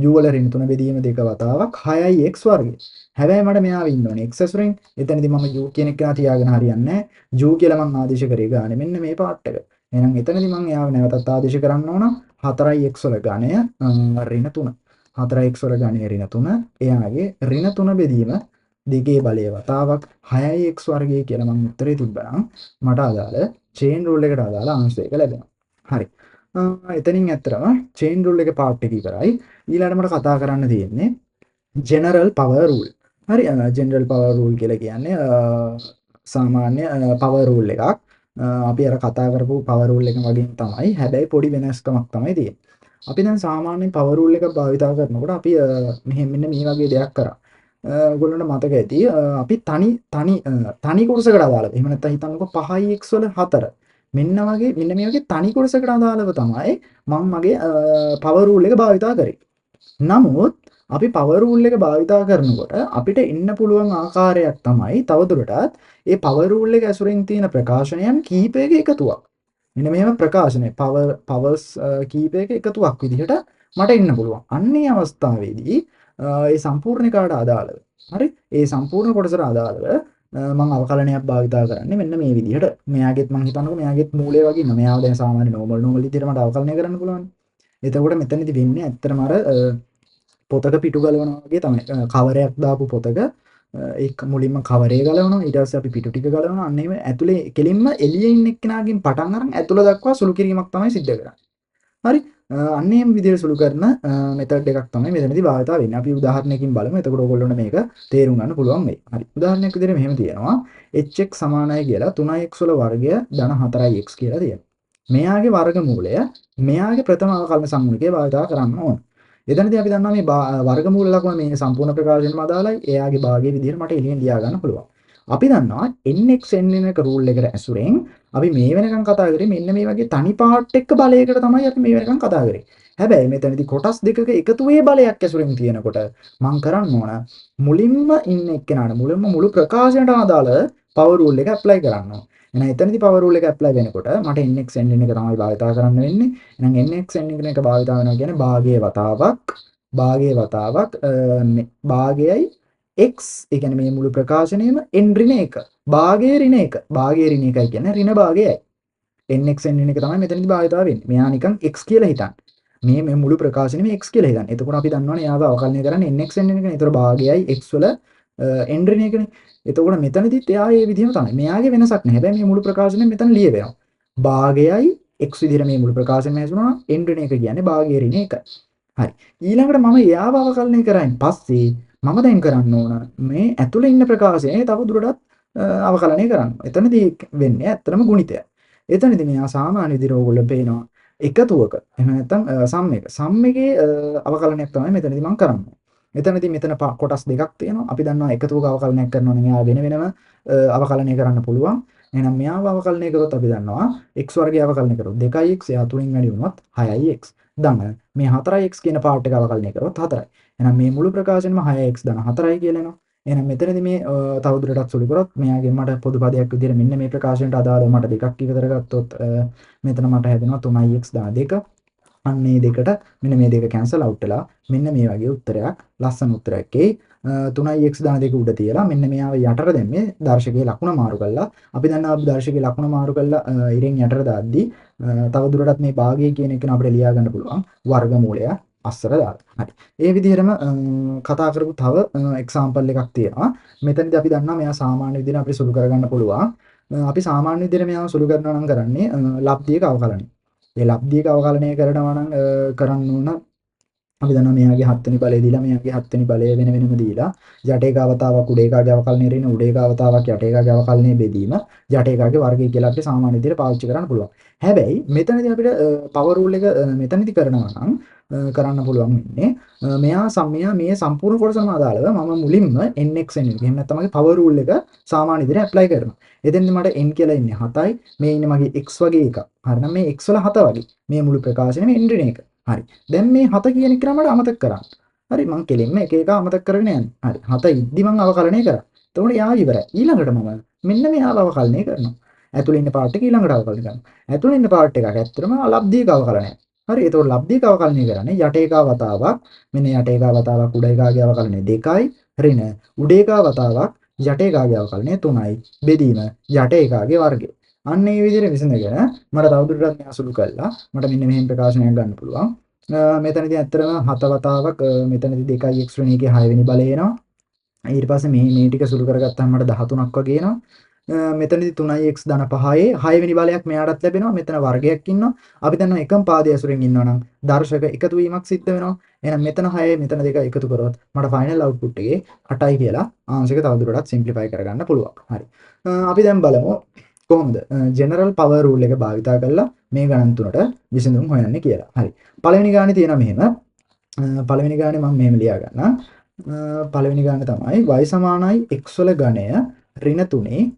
u වල ඍණ 3 බෙදීම 2 වතාවක් 6x වර්ගය. හැබැයි මට මෙයාව ඉන්න ඕනේ x ඇසුරෙන්. එතනදී මම u කියන එක තියාගෙන හරියන්නේ නැහැ. u කියලා මම ආදේශ කරේ ගානේ මෙන්න මේ පාර්ට් එක. එහෙනම් එතනදී මම එයාව නැවතත් ආදේශ කරන්න ඕන 4x වල ඝනය ඍණ 3. 4x වල ඝනය ඍණ 3. එයාගේ ඍණ 3 බෙදීම දෙකේ බලය වතාවක් 6x වර්ගය කියලා මම උත්තරේ තිබ්බනම් මට අදාළ චේන් රූල් එකට අදාළ ආන්සර් එක ලැබෙනවා. හරි. එතනින් ඇත්තටම චේන් රූල් එකේ පාර්ට් එක ඉවරයි. ඊළඟට මට කතා කරන්න තියෙන්නේ ජෙනරල් පවර් රූල්. හරි. ජෙනරල් පවර් රූල් කියලා කියන්නේ සාමාන්‍ය පවර් රූල් එකක්. අපි අර කතා කරපු පවර් රූල් එක වගේම තමයි. හැබැයි පොඩි වෙනස්කමක් තමයි තියෙන්නේ. අපි දැන් සාමාන්‍යයෙන් පවර් රූල් එක භාවිතා කරනකොට අපි මෙන්න මේ වගේ දෙයක් කරා. ඔයගොල්ලන්ට මතක ඇති අපි තනි කොටසකට අදාළව. එහෙම නැත්නම් හිතන්නකෝ 5x වල 4. මෙන්න මේ වගේ තනි කොටසකට අදාළව තමයි මම මගේ පවර් රූල් එක භාවිතා කරේ. නමුත් අපි පවර් රූල් එක භාවිතා කරනකොට අපිට එන්න පුළුවන් ආකාරයක් තමයි තවදුරටත් ඒ පවර් රූල් එක ඇසුරෙන් තියෙන ප්‍රකාශනයන් කීපයක එකතුවක්. මෙන්න මෙහෙම ප්‍රකාශනය පවර්ස් කීපයක එකතුවක් විදිහට මට එන්න පුළුවන්. අන්නේ අවස්ථාවේදී ඒ සම්පූර්ණ කාට අදාළව. හරි? ඒ සම්පූර්ණ කොටසට අදාළව මම අවකලනයක් භාවිතා කරන්නේ මෙන්න මේ විදිහට. මෙයාගෙත් මම හිතන්නකෝ මෙයාගෙත් මූලය වගේ ඉන්න. මෙයාව දැන් සාමාන්‍ය නෝමල් විදිහට මට අවකලනය කරන්න පුළුවන්. එතකොට මෙතනදී වෙන්නේ ඇත්තටම අර පොතක පිටු ගලවනවා වගේ තමයි. කවරයක් දාපු පොතක ඒක මුලින්ම කවරේ ගලවනවා. ඊට පස්සේ අපි පිටු ටික ගලවනවා. අන්න එහෙම ඇතුලේ කෙලින්ම එළියේ ඉන්න එක්කෙනාගෙන් පටන් අරන් ඇතුළ දක්වා සුළු කිරීමක් තමයි සිද්ධ කරන්නේ. හරි? අන්න එහෙම විදිහට සුළු කරන මෙතඩ් එකක් තමයි මෙතනදී භාවිතා වෙන්නේ. අපි උදාහරණයකින් බලමු. එතකොට ඕගොල්ලොන්ට මේක තේරුම් ගන්න පුළුවන් වෙයි. හරි. උදාහරණයක් විදිහට මෙහෙම තියෙනවා. hx සමානයි කියලා 3x වල වර්ගය ධන 4x කියලා තියෙනවා. මෙයාගේ වර්ගමූලය මෙයාගේ ප්‍රථම අවකලන සංගුණකේ භාවිතා කරන්න ඕන. එතනදී අපි දන්නවා මේ වර්ගමූල ලකුණ මේ සම්පූර්ණ ප්‍රකාශයෙන්ම අදාළයි. එයාගේ භාගයේ විදිහට මට එළියෙන් ලියා ගන්න පුළුවන්. අපි දන්නවා nx n එක රූල් එකට ඇසුරෙන් අපි මේ වෙනකන් කතා කරේ මෙන්න මේ වගේ තනි පාර්ට් එක බලයකට තමයි අපි මේ වෙනකන් කතා කරේ. හැබැයි මෙතනදී කොටස් දෙකක එකතුවේ බලයක් ඇසුරෙන් තියෙනකොට මම කරන්න ඕන මුලින්ම ඉන්න එක්කෙනාට මුළු ප්‍රකාශනයට අදාළ පවර් රූල් එක ඇප්ලයි කරන්න ඕන. එහෙනම් එතනදී පවර් රූල් එක ඇප්ලයි වෙනකොට මට nx n එක තමයි භාවිතා කරන්න වෙන්නේ. එහෙනම් nx n එක භාවිතා වෙනවා කියන්නේ භාගයේ වතාවක් භාගයයි x ඒ කියන්නේ මේ මුළු ප්‍රකාශනයේම n ඍණ 1 භාගයේ ඍණ 1 භාගයේ ඍණ 1යි කියන්නේ ඍණ භාගයයි nx n එක තමයි මෙතනදී භාවිතා වෙන්නේ. මෙයා නිකන් x කියලා හිතන්න. මේ මුළු ප්‍රකාශනයේම x කියලා හිතන්න. එතකොට අපි දන්නවනේ එයාව අවකලනය කරන්නේ nx n එකනේ. ඒතර භාගයයි x වල n ඍණ 1නේ. එතකොට මෙතනදිත් එයා මේ විදිහම තමයි. මෙයාගේ වෙනසක් නැහැ. හැබැයි මේ මුළු ප්‍රකාශනයෙන් මෙතන ලිය වෙනවා. භාගයයි x විදිහට මේ මුළු ප්‍රකාශනයම හැසුණා n ඍණ 1 කියන්නේ භාගයේ ඍණ 1යි. හරි. ඊළඟට මම එයාව අවකලනය කරායින් පස්සේ මම දැන් කරන්න ඕන මේ ඇතුලේ ඉන්න ප්‍රකාශය තව දුරටත් අවකලනය කරන්න. එතනදී වෙන්නේ ඇත්තටම ගුණිතය. එතනදී මෙයා සාමාන්‍ය විදිහට ඕගොල්ලෝ පේනවා එකතුවක. එහෙම නැත්නම් සම් එකේ අවකලනයක් තමයි මෙතනදී මම කරන්නේ. මෙතනදී මෙතන කොටස් දෙකක් තියෙනවා. අපි දන්නවා එකතුවක අවකලනයක් කරනවා නම් එයා වෙන වෙනම අවකලනය කරන්න පුළුවන්. එහෙනම් මෙයාව අවකලනය කරොත් අපි දන්නවා x වර්ගය අවකලනය කරොත් 2x එයා තුලින් වැඩි වුණොත් 6x ධන මේ 4x කියන පාර්ට් එක අවකලනය කරොත් 4යි. එහෙනම් මේ මුළු ප්‍රකාශනෙම 6x ධන 4යි කියලා එනවා. එහෙනම් මෙතනදී මේ තවදුරටත් සුළු කරොත් මෙයාගෙන් මට පොදු පදයක් විදිහට මෙන්න මේ ප්‍රකාශනයට අදාළව මට දෙකක් ඉවතර ගත්තොත් මෙතන මට හැදෙනවා 3x ධන 2. අන්න මේ දෙකට මෙන්න මේ දෙක කැන්සල් අවුට් වෙලා මෙන්න මේ වගේ උත්තරයක් ලස්සන උත්තරයක් එයි. 3x ධන 2 උඩ තියලා මෙන්න මෙයාව යටට දැම්මේ දර්ශකයේ ලකුණ මාරු කළා. අපි දන්නවා අපි දර්ශකයේ ලකුණ මාරු කළා ඉරෙන් යටට දාද්දී තවදුරටත් මේ භාගය කියන එක අපිට ලියා ගන්න පුළුවන් වර්ගමූලය අස්සර දාලා. හරි. ඒ විදිහටම කතා කරපු තව එක්සැම්පල් එකක් තියෙනවා. මෙතනදී අපි දන්නවා මෙයා සාමාන්‍ය විදිහට අපිට සුළු කරගන්න පුළුවන්. අපි සාමාන්‍ය විදිහට මෙයාව සුළු කරනවා නම් කරන්නේ ලබ්ධියක අවකලනය. ඒ ලබ්ධියක අවකලනය කරනවා නම් කරන්න ඕන අපි දන්නවා මෙයාගේ 7 වෙනි බලය දීලා මෙයාගේ 7 වෙනි බලය වෙන වෙනම දීලා යට ඒකාවතාවක් උඩ ඒකාගේ අවකලනය රින උඩ ඒකාවතාවක් යට ඒකාගේ අවකලනය බෙදීම යට ඒකාගේ වර්ගය කියලා අපිට සාමාන්‍ය විදිහට පාවිච්චි කරන්න පුළුවන්. හැබැයි මෙතනදී අපිට පවර් රූල් එක මෙතනදී කරනවා නම් කරන්න පුළුවන් වෙන්නේ මෙයා මේ සම්පූර්ණ කොටසම අදාළව මම මුලින්ම nx n එක. එහෙම නැත්නම් මගේ පවර් රූල් එක සාමාන්‍ය විදිහට ඇප්ලයි කරනවා. එතෙන්දී මට n කියලා ඉන්නේ 7යි. මේ ඉන්නේ මගේ x වගේ එකක්. හරිනම් මේ x වල 7 වගේ. මේ මුළු ප්‍රකාශනෙම n රින එක. හරි. දැන් මේ 7 කියන එක මට අමතක කරන්න. හරි මං කෙලින්ම එක එක අමතක කරගෙන යන්නේ. හරි. 7 ඉද්දි මං අවකලනය කරා. එතකොට යා ඉවරයි. ඊළඟට මම මෙන්න මෙයාව අවකලනය කරනවා. ඇතුළේ ඉන්න පාර්ට් එක ඊළඟට අවකලනය කරනවා. ඇතුළේ ඉන්න පාර්ට් එකක් ඇත්තටම ලබ්ධියක අවකලනය. හරි. එතකොට ලබ්ධියක අවකලනය කරන්නේ යට ඒකාවතාවක් මෙන්න යට ඒකාවතාවක් උඩ ඒකාගේ අවකලනය 2යි ඍණ උඩ ඒකාවතාවක් යට ඒකාගේ අවකලනය 3යි බෙදීම යට ඒකාගේ වර්ගය. අන්න ඒ විදිහට විසඳගෙන මට තවදුරටත් මේ අසුළු කළා මට මෙන්න මෙහෙම ප්‍රකාශනයක් ගන්න පුළුවන්. මෙතනදී ඇත්තටම 7 වතාවක් මෙතනදී 2x ශ්‍රේණි එකේ 6 වෙනි බලය එනවා. ඊට පස්සේ මේ ටික සුළු කරගත්තාම මට 13ක් වගේ එනවා. මෙතනදී 3x ධන 5ේ 6 වෙනි බලයක් මෙයාටත් ලැබෙනවා. මෙතන වර්ගයක් ඉන්නවා. අපි දන්නවා එකම පාදයේ ඇසුරෙන් ඉන්නවා නම් දර්ශක එකතු වීමක් සිද්ධ වෙනවා. එහෙනම් මෙතන 6 මෙතන 2 එකතු කරොත් මට ෆයිනල් අවුට්පුට් එකේ 8යි කියලා ආන්සර් එක තවදුරටත් සිම්ප්ලිෆයි කරගන්න පුළුවන්. හරි. අපි දැන් බලමු කොහොමද ජෙනරල් පවර් රූල් එක භාවිතා කරලා මේ ගණන් තුනට විසඳුම් හොයන්නේ කියලා. හරි. පළවෙනි ගානේ තියෙනවා මෙහෙම. පළවෙනි ගානේ මම මෙහෙම ලියා ගන්නම්. පළවෙනි ගාන තමයි y සමානයි x වල ඝණය ඍණ 3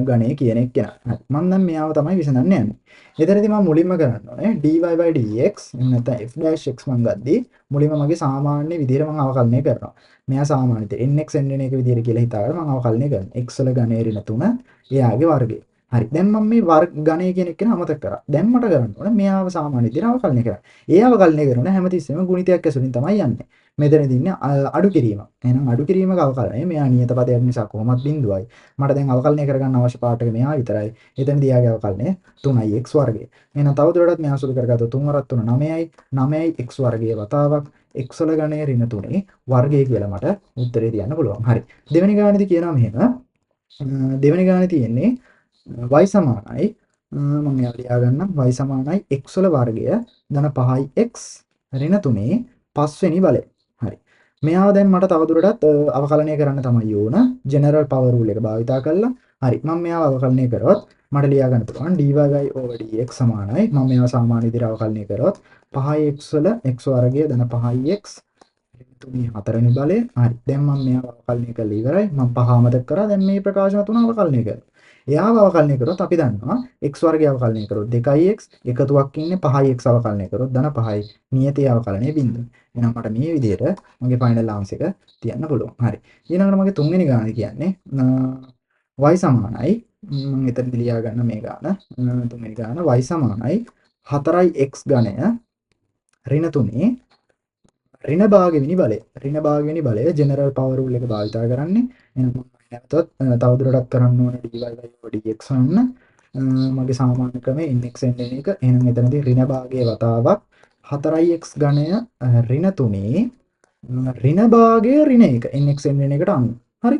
ඝණය කියන එක කෙනා. හරි. මම දැන් මෙයාව තමයි විසඳන්න යන්නේ. එතනදී මම මුලින්ම කරන්න ඕනේ dy/dx නැත්නම් f'(x) මම ගද්දී මුලින්ම මගේ සාමාන්‍ය විදිහට මම අවකලනය කරනවා. මෙයා සාමාන්‍ය විදිහට nx n එක විදිහට කියලා හිතාගෙන මම අවකලනය කරනවා. x වල ඝණය ඍණ 3 එයාගේ වර්ගය. හරි. දැන් මම මේ වර්ග ඝණය කියන එක අමතක කරා. දැන් මට කරන්න ඕනේ මෙයාව සාමාන්‍ය විදිහට අවකලනය කරන්න. ඒ අවකලනය කරන හැමතිස්සෙම ගුණිතයක් ඇසුරින් තමයි යන්නේ. මෙතනදී ඉන්නේ අඩු කිරීම. එහෙනම් අඩු කිරීමක අවකලනය මෙයා නියත පදයක් නිසා කොහොමත් බිඳුවයි. මට දැන් අවකලනය කරගන්න අවශ්‍ය පාඩ එක මෙයා විතරයි. එතනදී යාගේ අවකලනය 3x වර්ගය. එහෙනම් තවදුරටත් මෙයා සුළු කරගත්තොත් 3 වරක් 3 9යි 9යි x වර්ගයේ වතාවක් x වල ඝණය ඍණ 3 වර්ගය කියලා මට උත්තරේ තියන්න පුළුවන්. හරි. දෙවෙනි ගානේදී කියනවා මෙහෙම. දෙවෙනි ගානේ තියෙන්නේ y සමානයි මම එයා ලියා ගන්නම් y සමානයි x වල වර්ගය ධන 5x ඍණ 3 පස්වෙනි බලය. හරි. මෙයාව දැන් මට තවදුරටත් අවකලනය කරන්න තමයි ඕන ජෙනරල් පවර් රූල් එක භාවිතා කරලා. හරි. මම මෙයාව අවකලනය කරොත් මට ලියා ගන්න පුළුවන් dy/dx සමානයි මම මෙයාව සාමාන්‍ය විදිහට අවකලනය කරොත් 5x වල x වර්ගය ධන 5x 3 හතරවෙනි බලය. හරි. දැන් මම මෙයාව අවකලනය කරලා ඉවරයි. මම 5 අමතක කරා. දැන් මේ ප්‍රකාශන තුන අවකලනය කරනවා. එයාව අවකලනය කරොත් අපි දන්නවා x වර්ගය අවකලනය කරොත් 2x එකතුවක් ඉන්නේ 5x අවකලනය කරොත් ධන 5යි නියතයේ අවකලනය බිඳුව. එහෙනම් මට මේ විදිහට මගේ ෆයිනල් ආන්සර් එක තියන්න පුළුවන්. හරි. ඊළඟට මගේ තුන්වෙනි ගාන කියන්නේ y සමානයි මම එතනදී ලියා ගන්න මේ ගාන තුන්වෙනි ගාන y සමානයි 4x ඝණය ඍණ 3 ඍණ භාගවෙනි බලය. ඍණ භාගවෙනි බලය ජෙනරල් පවර් රූල් එක භාවිතා කරන්නේ. එහෙනම් නැවතත් තවදුරටත් කරන්න ඕන dy/dx වන්න මගේ සාමාන්‍ය ක්‍රමය nx n එක. එහෙනම් එතනදී ඍණ භාගයේ වතාවක් 4x ඝණය ඍණ 3 ඍණ භාගයේ ඍණ 1 nx n එකට අනුව. හරි.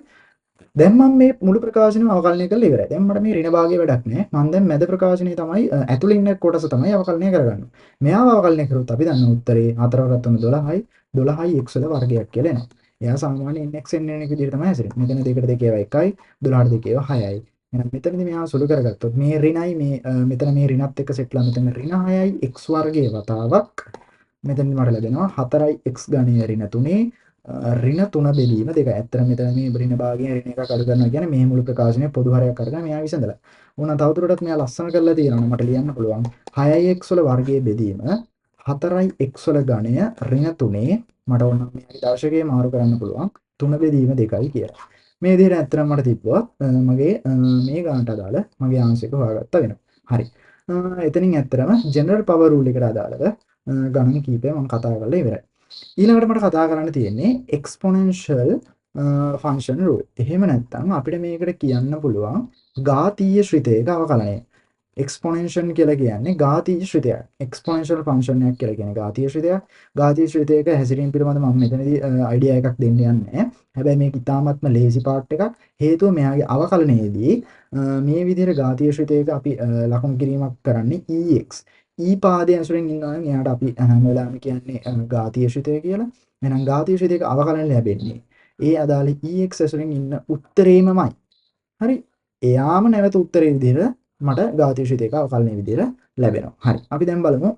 දැන් මම මේ මුළු ප්‍රකාශනයම අවකලනය කරලා ඉවරයි. දැන් මට මේ ඍණ භාගයේ වැඩක් නැහැ. මම දැන් මැද ප්‍රකාශනයේ තමයි ඇතුළේ ඉන්න කොටස තමයි අවකලනය කරගන්නේ. මෙයාව අවකලනය කරොත් අපි දන්න උත්තරේ 4 වරක් 3 12යි 12යි x වල වර්ගයක් කියලා එනවා. එයා සාමාන්‍ය nx n එක විදිහට තමයි හැසිරෙන්නේ. මෙතන දෙකට දෙකේව 1යි 12ට දෙකේව 6යි. එහෙනම් මෙතනදී මෙයා සුළු කරගත්තොත් මේ ඍණයි මේ මෙතන මේ ඍණත් එක්ක සෙට්ලා මෙතන ඍණ 6යි x වර්ගයේ වතාවක් මෙතනදී මට ලැබෙනවා 4යි x ඝණය ඍණ 3 ඍණ 3 බෙදීම 2යි. ඇත්තට මෙතන මේ ඍණ භාගයෙන් ඍණ එකක් අඩු කරනවා කියන්නේ මේ මුළු ප්‍රකාශනය පොදු හරයක් අරගෙන මෙයා විසඳලා. ඕන තවදුරටත් මෙයා ලස්සන කරලා තියෙනවා මට ලියන්න පුළුවන්. 6x වල වර්ගයේ බෙදීම 4x වල ඝණය ඍණ 3 මට ඕන නම් මෙයාගේ දර්ශකය මාරු කරන්න පුළුවන්. 3 බෙදීම 2යි කියලා. මේ විදිහට ඇත්තටම මට තිබ්බොත් මගේ මේ ගානට අදාළ මගේ ආන්සර් එක හොයාගත්තා වෙනවා. හරි. එතනින් ඇත්තටම ජෙනරල් පවර් රූල් එකට අදාළව ගණන් කීපය මම කතා කරලා ඉවරයි. ඊළඟට මට කතා කරන්න තියෙන්නේ එක්ස්පොනෙන්ෂල් ෆන්ක්ෂන් රූල්. එහෙම නැත්නම් අපිට මේකට කියන්න පුළුවන් ඝාතීය ශ්‍රිතයක අවකලනය. එක්ස්පොනෙන්ෂන් කියලා කියන්නේ ඝාතීය ශ්‍රිතයක්. එක්ස්පොනෙන්ෂල් ෆන්ක්ෂන් එකක් කියලා කියන්නේ ඝාතීය ශ්‍රිතයක්. ඝාතීය ශ්‍රිතයක හැසිරීම පිළිබඳව මම මෙතනදී අයිඩියා එකක් දෙන්න යන්නේ නැහැ. හැබැයි මේක ඉතාමත්ම ලේසි පාර්ට් එකක්. හේතුව මෙයාගේ අවකලනයේදී මේ විදිහට ඝාතීය ශ්‍රිතයක අපි ලකුණු කිරීමක් කරන්නේ ex. e පාදයේ ඇසුරෙන් ඉන්නවා නම් එයාට අපි හැම වෙලාවෙම කියන්නේ ඝාතීය ශ්‍රිතය කියලා. එහෙනම් ඝාතීය ශ්‍රිතයක අවකලනය ලැබෙන්නේ ඒ අදාළ ex ඇසුරෙන් ඉන්න උත්තරේමමයි. හරි. එයාම නැවත උත්තරේ විදිහට මට ඝාතීය ශ්‍රිතයක අවකලනයේ විදිහට ලැබෙනවා. හරි. අපි දැන් බලමු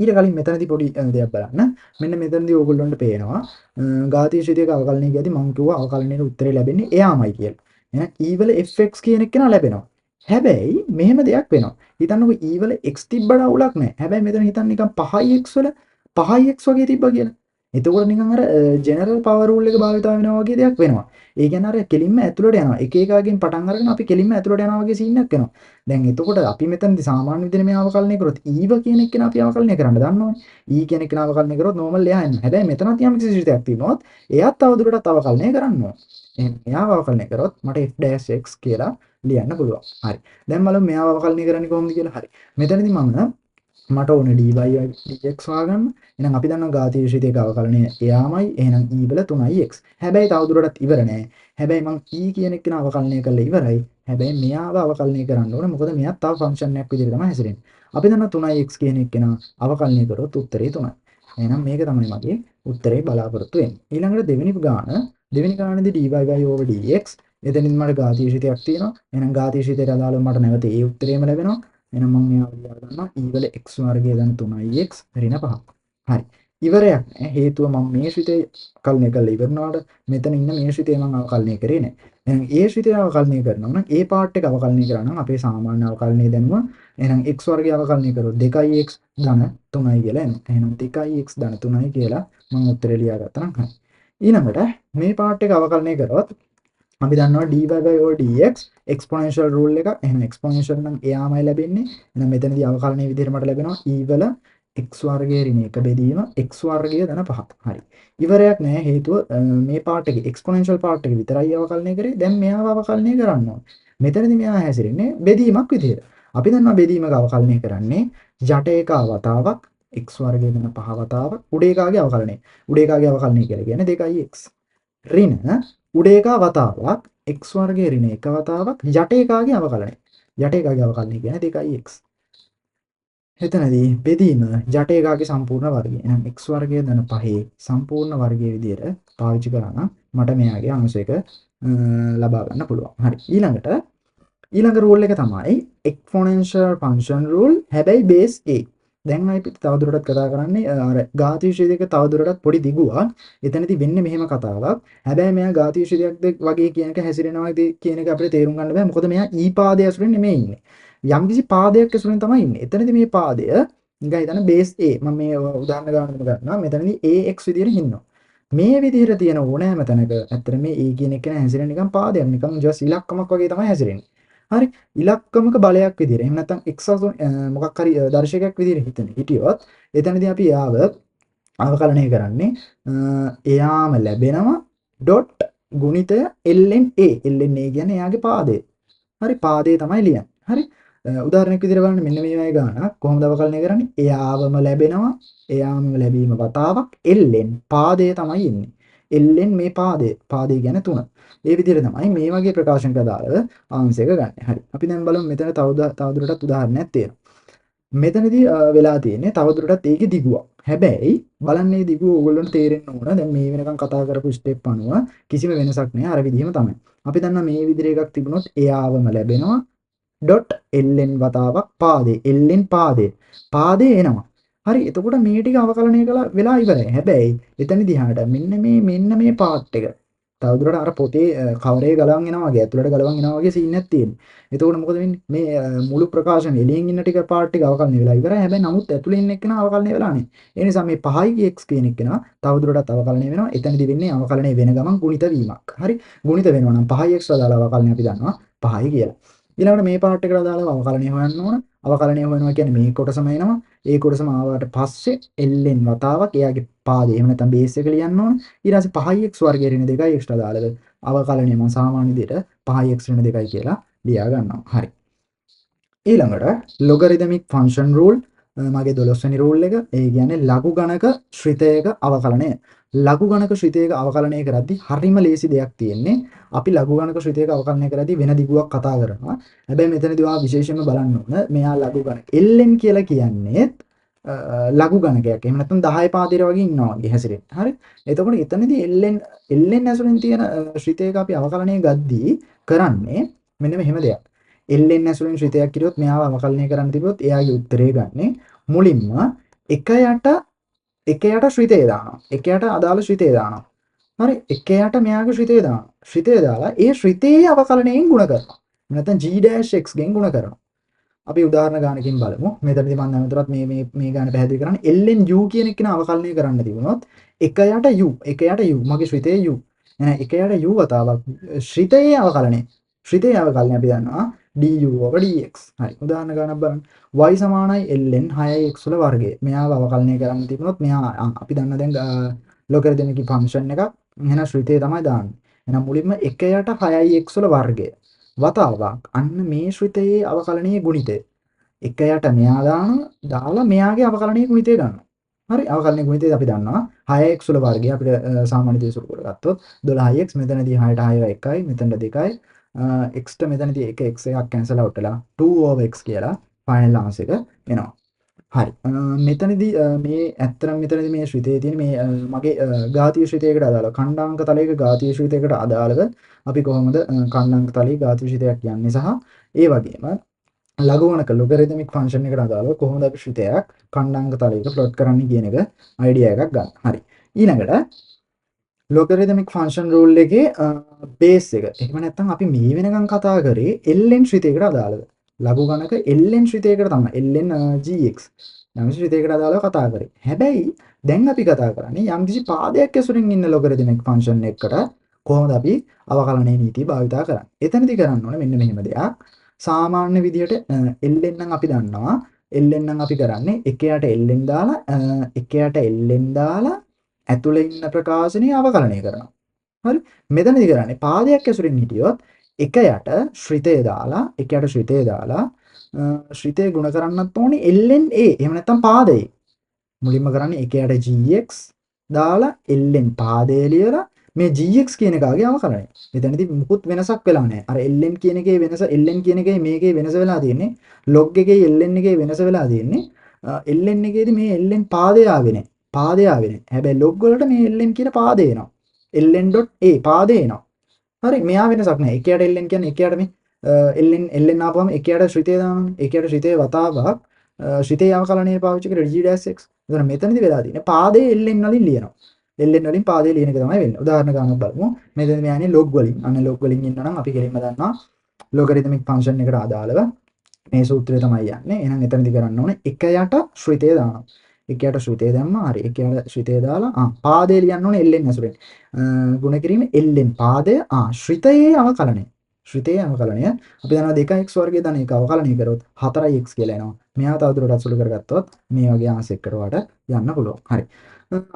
ඊට කලින් මෙතනදී පොඩි දෙයක් බලන්න. මෙන්න මෙතනදී ඕගොල්ලන්ට පේනවා ඝාතීය ශ්‍රිතයක අවකලනය කියද්දි මම කිව්වා අවකලනයේ උත්තරේ ලැබෙන්නේ එයාමයි කියලා. එහෙනම් e වල fx කියන එක නා ලැබෙනවා. හැබැයි මෙහෙම දෙයක් වෙනවා. හිතන්නකෝ e වල x තිබ්බට අවුලක් නැහැ. හැබැයි මෙතන හිතන්න නිකන් 5x වල 5x වගේ තිබ්බා කියලා. එතකොට නිකන් අර ජෙනරල් පවර් රූල් එක භාවිත වෙනවා වගේ දෙයක් වෙනවා. ඒ කියන්නේ අර කෙලින්ම ඇතුළට යනවා. එක එකකින් පටන් අරගෙන අපි කෙලින්ම ඇතුළට යනවා වගේ සීන් එකක් එනවා. දැන් එතකොට අපි මෙතනදී සාමාන්‍ය විදිහට මේ අවකලනය කරොත් ඊව කියන එක නේ අපි අවකලනය කරන්න දන්නවනේ. ඊ කියන එක නේ අවකලනය කරොත් නෝමල් එයා එන්නේ. හැබැයි මෙතනත් යම් කිසි ශ්‍රිතයක් තියෙනොත් එයාත් තවදුරටත් අවකලනය කරන්න ඕන. එහෙනම් එයාව අවකලනය කරොත් මට f-x කියලා ලියන්න පුළුවන්. හරි. දැන් බලමු මෙයාව අවකලනය කරන්නේ කොහොමද කියලා. හරි. මෙතනදී මට ඕනේ dy dx හොයාගන්න. එහෙනම් අපි දන්නවා ඝාතීය ශ්‍රිතයක අවකලනය එයාමයි. එහෙනම් e වල 3x. හැබැයි තවදුරටත් ඉවර නෑ. හැබැයි මම e කියන එක න අවකලනය කරලා ඉවරයි. හැබැයි මෙයාව අවකලනය කරන්න ඕනේ. මොකද මෙයාත් තව ෆන්ක්ෂන් එකක් විදිහට තමයි හැසිරෙන්නේ. අපි දන්නවා 3x කියන එක න අවකලනය කරොත් උත්තරේ 3යි. එහෙනම් මේක තමයි මගේ උත්තරේ බලාපොරොත්තු වෙන්නේ. ඊළඟට දෙවෙනි ගානේදී dy over dx. එතනින් මට ඝාතීය ශ්‍රිතයක් තියෙනවා. එහෙනම් ඝාතීය ශ්‍රිතයට අදාළව මට නැවත ඒ උත්තරේම ලැබෙනවා. එහෙනම් මම මෙයාව ලියා ගන්නවා e වල x වර්ගය දන 3x ඍණ 5. හරි. ඉවරයක් නෑ. හේතුව මම මේ ශ්‍රිතය කල්පනය කරලා ඉවරනාට මෙතන ඉන්න මේ ශ්‍රිතය මම අවකලනය කරේ නෑ. එහෙනම් ඒ ශ්‍රිතය අවකලනය කරනවා නම් ඒ පාර්ට් එක අවකලනය කරා නම් අපේ සාමාන්‍ය අවකලනය දැනුම එහෙනම් x වර්ගය අවකලනය කරොත් 2x ධන 3යි කියලා එනවා. එහෙනම් 2x ධන 3යි කියලා මම උත්තරේ ලියාගත්තා නම් හරි. ඊළඟට මේ පාර්ට් එක අවකලනය කරොත් අපි දන්නවා dy over dx exponential rule එක. එහෙනම් exponential නම් එයාමයි ලැබෙන්නේ. එහෙනම් මෙතනදී අවකලනයේ විදිහට මට ලැබෙනවා e වල x වර්ගයේ ඍණ 1 බෙදීම x වර්ගය ධන 5. හරි. ඉවරයක් නැහැ. හේතුව මේ පාර්ට් එකේ exponential පාර්ට් එක විතරයි අවකලනය කරේ. දැන් මෙයාව අවකලනය කරන්න ඕනේ. මෙතනදී මෙයා හැසිරෙන්නේ බෙදීමක් විදිහට. අපි දන්නවා බෙදීමක අවකලනය කරන්නේ යට එක වතාවක් x වර්ගය ධන 5 වතාවක් උඩ එකගේ අවකලනය. උඩ එකගේ අවකලනය කියලා කියන්නේ 2x. ඍණ උඩ එක වතාවක් x වර්ගයේ ඍණ 1 වතාවක් යට එකගේ අවකලනය. යට එකගේ අවකලනය කියන්නේ 2x. එතනදී බෙදීම යට එකගේ සම්පූර්ණ වර්ගය. එහෙනම් x වර්ගය ධන 5 සම්පූර්ණ වර්ගයේ විදිහට පාවිච්චි කරා නම් මට මෙයාගේ අංශ එක ලබා ගන්න පුළුවන්. හරි. ඊළඟ රූල් එක තමයි exponential function rule. හැබැයි base a. දැන් අපි තවදුරටත් කතා කරන්නේ අර ඝාතීය ශ්‍රිතයක තවදුරටත් පොඩි දිගුවක්. එතනදී වෙන්නේ මෙහෙම කතාවක්. හැබැයි මෙයා ඝාතීය ශ්‍රිතයක්ද වගේ කියන එක හැසිරෙනවාද කියන එක අපිට තේරුම් ගන්න බෑ. මොකද මෙයා e පාදයේ ඇසුරෙන් නෙමෙයි ඉන්නේ. යම්කිසි පාදයක් ඇසුරෙන් තමයි ඉන්නේ. එතනදී මේ පාදය නිකන් හිතන්න base a. මම මේ උදාහරණ ගන්නවා. මෙතනදී ax විදියට ඉන්නවා. මේ විදිහට තියෙන ඕනෑම තැනක ඇත්තට මේ a කියන එක හැසිරෙන්නේ නිකන් පාදයක්. නිකන් just ඉලක්කමක් වගේ තමයි හැසිරෙන්නේ. හරි. ඉලක්කමක බලයක් විදිහට. එහෙම නැත්නම් x මොකක් හරි දර්ශකයක් විදිහට හිටියොත් එතනදී අපි යාව අවකලනය කරන්නේ එයාම ලැබෙනවා dot ගුණිතය ln a. ln a කියන්නේ එයාගේ පාදය. හරි. පාදය තමයි ලියන්නේ. හරි. උදාහරණයක් විදිහට බලන්න මෙන්න මේ වගේ ගානක් කොහොමද අවකලනය කරන්නේ? එයාවම ලැබෙනවා. එයාම ලැබීම වතාවක් ln පාදය තමයි ඉන්නේ. ln මේ පාදය කියන්නේ 3. ඒ විදිහට තමයි මේ වගේ ප්‍රකාශනක අදාළව ආන්සර් එක ගන්න. හරි. අපි දැන් බලමු මෙතන තවදුරටත් උදාහරණයක් තියෙනවා. මෙතනදී වෙලා තියෙන්නේ තවදුරටත් ඒකේ දිගුවක්. හැබැයි බලන්නේ දිගුව ඕගොල්ලන්ට තේරෙන්න ඕන. දැන් මේ වෙනකන් කතා කරපු ස්ටෙප් අනුව කිසිම වෙනසක් නෑ. අර විදිහම තමයි. අපි දන්නවා මේ විදිහට එකක් තිබුණොත් එයාවම ලැබෙනවා ඩොට් ln වතාවක් පාදේ. ln පාදේ එනවා. හරි එතකොට මේ ටික අවකලනය කළා වෙලා ඉවරයි. හැබැයි එතන දිහාට මෙන්න මේ පාර්ට් එක තවදුරට අර පොතේ කවරේ ගලවන් එනවා වගේ ඇතුළට ගලවන් එනවා වගේ සීන් එකක් තියෙනවා. එතකොට මොකද වෙන්නේ? මේ මුළු ප්‍රකාශන එළියෙන් ඉන්න ටික පාර්ට් ටික අවකලනය වෙලා ඉවරයි. හැබැයි නමුත් ඇතුළේ ඉන්න එක්කන අවකලනය වෙලා නැහැ. ඒ නිසා මේ 5x කියන එක්කන තවදුරටත් අවකලනය වෙනවා. එතනදි වෙන්නේ අවකලනය වෙන ගමන් ගුණිත වීමක්. හරි. ගුණිත වෙනවා නම් 5x දාලා අවකලනය අපි දන්නවා 5යි කියලා. ඊළඟට මේ පාර්ට් එකට දාලා අවකලනය හොයන්න ඕන. අවකලනය හොයනවා කියන්නේ මේ කොටසම එනවා. ඒ කොටසම ආවට පස්සේ ln වතාවක් එයාගේ පාදේ එහෙම නැත්නම් බේස් එක ලියන්න ඕන. ඊට පස්සේ 5x වර්ගය ඍණ 2යි එක්ස්ට්‍රා දාලා අවකලනය මම සාමාන්‍ය විදිහට 5x ඍණ 2යි කියලා ලියා ගන්නවා. හරි. ඊළඟට logarithmic function rule මගේ 12 වෙනි රූල් එක. ඒ කියන්නේ ලඝු ගණක ශ්‍රිතයක අවකලනය. ලඝු ගණක ශ්‍රිතයක අවකලනය කරද්දී හරිම ලේසි දෙයක් තියෙන්නේ. අපි ලඝු ගණක ශ්‍රිතයක අවකලනය කරද්දී වෙන දිගුවක් කතා කරනවා. හැබැයි මෙතනදී ඔයා විශේෂයෙන්ම බලන්න ඕන මෙයා ලඝු ගණක. ln කියලා කියන්නේ ලඝු ගණකයක්. එහෙම නැත්නම් 10 පාදයට වගේ ඉන්නවා වගේ හැසිරෙන්න. හරි. එතකොට එතනදී ln ඇසුරෙන් තියෙන ශ්‍රිතයක අපි අවකලනය ගද්දී කරන්නේ මෙන්න මෙහෙම දෙයක්. ln ඇසුරෙන් ශ්‍රිතයක් කිරුවොත් මෙයාව අවකලනය කරන්න තිබුණොත් එයාගේ උත්තරේ ගන්නේ මුලින්ම එකයට ශ්‍රිතය දානවා. එකයට අදාළ ශ්‍රිතය දානවා. හරි. එකයට මෙයාගේ ශ්‍රිතය දානවා. ශ්‍රිතය දාලා ඒ ශ්‍රිතයේ අවකලනයෙන් ಗುಣ කරනවා. නැත්නම් g-x ගෙන් ಗುಣ කරනවා. අපි උදාහරණ ගානකින් බලමු. මෙතනදී මම නැවතත් මේ ගාන පැහැදිලි කරන්නේ ln u කියන එක කෙනා අවකලනය කරන්න තිබුණොත් එකයට u මගේ ශ්‍රිතයේ u. එහෙනම් එකයට u වතාවක් ශ්‍රිතයේ අවකලනය. ශ්‍රිතයේ අවකලනය අපි දන්නවා du/dx. හරි. උදාහරණ ගානක් බලන්න. y සමානයි ln 6x වල වර්ගය. මෙයාව අවකලනය කරන්න තිබුණොත් මෙයා අපි දන්න දැන් ලොගරිතමික් ෆන්ක්ෂන් එකක්. එහෙනම් ශ්‍රිතය තමයි දාන්නේ. එහෙනම් මුලින්ම 1යට 6x වල වර්ගය වතාවක් අන්න මේ ශ්‍රිතයේ අවකලනයේ ගුණිතය. 1යට මෙයා දාලා මෙයාගේ අවකලනයේ ගුණිතය ගන්නවා. හරි. අවකලනයේ ගුණිතය අපි දන්නවා 6x වල වර්ගය අපිට සාමාන්‍ය දේශුරු කරගත්තොත් 12x මෙතනදී 6ට 6 1යි මෙතනට 2යි x ට මෙතනදී එක x එකක් කැන්සල් අවුට් වෙලා 2/x කියලා ෆයිනල් ආන්සර් එක එනවා. හරි. මෙතනදී මේ ඇත්තටම මෙතනදී මේ ශ්‍රිතයේ තියෙන මේ මගේ ඝාතීය ශ්‍රිතයකට අදාළව ඛණ්ඩාංක තලයක ඝාතීය ශ්‍රිතයකට අදාළව අපි කොහොමද ඛණ්ඩාංක තලයේ ඝාතීය ශ්‍රිතයක් කියන්නේ සහ ඒ වගේම ලඝු ගණක ලොගරිතමික් ෆන්ක්ෂන් එකට අදාළව කොහොමද අපි ශ්‍රිතයක් ඛණ්ඩාංක තලයක ප්ලොට් කරන්නේ කියන එක අයිඩියා එකක් ගන්න. හරි. ඊළඟට logarithmic function rule එකේ බේස් එක. එහෙම නැත්නම් අපි මේ වෙනකන් කතා කරේ ln ශ්‍රිතයකට අදාළව. ලඝු ගණක ln ශ්‍රිතයකට තමයි ln gx යම් ශ්‍රිතයකට අදාළව කතා කරේ. හැබැයි දැන් අපි කතා කරන්නේ යම්කිසි පාදයක් ඇසුරින් ඉන්න logarithmic function එකකට කොහොමද අපි අවකලනයේ නීතිය භාවිතා කරන්නේ. එතනදී කරන්න ඕනේ මෙන්න මෙහෙම දෙයක්. සාමාන්‍ය විදිහට ln නම් අපි දන්නවා. ln නම් අපි කරන්නේ එකයට ln දාලා ඇතුළේ ඉන්න ප්‍රකාශනය අවකලනය කරනවා. හරි. මෙතනදී කරන්නේ පාදයක් ඇසුරින් හිටියොත් එකයට ශ්‍රිතය දාලා ශ්‍රිතය ගුණ කරන්නත් ඕනේ ln a. එහෙම නැත්නම් පාදයේ. මුලින්ම කරන්නේ එකයට gx දාලා ln පාදයේ ලියලා මේ gx කියන එකගේ අවකලනය. මෙතනදී මුකුත් වෙනසක් වෙලා නැහැ. අර ln කියන එකේ වෙනස ln කියන එකේ මේකේ වෙනස වෙලා තියෙන්නේ. log එකේ ln එකේ වෙනස වෙලා තියෙන්නේ. ln එකේදී මේ ln පාදය ආවේ නැහැ. පාදය ආවේ නැහැ. හැබැයි log වලට මේ ln කියන පාදය එනවා. ln.a පාදය එනවා. හරි. මෙයා වෙනසක් නැහැ. එකයට ln කියන්නේ එකයට මේ ln ආපුවම එකයට ශ්‍රිතය දානවා. එකයට ශ්‍රිතේ වතාවක් ශ්‍රිතේ අවකලනය පාවිච්චි කරලා g-x. එතන මෙතනදී වෙලා තියෙන්නේ පාදයේ ln වලින් ලියනවා. ln වලින් පාදයේ ලියන එක තමයි වෙන්නේ. උදාහරණ ගන්නක් බලමු. මෙතන මෙයානේ log වලින්. අන්න log වලින් ඉන්නවා නම් අපි කෙලින්ම දන්නවා logarithmic function එකට අදාළව මේ සූත්‍රය තමයි යන්නේ. එහෙනම් එතනදී කරන්න ඕනේ එකයට ශ්‍රිතය දානවා. එකයට ශ්‍රිතය දැම්මා. හරි. එකයට ශ්‍රිතය දාලා පාදයේ ලියන්න ඕනේ ln ඇසුරෙන්. ගුණ කිරීම ln පාදය ශ්‍රිතයේ අවකලනය. ශ්‍රිතයේ අවකලනය අපි දන්නවා 2x වර්ගයේ දන එක අවකලනය කරොත් 4x කියලා එනවා. මෙයා තවදුරටත් සුළු කරගත්තොත් මේ වගේ ආන්සර් කරවට යන්න පුළුවන්. හරි.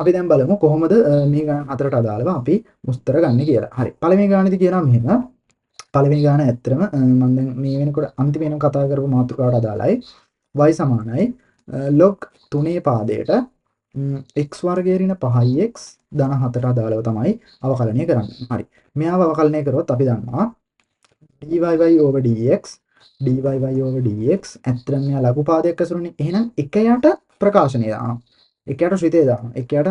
අපි දැන් බලමු කොහොමද මේ ගණන් හතරට අදාළව අපි උත්තර ගන්න කියලා. හරි. පළවෙනි ගානේදී කියනවා මෙහෙම. පළවෙනි ගාන ඇත්තටම මම දැන් මේ වෙනකොට අන්තිම වෙනම කතා කරපු මාතෘකාවට අදාළයි. y සමානයි log 3 පාදයට x වර්ගයේ ඍණ 5x ධන 4ට අදාළව තමයි අවකලනය කරන්නේ. හරි. මෙයාව අවකලනය කරොත් අපි දන්නවා dy/dx ඇත්තටම මෙයා ලඝු පාදයක් ඇසුරුනේ. එහෙනම් එකයට ප්‍රකාශනය දානවා. එකයට ශ්‍රිතය දානවා. එකයට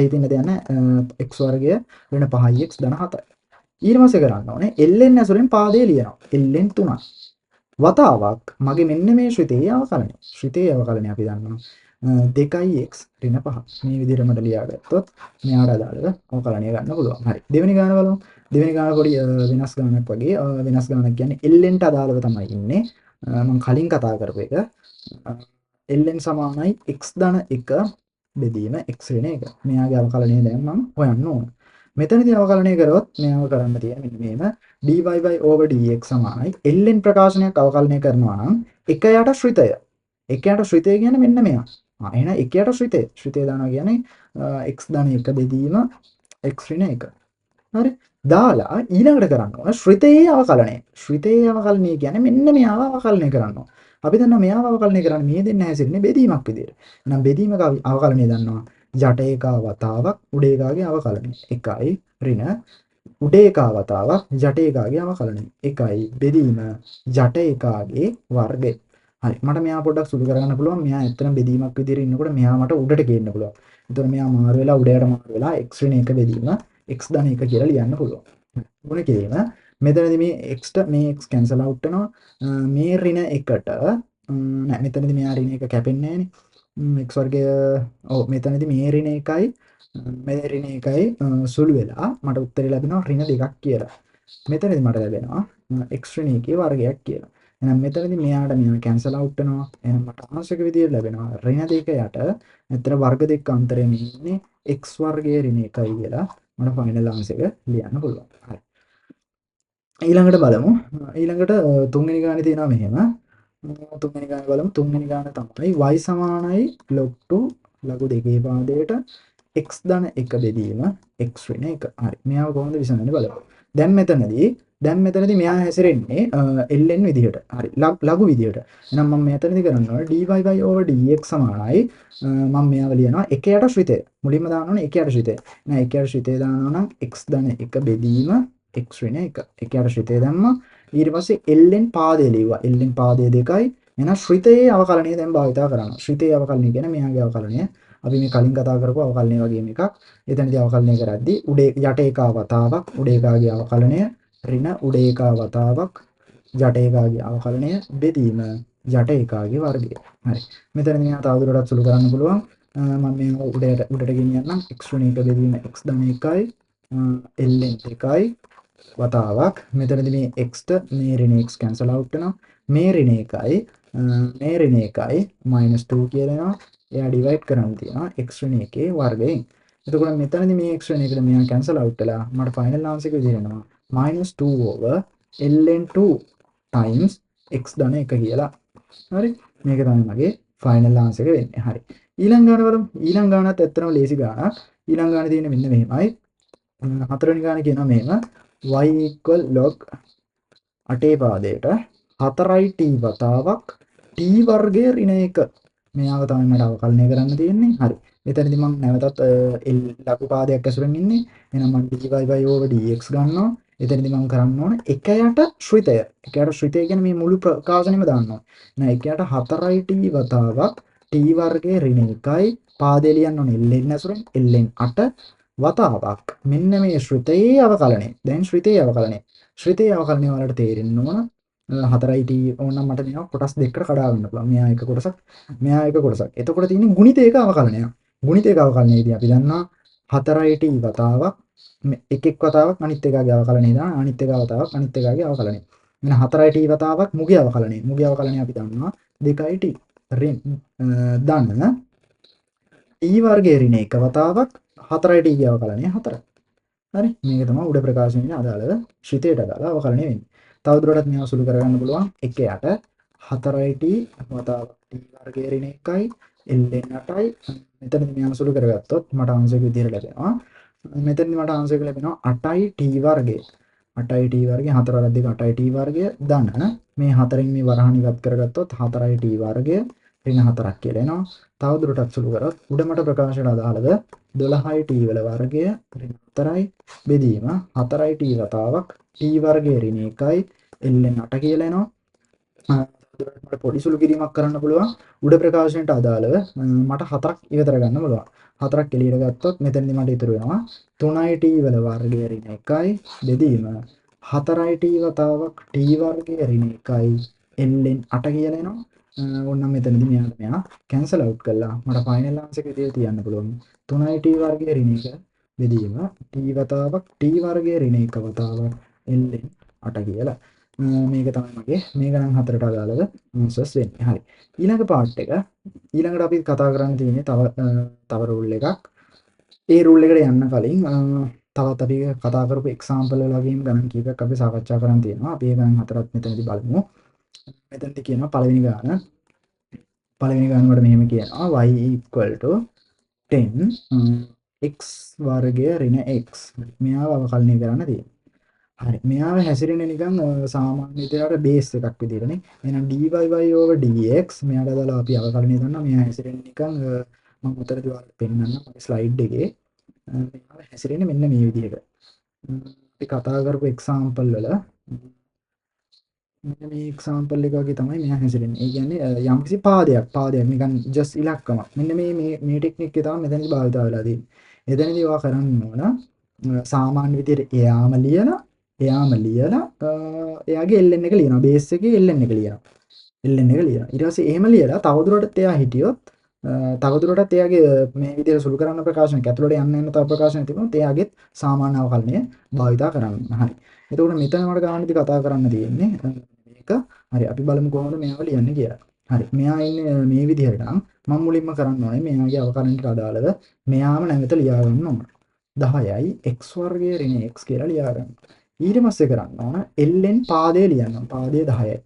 හිතින්න දෙයක් නැහැ. x වර්ගය ඍණ 5x ධන 7යි. ඊට පස්සේ කරන්න ඕනේ ln ඇසුරෙන් පාදයේ ලියනවා. ln 3යි. වතාවක් මගේ මෙන්න මේ ශ්‍රිතයේ අවකලනය. ශ්‍රිතයේ අවකලනය අපි දන්නවා. 2x ඍණ 5. මේ විදිහට මට ලියාගත්තොත් මෙයාට අදාළව අවකලනය ගන්න පුළුවන්. හරි. දෙවෙනි ගාන බලමු. දෙවෙනි ගාන පොඩි වෙනස් ගානක් වගේ. වෙනස් ගානක් කියන්නේ lnට අදාළව තමයි ඉන්නේ. මම කලින් කතා කරපු එක. ln සමානයි x ධන 1 බෙදීම x ඍණ 1. මෙයාගේ අවකලනය දැන් මම හොයන්න ඕන. මෙතනදී අවකලනය කරොත් මෙයාව කරන්න තියෙන මෙන්න මේම dy/dx සමානයි ln ප්‍රකාශනයක් අවකලනය කරනවා නම් එක යට ශ්‍රිතය. එක යට ශ්‍රිතය කියන්නේ මෙන්න මෙයා. එහෙනම් එක යට ශ්‍රිතය. ශ්‍රිතය දානවා කියන්නේ x ධන 1 බෙදීම x ඍණ 1. හරි. දාලා ඊළඟට කරන්න ඕන ශ්‍රිතයේ අවකලනය. ශ්‍රිතයේ අවකලනය කියන්නේ මෙන්න මෙයාව අවකලනය කරන්න ඕන. අපි දන්නවා මෙයාව අවකලනය කරන්න මේ දෙන්න හැසිරෙන්නේ බෙදීමක් විදියට. එහෙනම් බෙදීමක අවකලනය දන්නවා. ජට ඒකා වතාවක් උඩ ඒකාගේ අවකලනය 1යි ඍණ උඩ ඒකා වතාවක් ජට ඒකාගේ අවකලනය 1යි බෙදීම ජට ඒකාගේ වර්ගය. හරි. මට මෙයා පොඩ්ඩක් සුළු කරගන්න පුළුවන්. මෙයා ඇත්තටම බෙදීමක් විදියට ඉන්නකොට මෙයා මට උඩට ගේන්න පුළුවන්. එතකොට මෙයා මාරු වෙලා උඩයට මාරු වෙලා x ඍණ 1 බෙදීම x ධන 1 කියලා ලියන්න පුළුවන්. මොන කිරීම මෙතනදී මේ x මේ x කැන්සල් අවුට් වෙනවා. මේ ඍණ 1ට නෑ මෙතනදී මෙයා ඍණ 1 කැපෙන්නේ නෑනේ. x වර්ගය ඔව් මෙතනදී මේ ඍණ 1යි මේ ඍණ 1යි සුළු වෙලා මට උත්තරේ ලැබෙනවා ඍණ 2ක් කියලා. මෙතනදී මට ලැබෙනවා x ඍණ 1 වර්ගයක් කියලා. එහෙනම් මෙතනදී මෙයාට මෙයා කැන්සල් අවුට් වෙනවා. එහෙනම් මට ආංශික විදියට ලැබෙනවා ඍණ 2 යට ඇත්තට වර්ග දෙක අතරේ ඉන්නේ x වර්ගයේ ඍණ 1යි කියලා. මට ෆයිනල් ආන්සර් එක ලියන්න පුළුවන්. හරි. ඊළඟට බලමු. ඊළඟට තුන්වෙනි ගානේ තියෙනවා මෙහෙම. තුන්වෙනි ගාන බලමු. තුන්වෙනි ගාන තමයි y සමානයි log2 ලඝු දෙකේ පාදයට x ධන 1 බෙදීම x ඍණ 1. හරි. මෙයාව කොහොමද විසඳන්නේ බලමු. දැන් මෙතනදී මෙයා හැසිරෙන්නේ ln විදිහට. හරි. ලඝු විදිහට. එහෙනම් මම මෙතනදී කරන්න ඕනේ dy/dx සමානයි මම මෙයාව ලියනවා 1 යට ශ්‍රිතය. මුලින්ම දාන්න ඕනේ 1 යට ශ්‍රිතය. එහෙනම් 1 යට ශ්‍රිතය දානවා නම් x ධන 1 බෙදීම x ඍණ 1. 1 යට ශ්‍රිතය දැම්මා. ඊට පස්සේ ln පාදය ලිව්වා. ln පාදය 2යි. එහෙනම් ශ්‍රිතයේ අවකලනය දැන් භාවිතා කරනවා. ශ්‍රිතයේ අවකලනය කියන්නේ මෙයාගේ අවකලනය. අපි මේ කලින් කතා කරපු අවකලනය වගේම එකක්. එතනදී අවකලනය කරද්දී උඩ යට ඒකා වතාවක් උඩ ඒකාගේ අවකලනය ඍණ උඩ ඒකා වතාවක් යට ඒකාගේ අවකලනය බෙදීම යට ඒකාගේ වර්ගය. හරි. මෙතන මෙයා තවදුරටත් සුළු කරන්න පුළුවන්. මම මේ උඩට ගෙනියන්නම් x ඍණ 1 බෙදීම x ධන 1යි ln 2යි වතාවක් මෙතනදී මේ x ට මේ ඍණ x කැන්සල් අවුට් වෙනවා. මේ ඍණ 1යි මේ ඍණ 1යි -2 කියලා එනවා. එයා ඩිවයිඩ් කරන්න තියෙනවා x ඍණ 1 වර්ගයෙන්. එතකොට මෙතනදී මේ x ඍණ 1 මෙයා කැන්සල් අවුට් වෙලා මට ෆයිනල් ආන්සර් එක විදිහට එනවා -2 over ln2 times x ධන 1 කියලා. හරි. මේක තමයි මගේ ෆයිනල් ආන්සර් එක වෙන්නේ. හරි. ඊළඟ ගාන බලමු. ඊළඟ ගානත් ඇත්තටම ලේසි ගානක්. ඊළඟ ගානේ තියෙන්නේ මෙන්න මෙහෙමයි. හතරවෙනි ගානේ කියනවා මෙහෙම y equal log 8 පාදයට 4t වතාවක් t වර්ගයේ ඍණ 1. මෙයාව තමයි මට අවකලනය කරන්න තියෙන්නේ. හරි. මෙතනදී මම නැවතත් ලඝු පාදයක් ඇසුරෙන් ඉන්නේ. එහෙනම් මම dy/dx ගන්නවා. එතනදී මම කරන්න ඕන එක යට ශ්‍රිතය. එක යට ශ්‍රිතය කියන්නේ මේ මුළු ප්‍රකාශනෙම දාන්න ඕන. එහෙනම් එක යට 4t වතාවක් t වර්ගයේ ඍණ 1යි පාදේ ලියන්න ඕනේ ln ඇසුරෙන් ln 8 වතාවක්. මෙන්න මේ ශ්‍රිතයේ අවකලනය. දැන් ශ්‍රිතයේ අවකලනය. ශ්‍රිතයේ අවකලනය වලට තේරෙන්න ඕන 4t ඕනනම් මට මේවා කොටස් දෙකකට කඩා ගන්න පුළුවන්. මෙයා එක කොටසක්, මෙයා එක කොටසක්. එතකොට තියෙන්නේ ගුණිතයක අවකලනය. ගුණිතයක අවකලනයේදී අපි දන්නවා 4t වතාවක් එක එක් වතාවක් අනිත් එකගේ අවකලනය දාන අනිත් එක වතාවක් අනිත් එකගේ අවකලනය. මෙන්න 4t වතාවක් මුගේ අවකලනය. මුගේ අවකලනය අපි දන්නවා 2t ධන t වර්ගයේ ඍණ 1 වතාවක් 4t ගේ අවකලනය 4. හරි. මේක තමයි උඩ ප්‍රකාශනයේ අදාළව ශ්‍රිතයට අදාළ අවකලනය වෙන්නේ. තවදුරටත් මේවා සුළු කරගන්න පුළුවන්. 1 යට 4t වතාවක් t වර්ගයේ ඍණ 1යි ln 8යි. මෙතනදී මේවා සුළු කරගත්තොත් මට ආන්සර් එක විදිහට ලැබෙනවා. මෙතනදී මට ආන්සර් එක ලැබෙනවා 8යි t වර්ගය. 8යි t වර්ගය 4 වරක් 2 8යි t වර්ගය ධන මේ 4න් මේ වරහන් ඉවත් කරගත්තොත් 4යි t වර්ගය ඍණ 4ක් කියලා එනවා. තවදුරටත් සුළු කරොත් උඩ මට ප්‍රකාශයට අදාළව 12යි t වල වර්ගය ඍණ 4යි බෙදීම 4යි t වතාවක් t වර්ගයේ ඍණ 1යි ln 8 කියලා එනවා. තවදුරටත් මට පොඩි සුළු කිරීමක් කරන්න පුළුවන්. උඩ ප්‍රකාශනයට අදාළව මට 4ක් ඉවතර ගන්න පුළුවන්. 4ක් එළියට ගත්තොත් මෙතනදී මට ඉතුරු වෙනවා 3යි t වල වර්ගය ඍණ 1යි බෙදීම 4යි t වතාවක් t වර්ගය ඍණ 1යි ln 8 කියලා එනවා. ඕන්නම් මෙතනදී මෙයා කැන්සල් අවුට් කළා. මට ෆයිනල් ආන්සර් එක විදිහට තියන්න පුළුවන්. 3යි t වර්ගයේ ඍණ 1 බෙදීම t වතාවක් t වර්ගයේ ඍණ 1 වතාවක් ln 8 කියලා. මේක තමයි මගේ මේ ගණන් හතරට අදාළව ආන්සර්ස් වෙන්නේ. හරි. ඊළඟ පාර්ට් එක ඊළඟට අපි කතා කරන්න තියෙන්නේ තව රූල් එකක්. ඒ රූල් එකට යන්න කලින් තවත් අපි කතා කරපු එක්සාම්පල් වල වගේම ගණන් කීපයක් අපි සාකච්ඡා කරන්න තියෙනවා. අපි ඒ ගණන් හතරත් මෙතනදී බලමු. මෙතනදී කියනවා පළවෙනි ගාන වලට මෙහෙම කියනවා y equal to 10 x වර්ගය ඍණ x. මෙයාව අවකලනය කරන්න තියෙනවා. හරි. මෙයාව හැසිරෙන්නේ නිකන් සාමාන්‍ය විදිහට බේස් එකක් විදිහටනේ. එහෙනම් dy over dx මෙයාට දාලා අපි අවකලනය කරනවා. මෙයා හැසිරෙන්නේ නිකන් මම උතරදී ඔයාලට පෙන්නන්නම් මගේ ස්ලයිඩ් එකේ. මෙයාව හැසිරෙන්නේ මෙන්න මේ විදිහට. අපි කතා කරපු එක්සාම්පල් වල මෙන්න මේ එක්සාම්පල් එක වගේ තමයි මෙයා හැසිරෙන්නේ. ඒ කියන්නේ යම්කිසි පාදයක් නිකන් ජස්ට් ඉලක්කමක්. මෙන්න මේ ටෙක්නික් එක තමයි මෙතනදී භාවිත වෙලා තියෙන්නේ. එතනදී ඔයා කරන්න ඕන සාමාන්‍ය විදිහට එයාම ලියලා එයාගේ ln එක ලියනවා. බේස් එකේ ln එක ලියනවා. ඊට පස්සේ එහෙම ලියලා තවදුරටත් එයා හිටියොත් තවදුරටත් එයාගේ මේ විදිහට සුළු කරන්න ප්‍රකාශනයක් ඇතුළට යන්න යන තව ප්‍රකාශන තිබුණොත් එයාගෙත් සාමාන්‍ය අවකලනය භාවිතා කරන්න. හරි. එතකොට මෙතන මට ගානදී කතා කරන්න තියෙන්නේ මේක. හරි. අපි බලමු කොහොමද මෙයාව ලියන්නේ කියලා. හරි. මෙයා ඉන්නේ මේ විදිහට නම් මම මුලින්ම කරන්න ඕනේ මෙයාගේ අවකලනයට අදාළව මෙයාම නැවත ලියා ගන්න ඕන. 10යි x වර්ගයේ ඍණ x කියලා ලියා ගන්න. ඊට පස්සේ කරන්න ඕන ln පාදය ලියන්න ඕන. පාදය 10යි.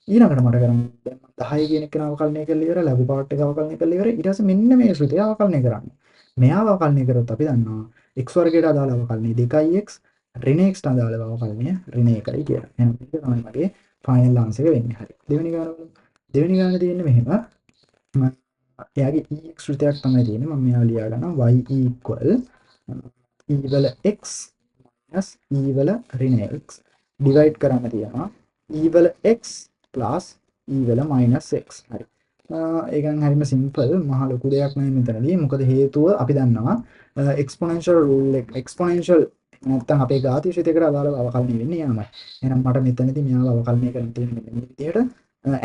ඊළඟට මට කරන්න දැන් 10 කියන එක අවකලනය කරලා ඉවරයි. ලඝු පාර්ට් එක අවකලනය කරලා ඉවරයි. ඊට පස්සේ මෙන්න මේ ශ්‍රිතය අවකලනය කරන්න. මෙයාව අවකලනය කරොත් අපි දන්නවා x වර්ගයට අදාළ අවකලනය 2x ඍණ x ට අදාළ අවකලනය ඍණ 1යි කියලා. එහෙනම් මේක තමයි මගේ ෆයිනල් ආන්සර් එක වෙන්නේ. හරි. දෙවෙනි ගාන බලමු. දෙවෙනි ගාන තියෙන්නේ මෙහෙම. එයාගේ ex ශ්‍රිතයක් තමයි තියෙන්නේ. මම මෙයාව ලියා ගන්නවා y equal e වල x minus e වල ඍණ x ඩිවයිඩ් කරන්න තියෙනවා e වල x plus e වල minus x. හරි. ඒක නම් හරිම සිම්පල්. මහ ලොකු දෙයක් නෙමෙයි මෙතනදී. මොකද හේතුව අපි දන්නවා එක්ස්පොනෙන්ෂල් රූල් එක එක්ස්පොනෙන්ෂල් නැත්තම් අපේ ඝාතීය ශ්‍රිතයකට අදාළව අවකලනය වෙන්නේ යාමයි. එහෙනම් මට මෙතනදී මෙයාව අවකලනය කරන්න තියෙන්නේ මෙන්න මේ විදිහට.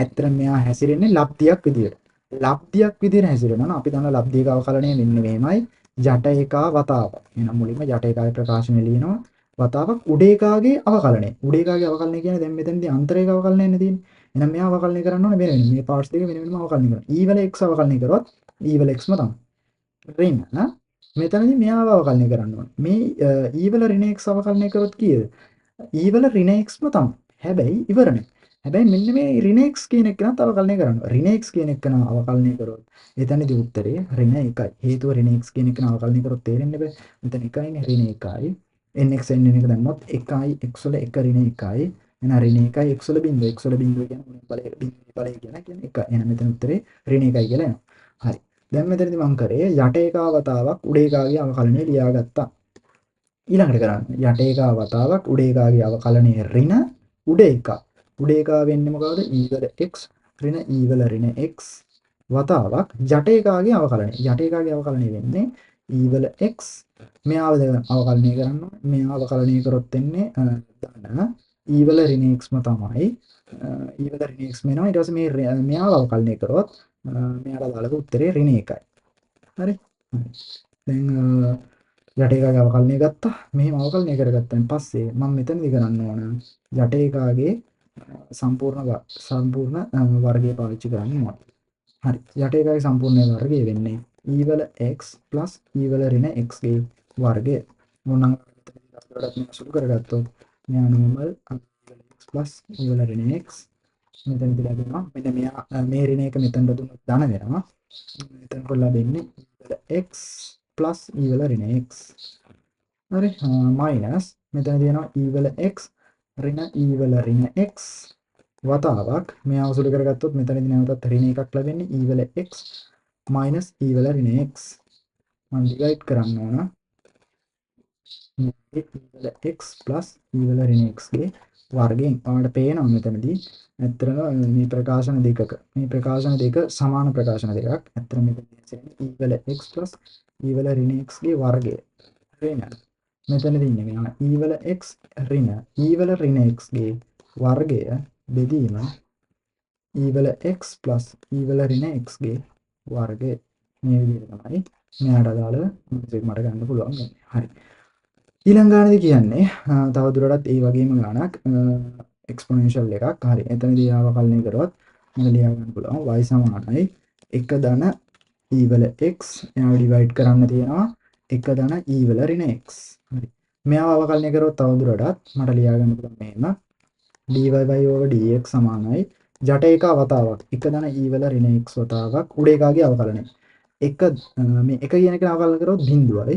ඇත්තටම මෙයා හැසිරෙන්නේ ලබ්ධියක් විදිහට. ලබ්ධියක් විදිහට හැසිරෙනවා නම් අපි දන්නවා ලබ්ධියක අවකලනය මෙන්න මෙහෙමයි. ජට එකා වතාවක්. එහෙනම් මුලින්ම ජට එකාගේ ප්‍රකාශනය ලියනවා. වතාවක් උඩ එකාගේ අවකලනය. උඩ එකාගේ අවකලනය කියන්නේ දැන් මෙතනදී අන්තරේක අවකලනය නේ තියෙන්නේ. එහෙනම් මෙයා අවකලනය කරන්න ඕනේ වෙන මේ පාර්ට්ස් දෙක වෙන වෙනම අවකලනය කරනවා. e වල x අවකලනය කරොත් e වල x ම තමයි. ඍණ මෙතනදී මෙයාව අවකලනය කරන්න ඕනේ. මේ e වල ඍණ x අවකලනය කරොත් කීයද? e වල ඍණ x ම තමයි. හැබැයි ඉවර නැහැ. හැබැයි මෙන්න මේ ඍණ x කියන එක නත් අවකලනය කරන්න. ඍණ x කියන එක නම් අවකලනය කරොත් එතනදී උත්තරේ ඍණ 1යි. හේතුව ඍණ x කියන එක නම් අවකලනය කරොත් තේරෙන්නේ බෑ. මෙතන 1යිනේ ඍණ 1යි. nx n එක දැම්මොත් 1යි x වල 1 ඍණ 1යි. එහෙනම් ඍණ 1යි x වල බිංදුව. x වල බිංදුව කියන්නේ බලය කියන්නේ 1. එහෙනම් මෙතන උත්තරේ ඍණ 1යි කියලා එනවා. හරි. දැන් මෙතනදී මම කරේ යට එකා වතාවක් උඩ එකාගේ අවකලනය ලියාගත්තා. ඊළඟට කරන්න යට එකා වතාවක් උඩ එකාගේ අවකලනය ඍණ උඩ එකා. උඩ එකා වෙන්නේ මොකද්ද? e වල x ඍණ e වල ඍණ x වතාවක් යට එකාගේ අවකලනය. යට එකාගේ අවකලනය වෙන්නේ e වල x මෙයාව අවකලනය කරන්න ඕනේ. මෙයාව අවකලනය කරොත් එන්නේ ධන e වල ඍණ x ම තමයි. e වල ඍණ x වෙනවා. ඊට පස්සේ මේ මෙයාව අවකලනය කරොත් මෙයාට අදාළව උත්තරේ ඍණ 1යි. හරි. දැන් යට එකාගේ අවකලනය ගත්තා. මෙහෙම අවකලනය කරගත්තන් පස්සේ මම මෙතනදී කරන්න ඕන යට එකාගේ සම්පූර්ණ වර්ගය පාවිච්චි කරන්න ඕන. හරි. යට එකාගේ සම්පූර්ණ වර්ගය වෙන්නේ e වල x e වල ඍණ x ගේ වර්ගය. මොනනම් වලට සුළු කරගත්තොත් මෙයා normal x e වල ඍණ x මෙතනදී ලැබෙනවා. මෙන්න මෙයා මේ ඍණ එක මෙතනට දුන්නොත් ධන වෙනවා. මෙතන කොල්ලා දෙන්නේ e වල x e වල ඍණ x. හරි. මයිනස් මෙතන තියෙනවා e වල x ඍණ e වල ඍණ x වතාවක් මෙයා සුළු කරගත්තොත් මෙතනදී නැවතත් ඍණ එකක් ලැබෙන්නේ e වල x minus e වල ඍණ x. මම ඩිවයිඩ් කරන්න ඕන e වල x e වල ඍණ x ගේ වර්ගයෙන්. ඔයාලට පේනවා මෙතනදී ඇත්තටම මේ ප්‍රකාශන දෙක සමාන ප්‍රකාශන දෙකක්. ඇත්තටම මෙතනදී e වල x e වල ඍණ x ගේ වර්ගය. ඍණ මෙතනදී ඉන්නේ මෙයා e වල x ඍණ e වල ඍණ x ගේ වර්ගය බෙදීම e වල x plus e වල ඍණ x ගේ වර්ගය මේ විදිහට තමයි මෙයාට අදාළව මේක මට ගන්න පුළුවන් වෙන්නේ. හරි. ඊළඟ ගානේදී කියන්නේ තව දුරටත් ඒ වගේම ගානක් එක්ස්පොනෙන්ෂල් එකක්. හරි. එතනදී ආවකලනය කරොත් මට ලියා ගන්න පුළුවන් y සමානයි 1 ධන e වල x එයාව ඩිවයිඩ් කරන්න තියෙනවා 1 ධන e වල ඍණ x. හරි. මෙයාව අවකලනය කරොත් තව දුරටත් මට ලියා ගන්න පුළුවන් මෙහෙම dy/dx සමානයි යට එක වතාවක් 1 ධන e වල ඍණ x වතාවක් උඩ එකාගේ අවකලනය. එක මේ එක කියන එක අවකලන කරොත් බිඳුවයි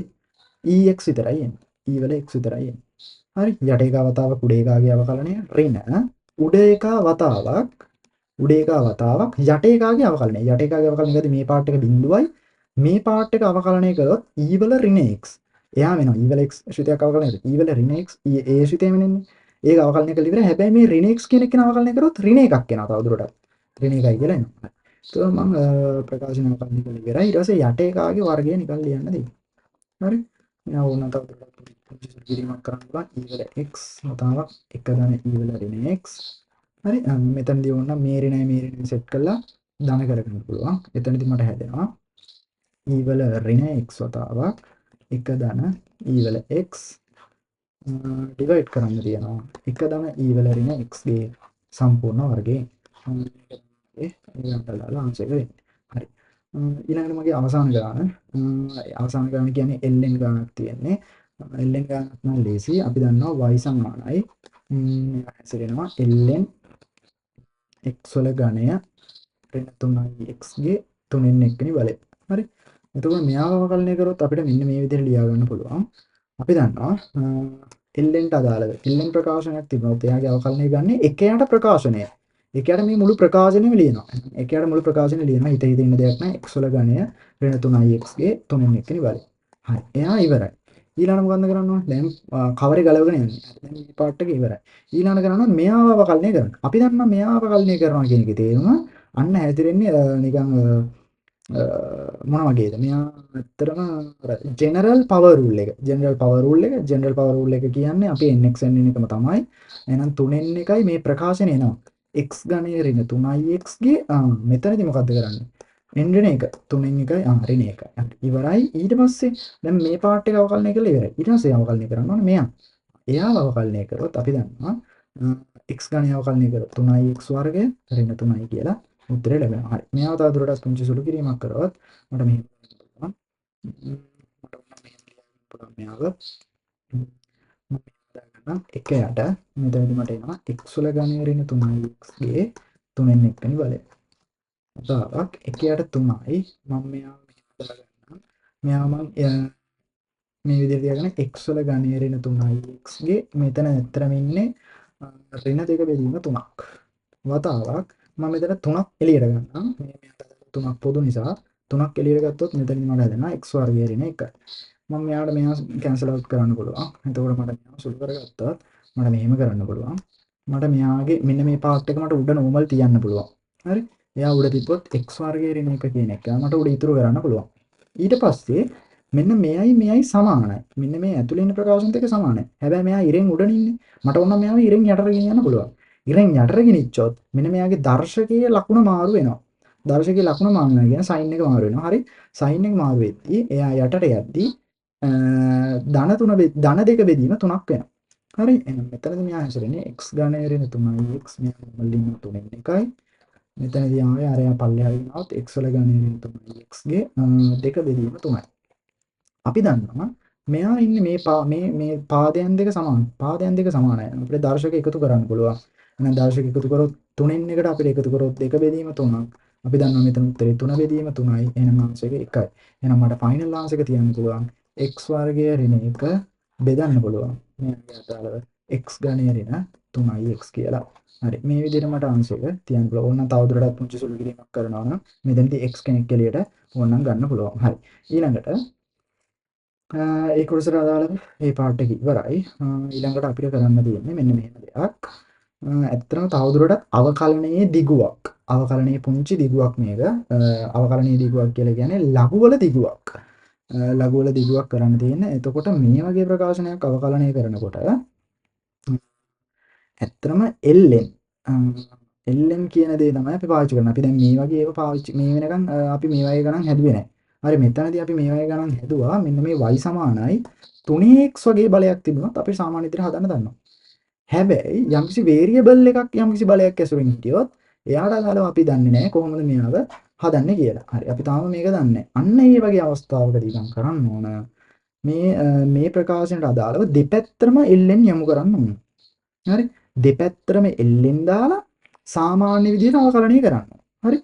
ex විතරයි එන්නේ. e වල x විතරයි එන්නේ. හරි. යට එක වතාවක් උඩ එකාගේ අවකලනය ඍණ උඩ එක වතාවක් යට එකාගේ අවකලනය. යට එකාගේ අවකලනය කරද්දී මේ පාර්ට් එක බිඳුවයි මේ පාර්ට් එක අවකලනය කරොත් e වල ඍණ x. එයා වෙනවා e වල x ශ්‍රිතයක් අවකලනය කරලා e වල ඍණ x ඒ ශ්‍රිතය වෙනන්නේ. ඒක අවකලනය කරලා ඉවරයි. හැබැයි මේ ඍණ x කියන එක අවකලනය කරොත් ඍණ එකක් එනවා තව දුරටත්. ඍණ එකයි කියලා එනවා. ඒක මම ප්‍රකාශන අවකලනය කරලා ඉවරයි. ඊට පස්සේ යට එකාගේ වර්ගය නිකන් ලියන්න දෙන්න. හරි. මම ඕන තව දුරටත් පුංචි කිරීමක් කරන්න පුළුවන්. e වල x වතාවක් 1 ධන e වල ඍණ x. හරි. මෙතනදී ඕන මේ ඍණය සෙට් කරලා ධන කරගන්න පුළුවන්. එතනදී මට හැදෙනවා e වල ඍණ x වතාවක් 1 ධන e වල x ඩිවයිඩ් කරන්න තියෙනවා 1 ධන e වල ඍණ x ගේ සම්පූර්ණ වර්ගය. ඊළඟට දාලා ආන්සර් එක වෙන්නේ. හරි. ඊළඟට මගේ අවසාන ගාන කියන්නේ ln ගානක් තියෙන්නේ. ln ගානක් නම් ලේසි. අපි දන්නවා y සමානයි හැසිරෙනවා ln x වල ඝනය ඍණ 3යි x ගේ 3න් 1 වෙනි බලය. හරි. එතකොට මෙයාව අවකලනය කරොත් අපිට මෙන්න මේ විදිහට ලියා ගන්න පුළුවන්. අපි දන්නවා ln ට අදාළව ln ප්‍රකාශනයක් තිබුණොත් එයාගේ අවකලනය ගන්න එකයට ප්‍රකාශනය. එකයට මේ මුළු ප්‍රකාශනයම ලියනවා. එකයට මුළු ප්‍රකාශනය ලියනවා. හිත ඉන්න දෙයක් නැහැ. x වල ඝනය ඍණ 3යි x ගේ 3න් 1 වෙනි බලය. හරි. එයා ඉවරයි. ඊළඟට මොකන්ද කරන්න ඕනේ? දැන් කවරේ ගලවගෙන යන්නේ. දැන් මේ පාර්ට් එක ඉවරයි. ඊළඟට කරනවා මෙයාව අවකලනය කරන්න. අපි දන්නවා මෙයාව අවකලනය කරනවා කියන එකේ තේරුම අන්න හැදිරෙන්නේ නිකන් මොන වගේද? මෙයා ඇත්තටම ජෙනරල් පවර් රූල් එක. ජෙනරල් පවර් රූල් එක කියන්නේ අපි nx n එකම තමයි. එහෙනම් 3n එකයි මේ ප්‍රකාශනය එනවා. x ඝනය ඍණ 3ix ගේ මෙතනදී මොකද්ද කරන්නේ? n ඍණ 1 3n එකයි ඍණ 1යි. ඉවරයි. ඊට පස්සේ දැන් මේ පාර්ට් එක අවකලනය කරලා ඉවරයි. ඊට පස්සේ අවකලනය කරන්න ඕනේ මෙයා. එයාව අවකලනය කරොත් අපි දන්නවා x ඝනය අවකලනය කරොත් 3ix වර්ගය ඍණ 3යි කියලා උත්තරේ ලැබෙනවා. හරි. මෙයාව තව දුරටත් පුංචි සුළු කිරීමක් කරොත් මට මෙහෙම පුළුවන්. මට මෙහෙම ලියන්න පුළුවන් මෙයාව. මම දාගන්නම් 1 යට මෙතනදී මට එනවා x වල ඝනය ඍණ 3ix ගේ 3න් 1 වෙනි බලය. උදාවක් 1 යට 3යි මම මෙයාව මෙහෙම දාගන්නම්. මෙයාව මම මේ විදිහට තියාගෙන x වල ඝනය ඍණ 3ix ගේ මෙතන ඇත්තටම ඉන්නේ ඍණ 2 බෙදීම 3ක්. වතාවක් මම මෙතන 3ක් එළියට ගන්නම්. මේ 3ක් පොදු නිසා 3ක් එළියට ගත්තොත් මෙතනින් මට හැදෙනවා x වර්ගය ඍණ 1. මම මෙයාට මෙයා කැන්සල් අවුට් කරන්න පුළුවන්. එතකොට මට මෙයාව සුළු කරගත්තත් මට මෙහෙම කරන්න පුළුවන්. මට මෙයාගේ මෙන්න මේ පාර්ට් එක මට උඩ නෝමල් තියන්න පුළුවන්. හරි. එයා උඩ තිබ්බොත් x වර්ගය ඍණ 1 කියන එක මට උඩ ඉතුරු කරන්න පුළුවන්. ඊට පස්සේ මෙන්න මෙයයි සමානයි. මෙන්න මේ ඇතුළේ ඉන්න ප්‍රකාශන දෙක සමානයි. හැබැයි මෙයා ඉරෙන් උඩ ඉන්නේ. මට ඕන මෙයාව ඉරෙන් යටට ගෙනියන්න පුළුවන්. ඉරෙන් යටට ගෙනිච්චොත් මෙන්න මෙයාගේ දර්ශකයේ ලකුණ මාරු වෙනවා. දර්ශකයේ ලකුණ මාරු වෙනවා කියන්නේ සයින් එක මාරු වෙනවා. හරි. සයින් එක මාරු වෙද්දී එයා යටට යද්දී ධන 2 බෙදීම 3ක් වෙනවා. හරි. එහෙනම් මෙතනදී මෙයා හැසිරෙන්නේ x ඝනය ඍණ 3ix මෙයා මුලින්ම 3න් 1යි. මෙතනදී ආවේ අරයා පල්ලෙහාට ගෙනාවොත් x වල ඝනය ඍණ 3ix ගේ 2 බෙදීම 3යි. අපි දන්නවා මෙයා ඉන්නේ මේ පාදයන් දෙක සමානයි. පාදයන් දෙක සමානයි. අපිට දර්ශක එකතු කරන්න පුළුවන්. එහෙනම් දර්ශක එකතු කරොත් 3න් 1ට අපිට එකතු කරොත් 2 බෙදීම 3ක්. අපි දන්නවා මෙතන උත්තරේ 3 බෙදීම 3යි. එහෙනම් ආන්සර් එක 1යි. එහෙනම් මට ෆයිනල් ආන්සර් එක තියන්න පුළුවන් x වර්ගය ඍණ 1 බෙදන්න පුළුවන්. මෙයාගේ අදාළව x ඝනය ඍණ 3ix කියලා. හරි. මේ විදිහට මට ආන්සර් එක තියන්න පුළුවන්. ඕනනම් තවදුරටත් පුංචි සුළු කිරීමක් කරනවා නම් මෙතනදී x කෙනෙක් එළියට ඕනනම් ගන්න පුළුවන්. හරි. ඊළඟට ඒ කොටසට අදාළව මේ පාර්ට් එක ඉවරයි. ඊළඟට අපිට කරන්න තියෙන්නේ මෙන්න මෙහෙම දෙයක්. ඇත්තටම තවදුරටත් අවකලනයේ දිගුවක්. අවකලනයේ පුංචි දිගුවක් මේක. අවකලනයේ දිගුවක් කියලා කියන්නේ ලඝුවල දිගුවක්. ලඝුවල දිගුවක් කරන්න තියෙන්නේ. එතකොට මේ වගේ ප්‍රකාශනයක් අවකලනය කරනකොට ඇත්තටම ln ln කියන දේ තමයි අපි පාවිච්චි කරන්නේ. අපි දැන් මේ වගේ ඒවා පාවිච්චි මේ වෙනකන් අපි මේ වගේ ගණන් හැදුවේ නැහැ. හරි මෙතනදී අපි මේ වගේ ගණන් හැදුවා. මෙන්න මේ y සමානයි 3x වගේ බලයක් තිබුණොත් අපි සාමාන්‍ය විදිහට හදන්න දන්නවා. හැබැයි යම්කිසි වේරියබල් එකක් යම්කිසි බලයක් ඇසුරින් හිටියොත් එයාට අදාළව අපි දන්නේ නැහැ කොහොමද මෙයාව හදන්නේ කියලා. හරි අපි තාම මේක දන්නේ නැහැ. අන්න ඒ වගේ අවස්ථාවකදී නම් කරන්න ඕන මේ ප්‍රකාශනයට අදාළව දෙපැත්තම ln යොමු කරන්න ඕන. හරි දෙපැත්තම ln දාලා සාමාන්‍ය විදිහට අවකලනය කරන්න. හරි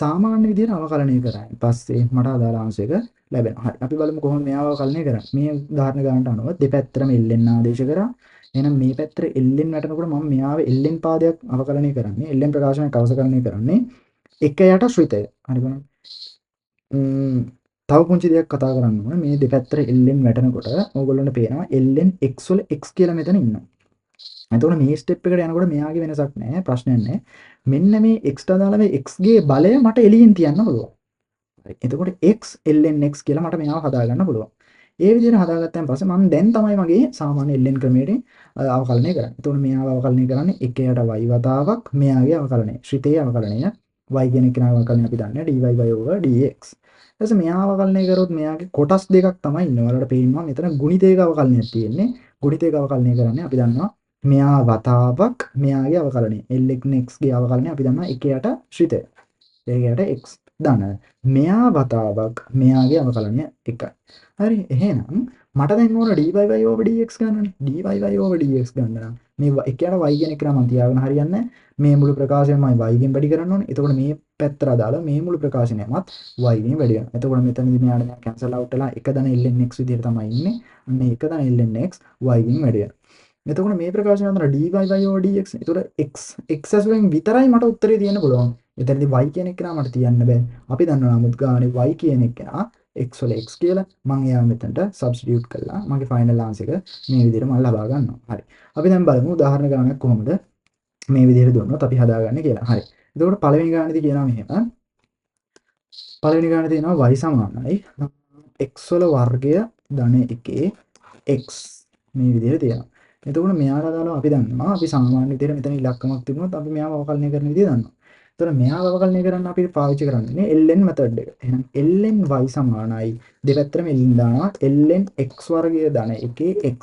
සාමාන්‍ය විදිහට අවකලනය කරායින් පස්සේ මට අදාළ අංශ එක ලැබෙනවා. හරි අපි බලමු කොහොමද මෙයාව අවකලනය කරන්නේ. මේ උදාහරණ ගන්නට අනුව දෙපැත්තම ln ආදේශ කරා. එහෙනම් මේ පැත්තට ln වැටෙනකොට මම මෙයාව ln පාදයක් අවකලනය කරන්නේ. ln ප්‍රකාශනයක් අවසකලනය කරන්නේ එක යට ශ්‍රිතය. හරි බලන්න. තව පුංචි දෙයක් කතා කරන්න ඕනේ. මේ දෙපැත්තට ln වැටෙනකොට ඕගොල්ලන්ට පේනවා ln x වල x කියලා මෙතන ඉන්නවා. එතකොට මේ ස්ටෙප් එකට යනකොට මෙයාගේ වෙනසක් නැහැ ප්‍රශ්නයක් නැහැ. මෙන්න මේ x ට අදාළව x ගේ බලය මට එළියෙන් තියන්න පුළුවන්. හරි. එතකොට x ln x කියලා මට මෙයාව හදා ගන්න පුළුවන්. ඒ විදිහට හදාගත්තන් පස්සේ මම දැන් තමයි මගේ සාමාන්‍ය ln ක්‍රමයට අවකලනය කරන්නේ. එතකොට මෙයාව අවකලනය කරන්නේ 1යට y වතාවක් මෙයාගේ අවකලනය. ශ්‍රිතයේ අවකලනය y කියන කෙනා අවකලනය අපි දන්නේ dy/dx. ඊට පස්සේ මෙයාව අවකලනය කරොත් මෙයාගේ කොටස් දෙකක් තමයි ඉන්නේ. ඔයාලට පේනවා මෙතන ගුණිතයක අවකලනයක් තියෙන්නේ. ගුණිතයක අවකලනය කරන්නේ අපි දන්නවා මෙයා වතාවක් මෙයාගේ අවකලනය. ln x ගේ අවකලනය අපි දන්නවා 1යට ශ්‍රිතය. 1යට x ධන මෙයා වතාවක් මෙයාගේ අවකලනය 1යි. හරි එහෙනම් මට දැන් ඕන dy/dx ගන්නනේ. dy/dx ගන්න නම් මේ 1යට y කියන එක නම් තියාගෙන හරියන්නේ මේ මුළු ප්‍රකාශයමයි y ගෙන් වැඩි කරන්න ඕනේ. එතකොට මේ පැත්තට අදාළ මේ මුළු ප්‍රකාශනයමත් y ගෙන් වැඩි වෙනවා. එතකොට මෙතනදී මෙයාට දැන් කැන්සල් අවුට් වෙලා 1 ධන ln x විදිහට තමයි ඉන්නේ. අන්න 1 ධන ln x y ගෙන් වැඩි වෙනවා. එතකොට මේ ප්‍රකාශනය අතර dy/dx. එතකොට x ඇසුරෙන් විතරයි මට උත්තරේ තියෙන්න පුළුවන්. එතනදී y කියන එක මට තියන්න බෑ. අපි දන්නවා නමුත් ගානේ y කියන එක x වල x කියලා මම එයා මෙතනට සබ්ස්ටිටියුට් කළා. මගේ ෆයිනල් ආන්සර් එක මේ විදිහට මම ලබා ගන්නවා. හරි. අපි දැන් බලමු උදාහරණ ගානක් කොහොමද මේ විදිහට දුන්නොත් අපි හදාගන්නේ කියලා. හරි. එතකොට පළවෙනි ගානේදී කියනවා මෙහෙම. පළවෙනි ගානේ තියෙනවා y සමානයි x වල වර්ගය ධන 1 x මේ විදිහට තියෙනවා. එතකොට මෙයාට අදාළව අපි දන්නවා අපි සාමාන්‍ය විදිහට මෙතන ඉලක්කමක් තිබුණොත් අපි මෙයාව අවකලනය කරන විදිහ දන්නවා. එතකොට මෙයාව අවකලනය කරන්න අපි පාවිච්චි කරන්නේ ln මෙතඩ් එක. එහෙනම් ln y සමානයි දෙපැත්තටම ln දානවා ln x වර්ගය ධන 1 x.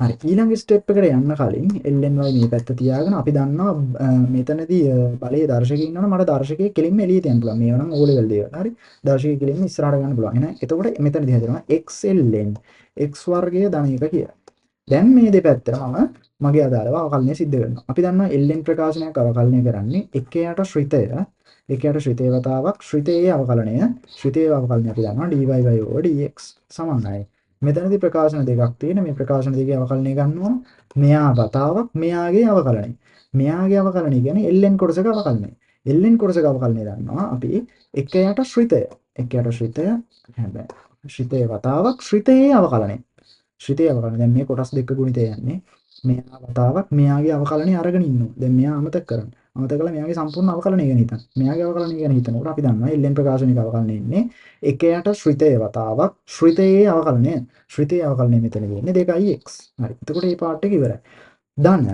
හරි ඊළඟ ස්ටෙප් එකට යන්න කලින් ln y මේ පැත්ත තියාගෙන අපි දන්නවා මෙතනදී බලයේ දර්ශකයක් ඉන්නවනේ මට දර්ශකයේ කෙලින්ම එළිය තියන්න පුළුවන්. මේවා නම් O level දේවල්. හරි දර්ශකයේ කෙලින්ම ඉස්සරහට ගන්න පුළුවන්. එහෙනම් එතකොට මෙතනදී හදනවා x ln x වර්ගය ධන 1 කියලා. දැන් මේ දෙපැත්තට මම මගේ අදාළව අවකලනය සිද්ධ කරනවා. අපි දන්නවා ln ප්‍රකාශනයක් අවකලනය කරන්නේ 1යට ශ්‍රිතය 1යට ශ්‍රිතේ වතාවක් ශ්‍රිතයේ අවකලනය ශ්‍රිතයේ අවකලනය අපි දන්නවා dy/dx සමානයි. මෙතනදී ප්‍රකාශන දෙකක් තියෙන මේ ප්‍රකාශන දෙකේ අවකලනය ගන්නවා මෙයා වතාවක් මෙයාගේ අවකලනය. මෙයාගේ අවකලනය කියන්නේ ln කොටසක අවකලනය. ln කොටසක අවකලනය ගන්නවා අපි 1යට ශ්‍රිතය 1යට ශ්‍රිතය හැබැයි ශ්‍රිතේ වතාවක් ශ්‍රිතයේ අවකලනය. ශ්‍රිතේ අවකලනය දැන් මේ කොටස් දෙක ගුණිතය යන්නේ මෙයා වතාවක් මෙයාගේ අවකලනය අරගෙන ඉන්නවා. දැන් මෙයා අමතක කරන්න. අමතක කළා මෙයාගේ සම්පූර්ණ අවකලනය ගැන හිතන්න. මෙයාගේ අවකලනය ගැන හිතනකොට අපි දන්නවා ln ප්‍රකාශනික අවකලනය ඉන්නේ 1යට ශ්‍රිතය වතාවක් ශ්‍රිතයේ අවකලනය. ශ්‍රිතයේ අවකලනය මෙතන වෙන්නේ 2x. හරි. එතකොට මේ පාර්ට් එක ඉවරයි. ධන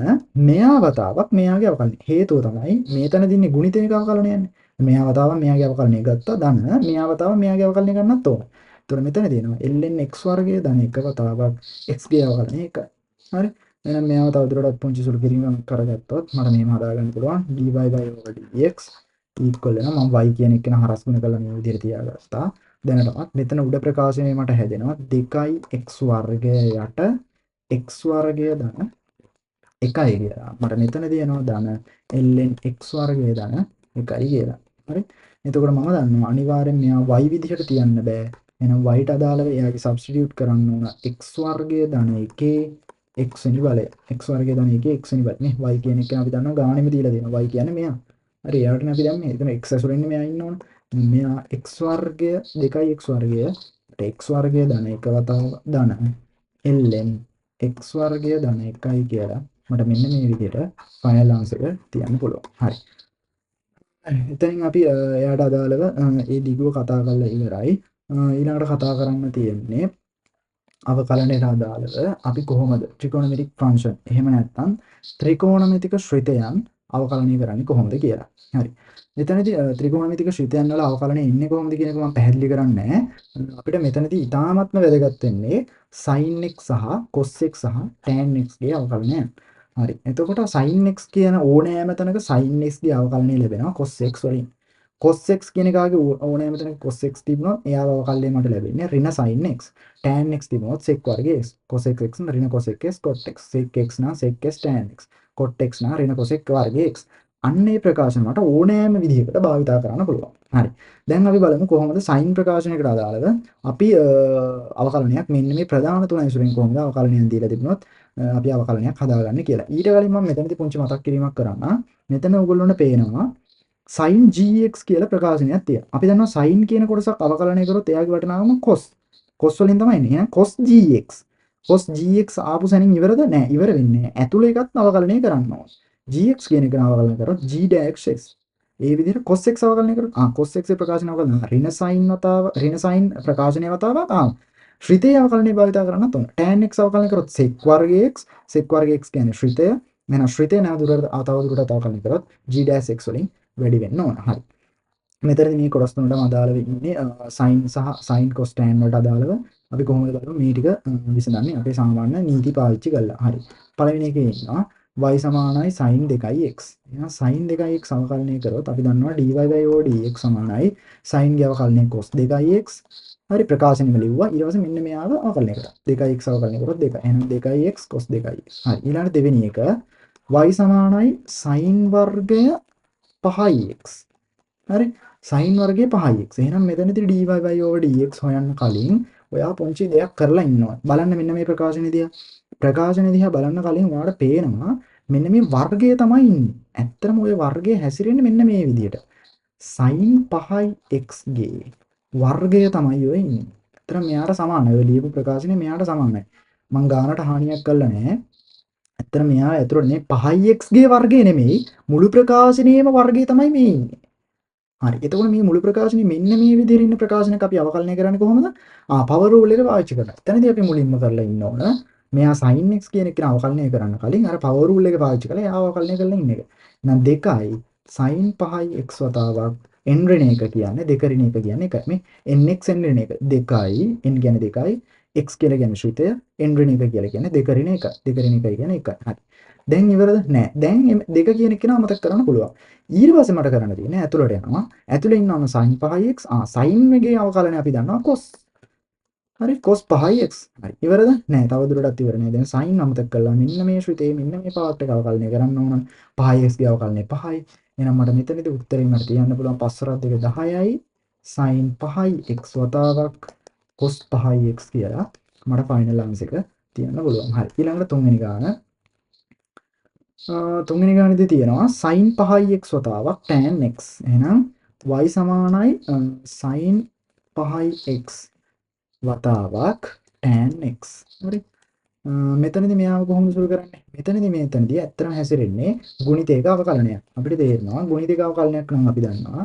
මෙයා වතාවක් මෙයාගේ අවකලනය. හේතුව තමයි මෙතනදී ඉන්නේ ගුණිතයක අවකලනය යන්නේ. මෙයා වතාවක් මෙයාගේ අවකලනය ගත්තා. ධන මෙයා වතාවක් මෙයාගේ අවකලනය ගන්නත් ඕන. එතකොට මෙතන දෙනවා ln x වර්ගය ධන 1 වතාවක් x ගේ අවකලනය 1යි. හරි. එහෙනම් මෙයාව තවදුරටත් පුංචි සුළු කිරීමක් කරගත්තොත් මට මෙහෙම හදාගන්න පුළුවන් dy/dx equal වෙනවා මම y කියන එක හරස් ගුණ කරලා මේ විදිහට තියාගත්තා. දැනටමත් මෙතන උඩ ප්‍රකාශනයේ මට හැදෙනවා 2x වර්ගය යට x වර්ගය ධන 1යි කියලා. මට මෙතන තියෙනවා ධන ln x වර්ගය ධන 1යි කියලා. හරි. එතකොට මම දන්නවා අනිවාර්යෙන් මෙයා y විදිහට තියන්න බෑ. එහෙනම් y ට අදාළව එයාගේ සබ්ස්ටිටියුට් කරන්න ඕන x වර්ගය ධන 1 x වෙනි බලය x වර්ගය ධන 1 x වෙනි බලය නේ y කියන එක අපි දන්නවා ගානෙම දීලා දෙනවා y කියන්නේ මෙයා. හරි එයාටනේ අපි දැම්මේ. එතන x ඇසුරින් මෙයා ඉන්න ඕන. මෙයා x වර්ගය 2යි x වර්ගය x වර්ගය ධන 1 වතාව ධන ln x වර්ගය ධන 1යි කියලා මට මෙන්න මේ විදිහට ෆයිනල් ආන්සර් එක තියන්න පුළුවන්. හරි. එතනින් අපි එයාට අදාළව ඒ දිගුව කතා කරලා ඉවරයි. ඊළඟට කතා කරන්න තියෙන්නේ අවකලනයට අදාළව අපි කොහොමද ත්‍රිකෝණමිතික් ෆන්ක්ෂන් එහෙම නැත්නම් ත්‍රිකෝණමිතික ශ්‍රිතයන් අවකලනය කරන්නේ කොහොමද කියලා. හරි. මෙතනදී ත්‍රිකෝණමිතික ශ්‍රිතයන් වල අවකලනය එන්නේ කොහොමද කියන එක මම පැහැදිලි කරන්නේ නැහැ. අපිට මෙතනදී ඉතාමත්ම වැදගත් වෙන්නේ sin x සහ cos x සහ tan x ගේ අවකලනයන්. හරි. එතකොට sin x කියන ඕනෑම තැනක sin x ගේ අවකලනය ලැබෙනවා cos x වලින්. cos x කියන එකාගේ ඕනෑම තැනක cos x තිබුණොත් එයාව අවකලනය මට ලැබෙන්නේ ඍණ sin x. tan x තිබුණොත් sec වර්ගය x. cos x ඍණ cos x cot x. sec x නම් sec s tan x. cot x නම් ඍණ cos x වර්ගය x. අන්න ඒ ප්‍රකාශන මට ඕනෑම විදිහකට භාවිතා කරන්න පුළුවන්. හරි. දැන් අපි බලමු කොහොමද sin ප්‍රකාශනයකට අදාළව අපි අවකලනයක් මෙන්න මේ ප්‍රධාන තුන ඇසුරෙන් කොහොමද අවකලනයක් දීලා තිබුණොත් අපි අවකලනයක් හදාගන්නේ කියලා. ඊට කලින් මම මෙතනදී පුංචි මතක් කිරීමක් කරන්න. මෙතන ඔයගොල්ලොන්ට පේනවා sin gx කියලා ප්‍රකාශනයක් තියෙනවා. අපි දන්නවා sin කියන කොටසක් අවකලනය කරොත් එයාගේ වටිනාකම cos. cos වලින් තමයි එන්නේ. එහෙනම් cos gx. cos gx ආපු සැනින් ඉවරද? නෑ, ඉවර වෙන්නේ නෑ. ඇතුළේ එකත් අවකලනය කරන්න ඕන. gx කියන එක අවකලනය කරොත් g dash x. ඒ විදිහට cos x අවකලනය කරොත් cos x ප්‍රකාශනය අවකලනය ඍණ sin වතාව ඍණ sin ප්‍රකාශනය වතාවක් ශ්‍රිතේ අවකලනය භාවිතා කරන්නත් ඕන. tan x අවකලනය කරොත් sec වර්ගය x. sec වර්ගය x කියන්නේ ශ්‍රිතය. එහෙනම් ශ්‍රිතේ නැවතුරට තව දුරටත් අවකලනය කරොත් g dash x වලින් වැඩි වෙන්න ඕන. හරි. මෙතනදී මේ කොටස් තුනටම අදාළව ඉන්නේ sin සහ sin cos tan වලට අදාළව අපි කොහොමද බලමු මේ ටික විසඳන්නේ අපේ සාමාන්‍ය නීති පාවිච්චි කරලා. හරි. පළවෙනි එකේ ඉන්නවා y සමානයි sin 2x. එහෙනම් sin 2x අවකලනය කරොත් අපි දන්නවා dy/dx සමානයි sin ගේ අවකලනය cos 2x. හරි, ප්‍රකාශනෙම ලිව්වා. ඊට පස්සේ මෙන්න මෙයාව අවකලනය කරා. 2x අවකලනය කරොත් 2. එහෙනම් 2x cos 2x. හරි. ඊළඟ දෙවෙනි එක y සමානයි sin වර්ගය 5x. හරි, sin වර්ගය 5x. එහෙනම් මෙතනදී dy/dx හොයන්න කලින් ඔයා පුංචි දෙයක් කරලා ඉන්නවා. බලන්න මෙන්න මේ ප්‍රකාශනය දිහා බලන්න කලින් ඔයාලට පේනවා මෙන්න මේ වර්ගය තමයි ඉන්නේ. ඇත්තටම ඔය වර්ගය හැසිරෙන්නේ මෙන්න මේ විදිහට. sin 5x ගේ වර්ගය තමයි ඔය ඉන්නේ. ඇත්තටම මෙයාට සමානයි. ඔය ලියපු ප්‍රකාශනය මෙයාට සමානයි. මං ගානට හානියක් කළා නෑ. ඇත්තටම මෙයා ඇතුළේ මේ 5x ගේ වර්ගය නෙමෙයි මුළු ප්‍රකාශනයේම වර්ගය තමයි මේ ඉන්නේ. හරි. එතකොට මේ මුළු ප්‍රකාශනේ මෙන්න මේ විදිහට ඉන්න ප්‍රකාශනයක් අපි අවකලනය කරන්නේ කොහොමද? power rule එක පාවිච්චි කරලා. එතනදී අපි මුලින්ම කරලා ඉන්න ඕන. මෙයා sin x කියන එක අවකලනය කරන්න කලින් අර power rule එක පාවිච්චි කරලා එයාව අවකලනය කරලා ඉන්න එක. එහෙනම් 2යි sin 5x වතාවක් n ඍණ එක කියන්නේ 2 ඍණ එක කියන්නේ 1. මේ nx n ඍණ එක 2යි n කියන්නේ 2යි x කියලා කියන්නේ ශ්‍රිතය n ඍණ එක කියලා කියන්නේ 2 ඍණ 1. 2 ඍණ 1 කියන්නේ 1. හරි. දැන් ඉවරද? නෑ. දැන් 2 කියන එක නමතක කරන්න පුළුවන්. ඊට පස්සේ මට කරන්න තියෙන්නේ ඇතුළට යනවා. ඇතුළේ ඉන්නවම sin 5x. sin එකේ අවකලනය අපි දන්නවා cos. හරි, cos 5x. හරි. ඉවරද? නෑ. තව දුරටත් ඉවර නෑ. දැන් sin අමතක කළා. මෙන්න මේ ශ්‍රිතේ මෙන්න මේ පාර්ට් එක අවකලනය කරන්න ඕන. 5x ගේ අවකලනය 5යි. එහෙනම් මට මෙතනදී උත්තරේ මට තියන්න පුළුවන් 5 2 10යි sin 5x වතාවක් cos 5x කියලා මට ෆයිනල් ආන්සර් එක තියන්න පුළුවන්. හරි. ඊළඟට තුන්වෙනි ගාන. තුන්වෙනි ගානේදී තියෙනවා sin 5x වතාවක් tan x. එහෙනම් y සමානයි sin 5x වතාවක් tan x. හරි. මෙතනදී මෙයාව කොහොමද සුළු කරන්නේ? මෙතනදී ඇත්තටම හැසිරෙන්නේ ගුණිතයක අවකලනයක්. අපිට තේරෙනවා ගුණිතයක අවකලනයක් නම් අපි දන්නවා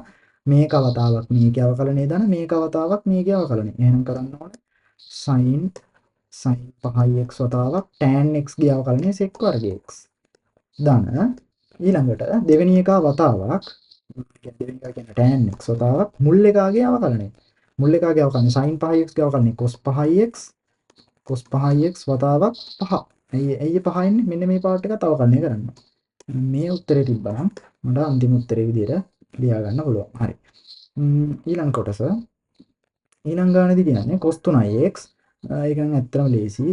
මේක වතාවක් මේකේ අවකලනය දාන මේක වතාවක් මේකේ අවකලනය. එහෙනම් කරන්න ඕනේ sin 5x වතාවක් tan x ගේ අවකලනය sec වර්ගය x. දාන ඊළඟට දෙවෙනි එක වතාවක් දෙවෙනි එක කියන්නේ tan x වතාවක් මුල් එකගේ අවකලනය. මුල් එකගේ අවකලනය sin 5x ගේ අවකලනය cos 5x වතාවක් 5. ඇයි 5 එන්නේ? මෙන්න මේ පාර්ට් එකත් අවකලනය කරන්න. මේ උත්තරේ තිබ්බනම් මට අන්තිම උත්තරේ විදිහට ලියා ගන්න පුළුවන්. හරි. ඊළඟ කොටස ඊළඟ ගානේදී කියන්නේ cos 3x. ඒක නම් ඇත්තටම ලේසි.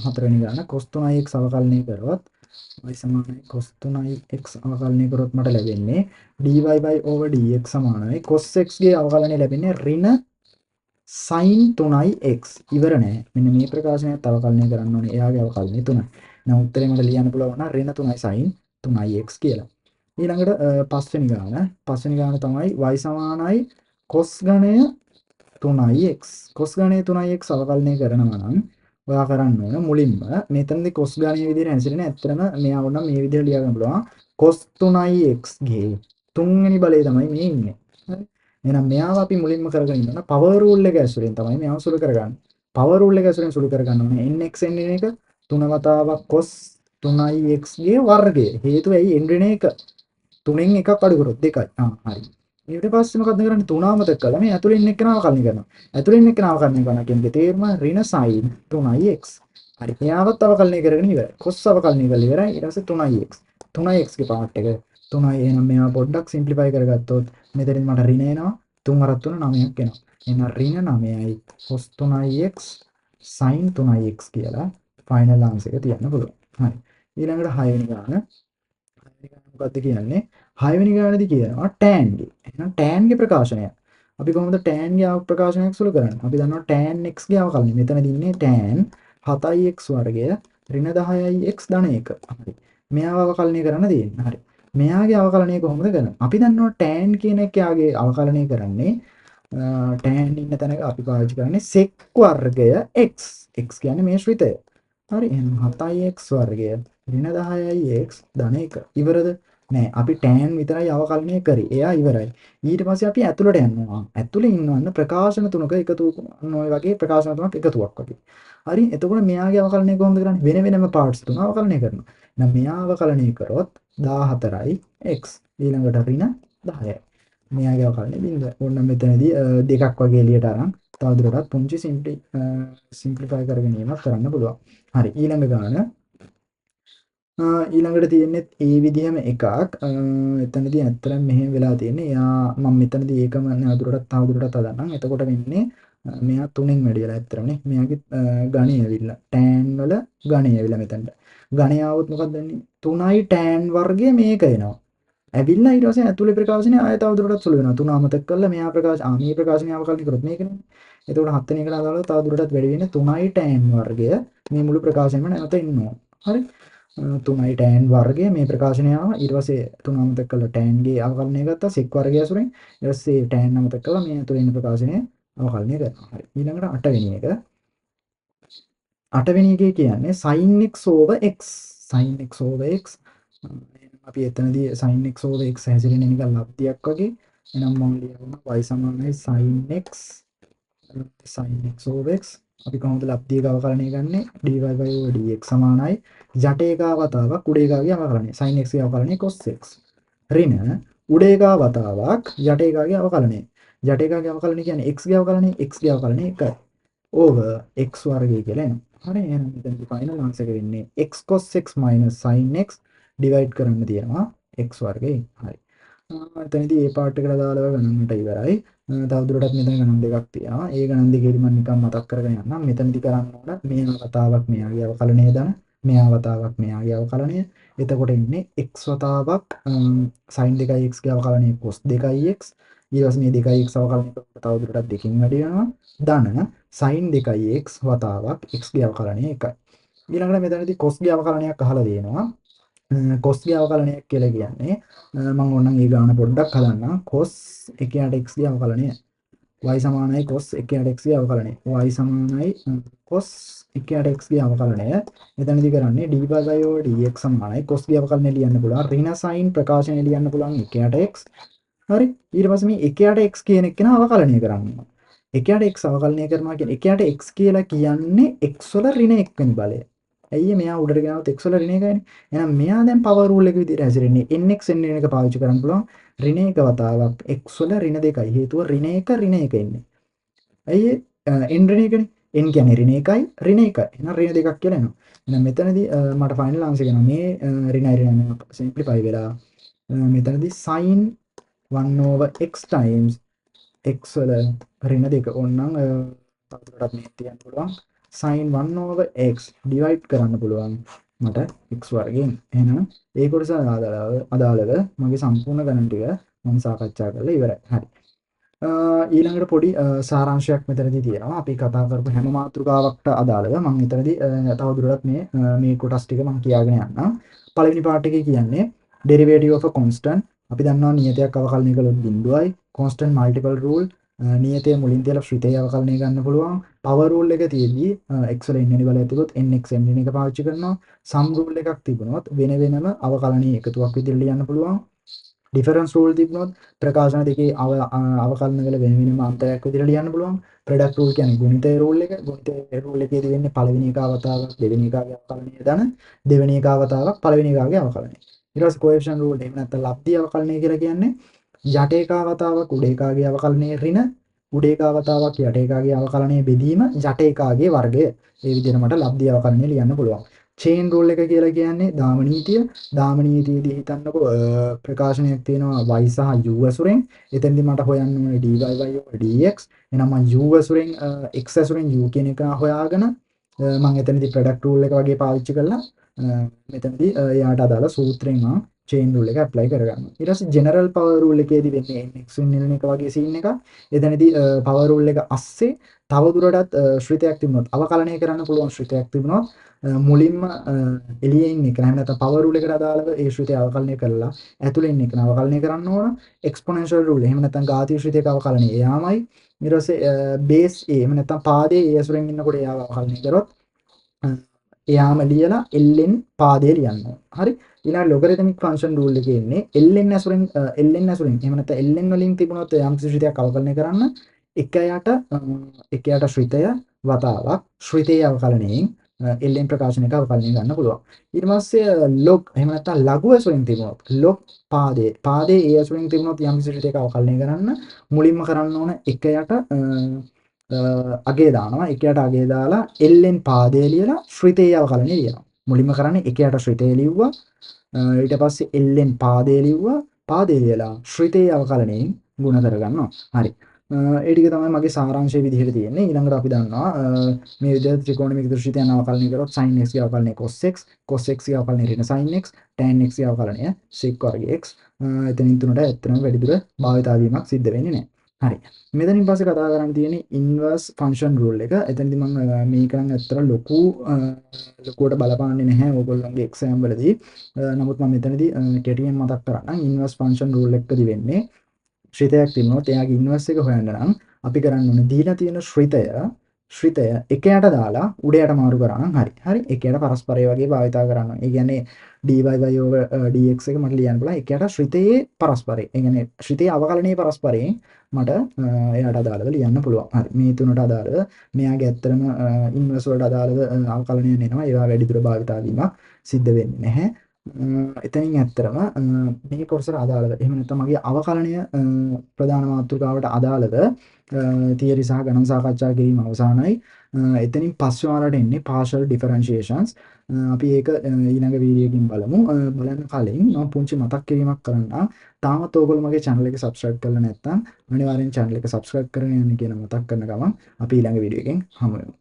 හතරවෙනි ගාන cos 3x අවකලනය කරවත් y සමානයි cos 3x අවකලනය කරොත් මට ලැබෙන්නේ dy/dx සමානයි cos x ගේ අවකලනය ලැබෙන්නේ ඍණ sin 3x. ඉවර නෑ. මෙන්න මේ ප්‍රකාශනයත් අවකලනය කරන්න ඕනේ. එයාගේ අවකලනය 3යි. දැන් උත්තරේ මට ලියන්න පුළුවන් නම් ඍණ 3 sin 3x කියලා. ඊළඟට පස්වෙනි ගාන තමයි y සමානයි cos ගණය 3x. cos ගණය 3x අවකලනය කරනවා නම් ඔයා කරන්න ඕන මුලින්ම මෙතනදී cos ගණයේ විදිහට හැසිරෙන ඇත්තටම මෙයා වුණා මේ විදිහට ලියා ගන්න පුළුවන්. cos 3x ගේ තුන්වෙනි බලය තමයි මේ ඉන්නේ. හරි. එහෙනම් මෙයාව අපි මුලින්ම කරගෙන ඉන්නවා. power rule එක ඇසුරෙන් තමයි මෙයාව සුළු කරගන්නේ. power rule එක ඇසුරෙන් සුළු කරගන්න ඕනේ nx n එක 3 වතාවක් cos 3x ගේ වර්ගය. හේතුව ඇයි n ඍණ 1. 3න් එකක් අඩු කරොත් 2යි. හරි. ඊට පස්සේ මොකද කරන්නේ? 3 අමතක කළා. මේ ඇතුළේ ඉන්න එක්කන අවකලනය කරනවා. ඇතුළේ ඉන්න එක්කන අවකලනය කරනවා කියන්නේ තේරුම ඍණ sin 3x. හරි. එයාවත් අවකලනය කරගෙන ඉවරයි. cos අවකලනය කරලා ඉවරයි. ඊට පස්සේ 3x. 3x ගේ පාර්ට් එක 3යි. එහෙනම් මෙයා පොඩ්ඩක් සිම්ප්ලිෆයි කරගත්තොත් මෙතනින් මට ඍණ එනවා. 3 අරත් 3 9ක් එනවා. එහෙනම් ඍණ 9යි cos 3x sin 3x කියලා ෆයිනල් ආන්සර් එක තියන්න පුළුවන්. හරි. ඊළඟට 6 වෙනි ගාන. 6 වෙනි ගාන මොකද්ද කියන්නේ? 6 වෙනි ගානේදී කියනවා tan ගේ. එහෙනම් tan ගේ ප්‍රකාශනය. අපි කොහොමද tan ගේ ප්‍රකාශනයක් සුළු කරන්නේ? අපි දන්නවා tan x ගේ අවකලනය. මෙතනදී ඉන්නේ tan 7x වර්ගය ඍණ 10x ධන 1. හරි. මෙයාව අවකලනය කරන්න තියෙන්නේ. හරි. මෙයාගේ අවකලනය කොහොමද කරන්නේ? අපි දන්නවා tan කියන එක යාගේ අවකලනය කරන්නේ tan ඉන්න තැනක අපි පාවිච්චි කරන්නේ sec වර්ගය x. x කියන්නේ මේ ශ්‍රිතය. හරි. එහෙනම් 7x වර්ගය ඍණ 10x ධන 1. ඉවරද? නෑ. අපි tan විතරයි අවකලනය කරේ. එයා ඉවරයි. ඊට පස්සේ අපි ඇතුළට යනවා. ඇතුළේ ඉන්නවන්න ප්‍රකාශන තුනක එකතු නොය වගේ ප්‍රකාශන තුනක් එකතුවක් වගේ. හරි. එතකොට මෙයාගේ අවකලනය කොහොමද කරන්නේ? වෙන වෙනම පාර්ට්ස් තුන අවකලනය කරනවා. එහෙනම් මෙයා අවකලනය කරොත් 14යි x ඊළඟට ඍණ 10යි. මෙයාගේ අවකලනය 0. ඕන්න මෙතනදී දෙකක් වගේ එළියට අරන් තවදුරටත් පුංචි සිම්ප්ලිෆයි කරගැනීමක් කරන්න පුළුවන්. හරි. ඊළඟ ගාන ඊළඟට තියෙන්නේ ඒ විදිහම එකක්. එතනදී ඇත්තටම මෙහෙම වෙලා තියෙන්නේ. එයා මම මෙතනදී ඒකම තවදුරටත් හදන්නම්. එතකොට වෙන්නේ මෙයා 3න් වැඩි වෙලා ඇත්තටමනේ. මෙයාගේ ගණය ඇවිල්ලා tan වල ගණය ඇවිල්ලා මෙතනට. ගණය આવොත් මොකක්ද වෙන්නේ? 3යි tan වර්ගය මේක එනවා. ඇවිල්ලා ඊට පස්සේ ඇතුලේ ප්‍රකාශනය ආයෙ තවදුරටත් සුළු වෙනවා. 3 අමතක කරලා මෙයා මේ ප්‍රකාශනය අවකලනය කරොත් මේකනේ. එතකොට 7 වෙනි එකට අදාළව තවදුරටත් වැඩි වෙන්නේ 3යි tan වර්ගය මේ මුළු ප්‍රකාශනයම නැවත එනවා. හරි. 3යි tan වර්ගය මේ ප්‍රකාශනය ආවා. ඊට පස්සේ 3 අමතක කරලා tan ගේ අවකලනය ගත්තා sec වර්ගය ඇසුරෙන්. ඊට පස්සේ tan අමතක කරලා මේ ඇතුලේ ඉන්න ප්‍රකාශනය අවකලනය කරනවා. හරි. ඊළඟට 8 වෙනි එක. 8 වෙනි එකේ කියන්නේ sin x over x. sin x over x. අපි එතනදී sin x over x හැසිරෙන නිකන් ලබ්ධියක් වගේ. එහෙනම් මම ලියනවා y සමානයි sin x over x. අපි කොහොමද ලබ්ධියක අවකලනය ගන්නෙ? dy over dx සමානයි ජටේකාවතාවක් උඩේකාගේ අවකලනය. sin x ගේ අවකලනය cos x. ඍණ උඩේකාවතාවක් ජටේකාගේ අවකලනය. ජටේකාගේ අවකලනය කියන්නේ x ගේ අවකලනය, x ගේ අවකලනය 1යි. over x වර්ගය කියලා එනවා. හරි. එහෙනම් මෙතනදී ෆයිනල් ආන්සර් එක වෙන්නේ x cos x sin x divide කරන්න තියෙනවා x වර්ගයෙන්. හරි. එතනදී මේ පාර්ට් එකට දාලා ගණන්ට ඉවරයි. තවදුරටත් මෙතන ගණන් දෙකක් තියෙනවා. ඒ ගණන් දෙකේදී මම නිකන් මතක් කරගෙන යන්නම්. මෙතනදී කරන්න ඕන මේ වතාවක් මෙයාගේ අවකලනය දාන, මෙයා වතාවක් මෙයාගේ අවකලනය. එතකොට ඉන්නේ x වතාවක් sin 2x ගේ අවකලනය cos 2x. ඊට පස්සේ මේ 2x අවකලනය කරලා තවදුරටත් දෙකකින් වැඩි වෙනවා. ධන sin 2x වතාවක් x ගේ අවකලනය 1යි. ඊළඟට මෙතනදී cos ගේ අවකලනයක් අහලා දෙනවා. cos ගේ අවකලනයක් කියලා කියන්නේ මම ඕනනම් ඒ ගාන පොඩ්ඩක් හදන්නම්. cos 1ට x ගේ අවකලනය y සමානයි cos 1ට x ගේ අවකලනය. y සමානයි cos 1ට x ගේ අවකලනය. මෙතනදී කරන්නේ dy over dx සමානයි cos ගේ අවකලනය ලියන්න පුළුවන්. ඍණ sin ප්‍රකාශනය ලියන්න පුළුවන් 1ට x. හරි. ඊට පස්සේ මේ 1ට x කියන එක අවකලනය කරන්න. 1ට x අවකලනය කරනවා කියන්නේ 1ට x කියලා කියන්නේ x වල ඍණ 1 වෙනි බලය. ඇයි මෙයා උඩට ගෙනාවත් x වල ඍණ 1යිනේ. එහෙනම් මෙයා දැන් පවර් රූල් එක විදිහට හැසිරෙන්නේ nx n එක පාවිච්චි කරන්න පුළුවන්. ඍණ 1 වතාවක් x වල ඍණ 2යි. හේතුව ඍණ 1 ඍණ 1 එන්නේ. ඇයි n ඍණ 1නේ. n කියන්නේ ඍණ 1යි ඍණ 1යි. එහෙනම් ඍණ 2ක් කියලා එනවා. එහෙනම් මෙතනදී මට ෆයිනල් ආන්සර් එක මේ ඍණයි ඍණ සිම්ප්ලිෆයි වෙලා මෙතනදී sin 1 over x times x වල ඍණ 2 ඕනනම් තවදුරටත් මේ තියන්න පුළුවන්. sin 1 over x divide කරන්න පුළුවන් මට x වර්ගයෙන්. එහෙනම් ඒ කොටස අදාළව මගේ සම්පූර්ණ ගණන් ටික මම සාකච්ඡා කරලා ඉවරයි. හරි. ඊළඟට පොඩි සාරාංශයක් මෙතනදී තියෙනවා. අපි කතා කරපු හැම මාතෘකාවකට අදාළව මම මෙතනදී තවදුරටත් මේ කොටස් ටික මම කියාගෙන යන්නම්. පළවෙනි පාර්ට් එකේ කියන්නේ derivative of a constant. අපි දන්නවා නියතයක් අවකලනය කළොත් බිඳුවයි. constant multiple rule නියතය මුලින් තියලා ශ්‍රිතය අවකලනය ගන්න පුළුවන්. power rule එක තියෙද්දි x වල n වෙනි බලය තිබුණොත් nx n එක පාවිච්චි කරනවා. sum rule එකක් තිබුණොත් වෙන වෙනම අවකලනීය එකතුවක් විදිහට ලියන්න පුළුවන්. difference rule තිබුණොත් ප්‍රකාශන දෙකේ අවකලන වල වෙන වෙනම අන්තරයක් විදිහට ලියන්න පුළුවන්. product rule කියන්නේ ගුණිතය rule එක. ගුණිතය rule එකේදී වෙන්නේ පළවෙනි එක අවතාවක් දෙවෙනි එකාගේ අවකලනය දන දෙවෙනි එක අවතාවක් පළවෙනි එකාගේ අවකලනය. ඊට පස්සේ coefficient rule එහෙම නැත්නම් ලබ්ධි අවකලනය කියලා කියන්නේ යට ඒකාවතාවක් උඩ ඒකාගේ අවකලනයේ ඍණ උඩ ඒකාවතාවක් යට ඒකාගේ අවකලනයේ බෙදීම යට ඒකාගේ වර්ගය. ඒ විදිහට මට ලබ්ධි අවකලනය ලියන්න පුළුවන්. චේන් රූල් එක කියලා කියන්නේ දාම නීතිය. දාම නීතියේදී හිතන්නකෝ ප්‍රකාශනයක් තියෙනවා y සහ u ඇසුරෙන්. එතෙන්දී මට හොයන්න ඕනේ dy over dx. එහෙනම් මම u ඇසුරෙන් x ඇසුරෙන් u කියන එක හොයාගෙන මම එතනදී ප්‍රොඩක්ට් රූල් එක වගේ පාවිච්චි කරලා මෙතනදී එයාට අදාළ සූත්‍රයෙන් මම චේන් රූල් එක ඇප්ලයි කරගන්නවා. ඊට පස්සේ ජෙනරල් පවර් රූල් එකේදී වෙන්නේ nx වෙන එක වගේ සීන් එකක්. එතනදී පවර් රූල් එක අස්සේ තව දුරටත් ශ්‍රිතයක් තිබුණොත් අවකලනය කරන්න පුළුවන් ශ්‍රිතයක් තිබුණොත් මුලින්ම එළියේ ඉන්න එක එහෙම නැත්නම් පවර් රූල් එකට අදාළව ඒ ශ්‍රිතය අවකලනය කරලා ඇතුළේ ඉන්න එක අවකලනය කරන්න ඕන. එක්ස්පොනෙන්ෂල් රූල් එහෙම නැත්නම් ඝාතීය ශ්‍රිතයක අවකලනය එයාමයි. ඊට පස්සේ බේස් a එහෙම නැත්නම් පාදයේ a ඇසුරෙන් ඉන්නකොට එයාව අවකලනය කරොත් එයාම ලියලා ln පාදේ ලියන්න ඕන. හරි. ඊළඟ ලොගරිතමික් ෆන්ක්ෂන් රූල් එකේ ඉන්නේ ln ඇසුරෙන් එහෙම නැත්නම් ln වලින් තිබුණොත් යම් ශ්‍රිතයක් අවකලනය කරන්න එක යට ශ්‍රිතය වතාවක් ශ්‍රිතයේ අවකලනයෙන් ln ප්‍රකාශනයක අවකලනය ගන්න පුළුවන්. ඊට පස්සේ log එහෙම නැත්නම් ලඝු ඇසුරෙන් තිබුණොත් log පාදේ ඒ ඇසුරෙන් තිබුණොත් යම් ශ්‍රිතයක අවකලනය කරන්න මුලින්ම කරන්න ඕන එක යට අගේ දානවා. එක යට අගේ දාලා ln පාදේ ලියලා ශ්‍රිතයේ අවකලනය ලියනවා. මුලින්ම කරන්නේ එක යට ශ්‍රිතය ලිව්වා. ඊට පස්සේ ln පාදේ ලිව්වා. පාදේ ලියලා ශ්‍රිතයේ අවකලනයෙන් ගුණ කරගන්නවා. හරි. ඒ ටික තමයි මගේ සාරාංශයේ විදිහට තියෙන්නේ. ඊළඟට අපි දන්නවා මේ විදිහට ත්‍රිකෝණමිතික දෘෂ්ටියන් අවකලනය කරොත් sin x ගේ අවකලනය cos x, cos x ගේ අවකලනය ඍණ sin x, tan x ගේ අවකලනය sec වර්ග x. එතනින් තුනට ඇත්තටම වැඩිදුර භාවිතා වීමක් සිද්ධ වෙන්නේ නැහැ. හරි. මෙතනින් පස්සේ කතා කරන්න තියෙන්නේ inverse function rule එක. එතනදී මම මේක නම් ඇත්තට ලොකුවට බලපාන්නේ නැහැ ඕගොල්ලන්ගේ exam වලදී. නමුත් මම මෙතනදී කෙටියෙන් මතක් කරන්නම් inverse function rule එකකදී වෙන්නේ ශ්‍රිතයක් තිබුණොත් එයාගේ ඉන්වර්ස් එක හොයන්න නම් අපි කරන්න ඕනේ දීලා තියෙන ශ්‍රිතය එක යට දාලා උඩ යට මාරු කරා නම් හරි. හරි. එක යට පරස්පරය වගේ භාවිතා කරනවා. ඒ කියන්නේ dy over dx එක මට ලියන්න පුළුවන් එක යට ශ්‍රිතයේ පරස්පරය. ඒ කියන්නේ ශ්‍රිතයේ අවකලනයේ පරස්පරයෙන් මට එයාට අදාළව ලියන්න පුළුවන්. හරි. මේ තුනට අදාළව මෙයාගේ ඇත්තටම ඉන්වර්ස් වලට අදාළව අවකලනය වෙනවා. ඒවා වැඩිදුර භාවිතා වීමක් සිද්ධ වෙන්නේ නැහැ. එතනින් ඇත්තරම මේ කොටසට අදාළව එහෙම නැත්නම් මගේ අවකලනය ප්‍රධාන මාතෘකාවට අදාළව තියරි සහ ගණන් සාකච්ඡා කිරීම අවසానයි. එතනින් පස්සේ ඔයාලට එන්නේ partial differentiations. අපි ඒක ඊළඟ වීඩියෝකින් බලමු. බලන්න කලින් මම පුංචි මතක් කිරීමක් කරන්නම්. තාමත් ඔයගොල්ලෝ මගේ channel එක subscribe කරලා නැත්නම් අනිවාර්යෙන් channel එක subscribe කරගෙන යන්න කියන මතක් කරන ගමන් අපි ඊළඟ වීඩියෝ එකෙන් හමු වෙමු.